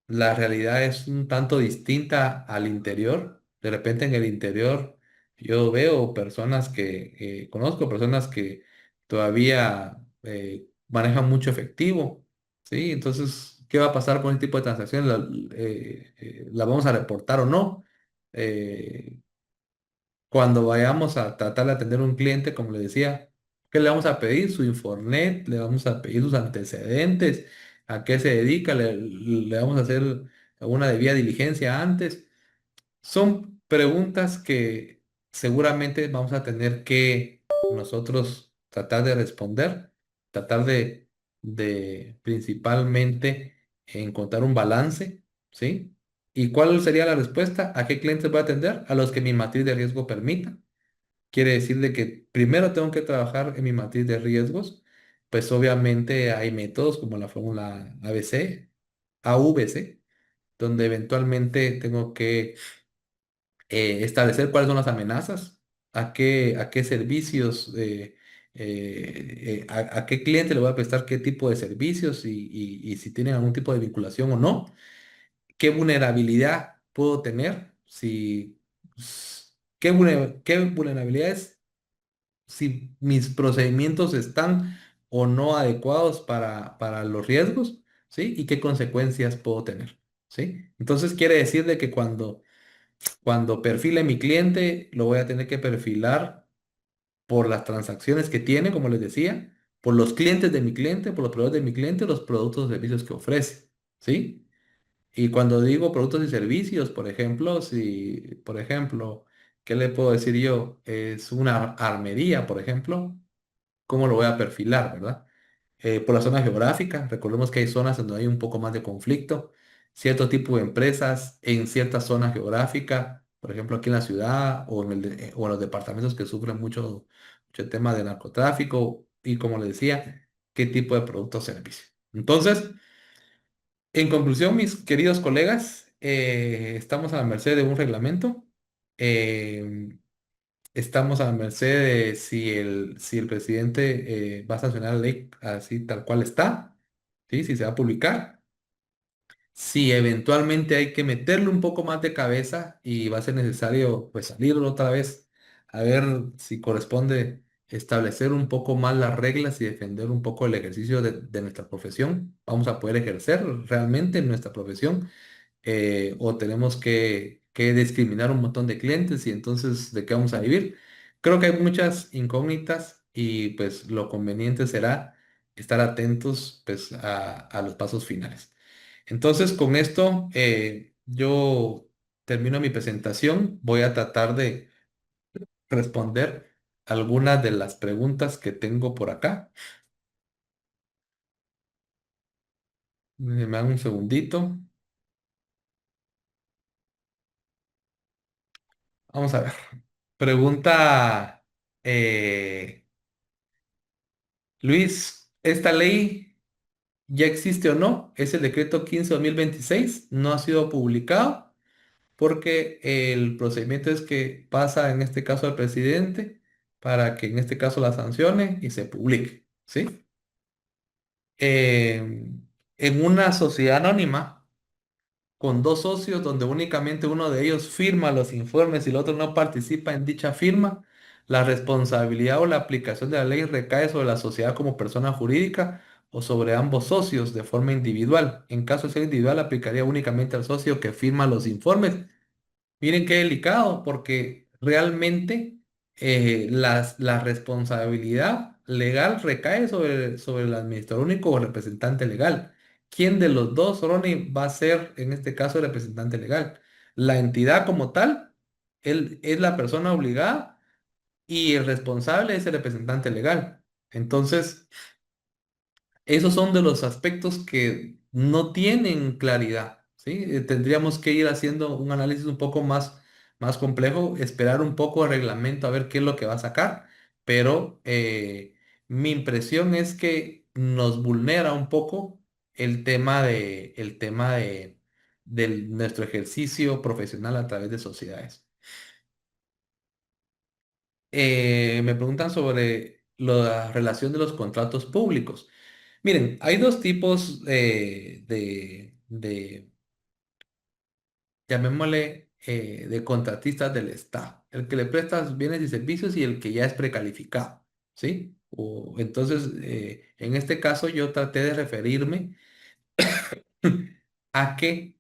la realidad es un tanto distinta al interior. De repente en el interior yo veo personas conozco personas que todavía manejan mucho efectivo, ¿sí? Entonces, ¿qué va a pasar con este tipo de transacciones? ¿La vamos a reportar o no? Eh, Cuando vayamos a tratar de atender a un cliente, como le decía, ¿qué le vamos a pedir? Su Infonet, le vamos a pedir sus antecedentes, a qué se dedica, le vamos a hacer una debida diligencia antes. Son preguntas que seguramente vamos a tener que nosotros tratar de responder, tratar de principalmente encontrar un balance, ¿sí? ¿Y cuál sería la respuesta? ¿A qué clientes voy a atender? A los que mi matriz de riesgo permita. Quiere decir de que primero tengo que trabajar en mi matriz de riesgos, pues obviamente hay métodos como la fórmula ABC, AVC, donde eventualmente tengo que establecer cuáles son las amenazas, a qué servicios, a qué cliente le voy a prestar qué tipo de servicios y si tienen algún tipo de vinculación o no, qué vulnerabilidad puedo tener, qué vulnerabilidades, si mis procedimientos están o no adecuados para los riesgos, ¿sí? Y qué consecuencias puedo tener, ¿sí? Entonces quiere decir de que cuando perfile mi cliente, lo voy a tener que perfilar por las transacciones que tiene, como les decía, por los clientes de mi cliente, por los proveedores de mi cliente, los productos o servicios que ofrece, ¿sí? Y cuando digo productos y servicios, por ejemplo, por ejemplo, ¿qué le puedo decir yo? Es una armería, por ejemplo, ¿cómo lo voy a perfilar, verdad? Por la zona geográfica, recordemos que hay zonas donde hay un poco más de conflicto, cierto tipo de empresas en cierta zona geográfica, por ejemplo aquí en la ciudad o en los departamentos que sufren mucho el tema de narcotráfico y como le decía, qué tipo de producto o servicio. Entonces, en conclusión, mis queridos colegas, estamos a la merced de un reglamento. eh, Estamos a la merced de si el presidente va a sancionar la ley así tal cual está, ¿sí? Si se va a publicar. Si eventualmente hay que meterle un poco más de cabeza y va a ser necesario pues salirlo otra vez a ver si corresponde establecer un poco más las reglas y defender un poco el ejercicio de nuestra profesión. Vamos a poder ejercer realmente nuestra profesión o tenemos que discriminar un montón de clientes y entonces ¿de qué vamos a vivir? Creo que hay muchas incógnitas y pues lo conveniente será estar atentos pues a los pasos finales. Entonces con esto yo termino mi presentación. Voy a tratar de responder algunas de las preguntas que tengo por acá. Me dan un segundito. Vamos a ver. Pregunta. Eh, Luis, ¿esta ley ya existe o no? Es el decreto 15/2026, no ha sido publicado porque el procedimiento es que pasa en este caso al presidente para que en este caso la sancione y se publique, ¿sí? En una sociedad anónima con dos socios donde únicamente uno de ellos firma los informes y el otro no participa en dicha firma, la responsabilidad o la aplicación de la ley recae sobre la sociedad como persona jurídica o sobre ambos socios de forma individual. En caso de ser individual, aplicaría únicamente al socio que firma los informes. Miren qué delicado, porque realmente la responsabilidad legal recae sobre el administrador único o representante legal. ¿Quién de los dos, Ronnie, va a ser en este caso el representante legal? La entidad como tal, él es la persona obligada y el responsable es el representante legal. Entonces, esos son de los aspectos que no tienen claridad, ¿sí? Tendríamos que ir haciendo un análisis un poco más complejo, esperar un poco el reglamento a ver qué es lo que va a sacar, pero mi impresión es que nos vulnera un poco el tema de nuestro ejercicio profesional a través de sociedades. Me preguntan sobre la relación de los contratos públicos. Miren, hay dos tipos llamémosle, de contratistas del Estado. El que le presta bienes y servicios y el que ya es precalificado, ¿sí? Entonces, en este caso yo traté de referirme a que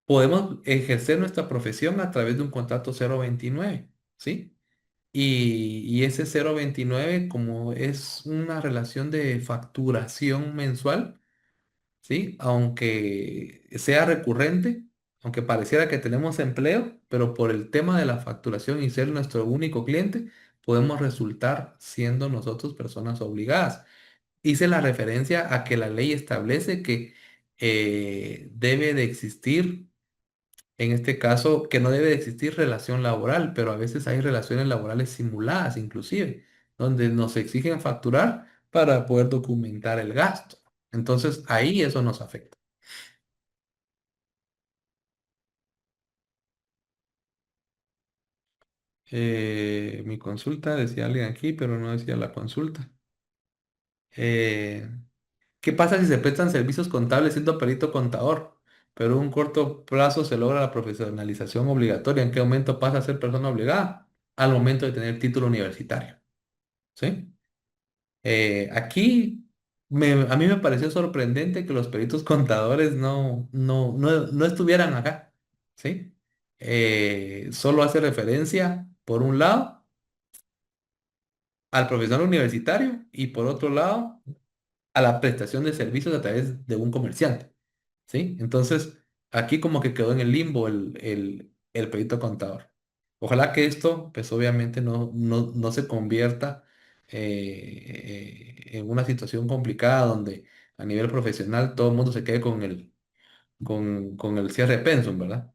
podemos ejercer nuestra profesión a través de un contrato 029, ¿sí? Y ese 029, como es una relación de facturación mensual, ¿sí? Aunque sea recurrente, aunque pareciera que tenemos empleo, pero por el tema de la facturación y ser nuestro único cliente, podemos resultar siendo nosotros personas obligadas. Hice la referencia a que la ley establece que debe de existir, en este caso, que no debe de existir relación laboral, pero a veces hay relaciones laborales simuladas inclusive, donde nos exigen facturar para poder documentar el gasto. Entonces, ahí eso nos afecta. Mi consulta, decía alguien aquí, pero no decía la consulta. Eh, ¿Qué pasa si se prestan servicios contables siendo perito contador, pero en un corto plazo se logra la profesionalización obligatoria? ¿En qué momento pasa a ser persona obligada? Al momento de tener título universitario. ¿Sí? Aquí a mí me pareció sorprendente que los peritos contadores no estuvieran acá. ¿Sí? Solo hace referencia, por un lado, al profesor universitario y por otro lado a la prestación de servicios a través de un comerciante, ¿sí? Entonces, aquí como que quedó en el limbo el perito contador. Ojalá que esto, pues obviamente no se convierta en una situación complicada donde a nivel profesional todo el mundo se quede con el cierre de pensum, ¿verdad?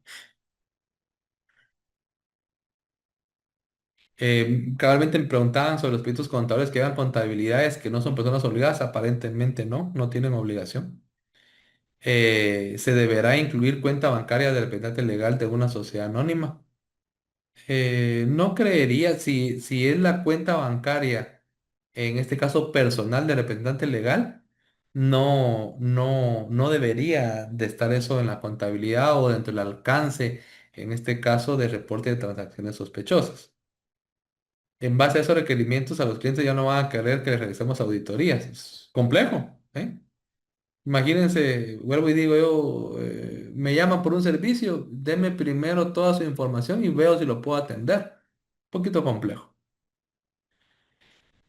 Cabalmente me preguntaban sobre los peritos contadores que hagan contabilidades que no son personas obligadas. Aparentemente no tienen obligación. Se deberá incluir cuenta bancaria del representante legal de una sociedad anónima. No creería si es la cuenta bancaria, en este caso personal del representante legal, no debería de estar eso en la contabilidad o dentro del alcance, en este caso, de reporte de transacciones sospechosas. En base a esos requerimientos, a los clientes ya no van a querer que les realicemos auditorías. Es complejo, ¿eh? Imagínense, vuelvo y digo yo, me llaman por un servicio, deme primero toda su información y veo si lo puedo atender. Un poquito complejo.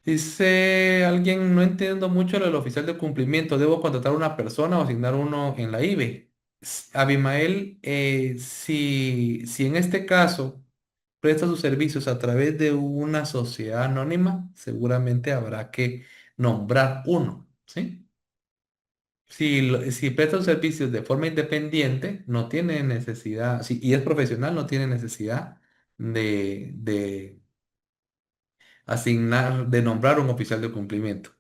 Dice alguien, no entiendo mucho lo del oficial de cumplimiento. ¿Debo contratar a una persona o asignar uno en la IBE? Abimael, si en este caso presta sus servicios a través de una sociedad anónima, seguramente habrá que nombrar uno, ¿sí? Si presta sus servicios de forma independiente, no tiene necesidad, y es profesional, no tiene necesidad de, de, de nombrar un oficial de cumplimiento.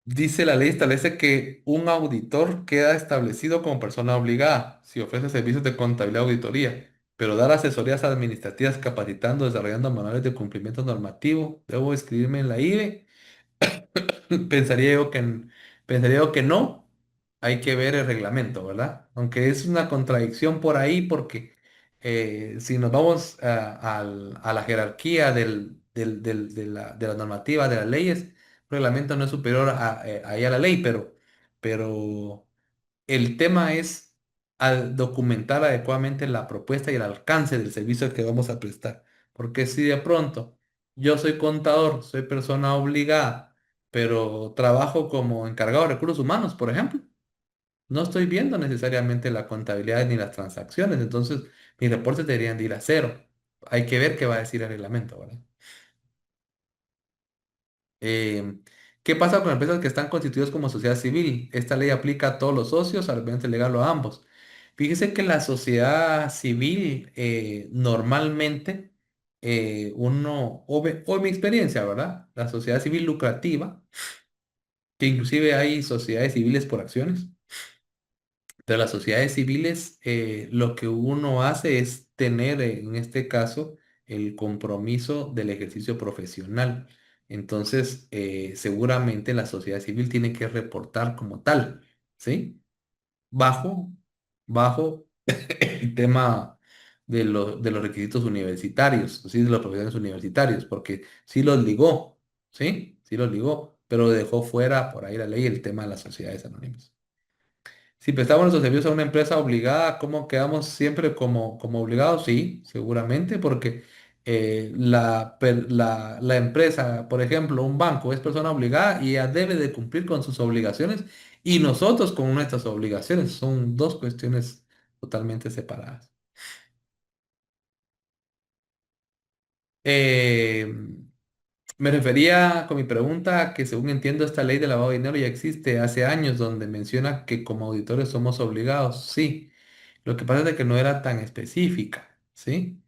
Dice la ley establece que un auditor queda establecido como persona obligada si ofrece servicios de contabilidad y auditoría, pero dar asesorías administrativas capacitando, desarrollando manuales de cumplimiento normativo. Debo inscribirme en la IBE. Pensaría yo que no. Hay que ver el reglamento, ¿verdad? Aunque es una contradicción por ahí porque si nos vamos a la jerarquía de la normativa, de las leyes, el reglamento no es superior ahí a la ley, pero el tema es al documentar adecuadamente la propuesta y el alcance del servicio que vamos a prestar. Porque si de pronto yo soy contador, soy persona obligada, pero trabajo como encargado de recursos humanos, por ejemplo, no estoy viendo necesariamente la contabilidad ni las transacciones, entonces mis reportes deberían de ir a cero. Hay que ver qué va a decir el reglamento, ¿verdad? Eh, ¿Qué pasa con empresas que están constituidas como sociedad civil? Esta ley aplica a todos los socios, al ambiente legal o a ambos. Fíjese que la sociedad civil normalmente, o mi experiencia, ¿verdad? La sociedad civil lucrativa, que inclusive hay sociedades civiles por acciones. De las sociedades civiles, lo que uno hace es tener, en este caso, el compromiso del ejercicio profesional. Entonces, seguramente la sociedad civil tiene que reportar como tal, ¿sí? Bajo, bajo el tema de los requisitos universitarios, ¿sí? De los profesores universitarios, porque sí los ligó, ¿sí? Sí los ligó, pero dejó fuera por ahí la ley el tema de las sociedades anónimas. Si prestamos nuestros servicios a una empresa obligada, ¿cómo quedamos siempre como obligados? Sí, seguramente, porque la empresa, por ejemplo, un banco es persona obligada y ya debe de cumplir con sus obligaciones y nosotros con nuestras obligaciones. Son dos cuestiones totalmente separadas. Eh, Me refería con mi pregunta a que según entiendo esta ley de lavado de dinero ya existe hace años donde menciona que como auditores somos obligados. Sí. Lo que pasa es de que no era tan específica, ¿sí?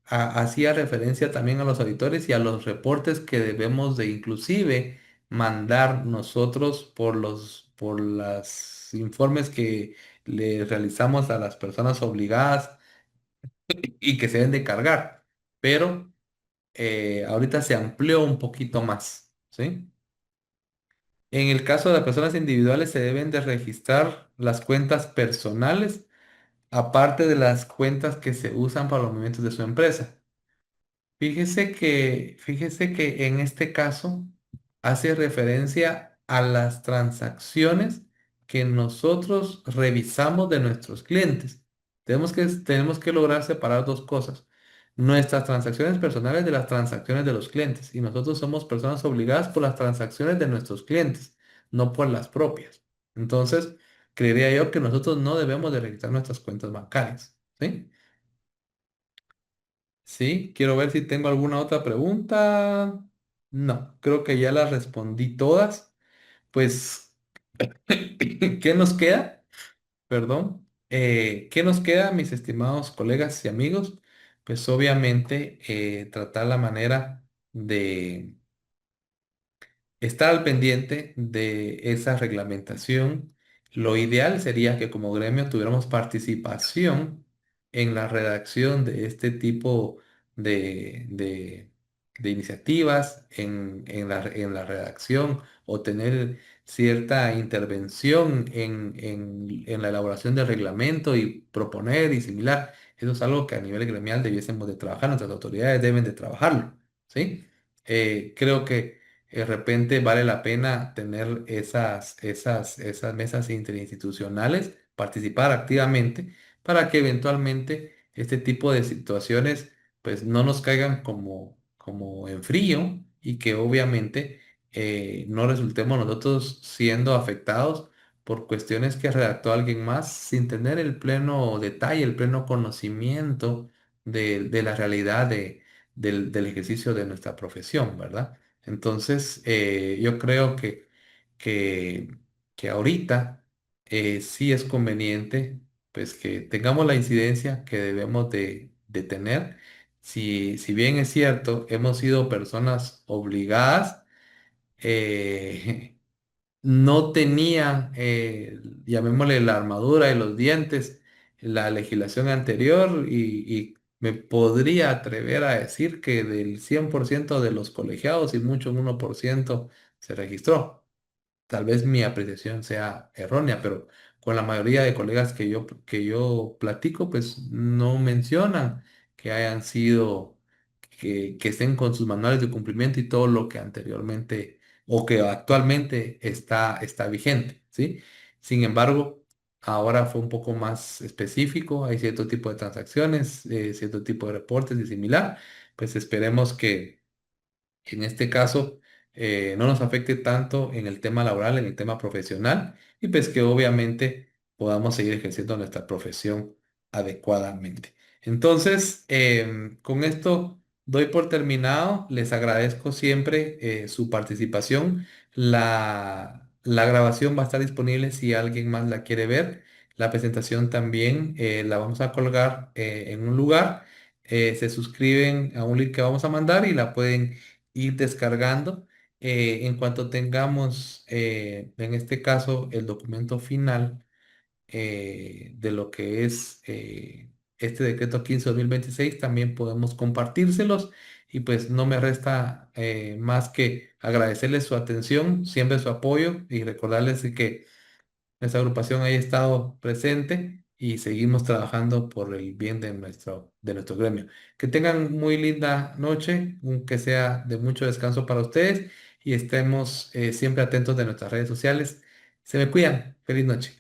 Hacía referencia también a los auditores y a los reportes que debemos de inclusive mandar nosotros por los informes que le realizamos a las personas obligadas y que se deben de cargar. Pero ahorita se amplió un poquito más, ¿sí? En el caso de las personas individuales se deben de registrar las cuentas personales aparte de las cuentas que se usan para los movimientos de su empresa. Fíjese que en este caso hace referencia a las transacciones que nosotros revisamos de nuestros clientes. Tenemos que lograr separar dos cosas. Nuestras transacciones personales de las transacciones de los clientes. Y nosotros somos personas obligadas por las transacciones de nuestros clientes, no por las propias. Entonces, creería yo que nosotros no debemos de registrar nuestras cuentas bancarias. ¿Sí? Sí, quiero ver si tengo alguna otra pregunta. No, creo que ya las respondí todas. Pues, ¿qué nos queda? Perdón. ¿Qué nos queda, mis estimados colegas y amigos? Pues obviamente tratar la manera de estar al pendiente de esa reglamentación. Lo ideal sería que como gremio tuviéramos participación en la redacción de este tipo de iniciativas, en la redacción o tener cierta intervención en la elaboración del reglamento y proponer y similar. Eso es algo que a nivel gremial debiésemos de trabajar, nuestras autoridades deben de trabajarlo, ¿sí? Creo que de repente vale la pena tener esas mesas interinstitucionales, participar activamente para que eventualmente este tipo de situaciones pues no nos caigan como en frío y que obviamente no resultemos nosotros siendo afectados por cuestiones que redactó alguien más sin tener el pleno detalle, el pleno conocimiento de la realidad del ejercicio de nuestra profesión, ¿verdad? Entonces, yo creo que, que ahorita sí es conveniente pues que tengamos la incidencia que debemos de tener si bien es cierto, hemos sido personas obligadas, no tenían, llamémosle la armadura y los dientes, la legislación anterior y me podría atrever a decir que del 100% de los colegiados y mucho un 1% se registró. Tal vez mi apreciación sea errónea, pero con la mayoría de colegas que yo platico, pues no mencionan que hayan sido, que estén con sus manuales de cumplimiento y todo lo que anteriormente o que actualmente está vigente, ¿sí? Sin embargo, ahora fue un poco más específico, hay cierto tipo de transacciones, cierto tipo de reportes y similar, pues esperemos que en este caso no nos afecte tanto en el tema laboral, en el tema profesional, y pues que obviamente podamos seguir ejerciendo nuestra profesión adecuadamente. Entonces, con esto doy por terminado. Les agradezco siempre su participación. La grabación va a estar disponible si alguien más la quiere ver. La presentación también la vamos a colgar en un lugar. Se suscriben a un link que vamos a mandar y la pueden ir descargando. En cuanto tengamos, en este caso, el documento final de lo que es este decreto 15/2026, también podemos compartírselos y pues no me resta más que agradecerles su atención, siempre su apoyo y recordarles de que nuestra agrupación haya estado presente y seguimos trabajando por el bien de nuestro gremio. Que tengan muy linda noche, que sea de mucho descanso para ustedes y estemos siempre atentos de nuestras redes sociales. Se me cuidan. Feliz noche.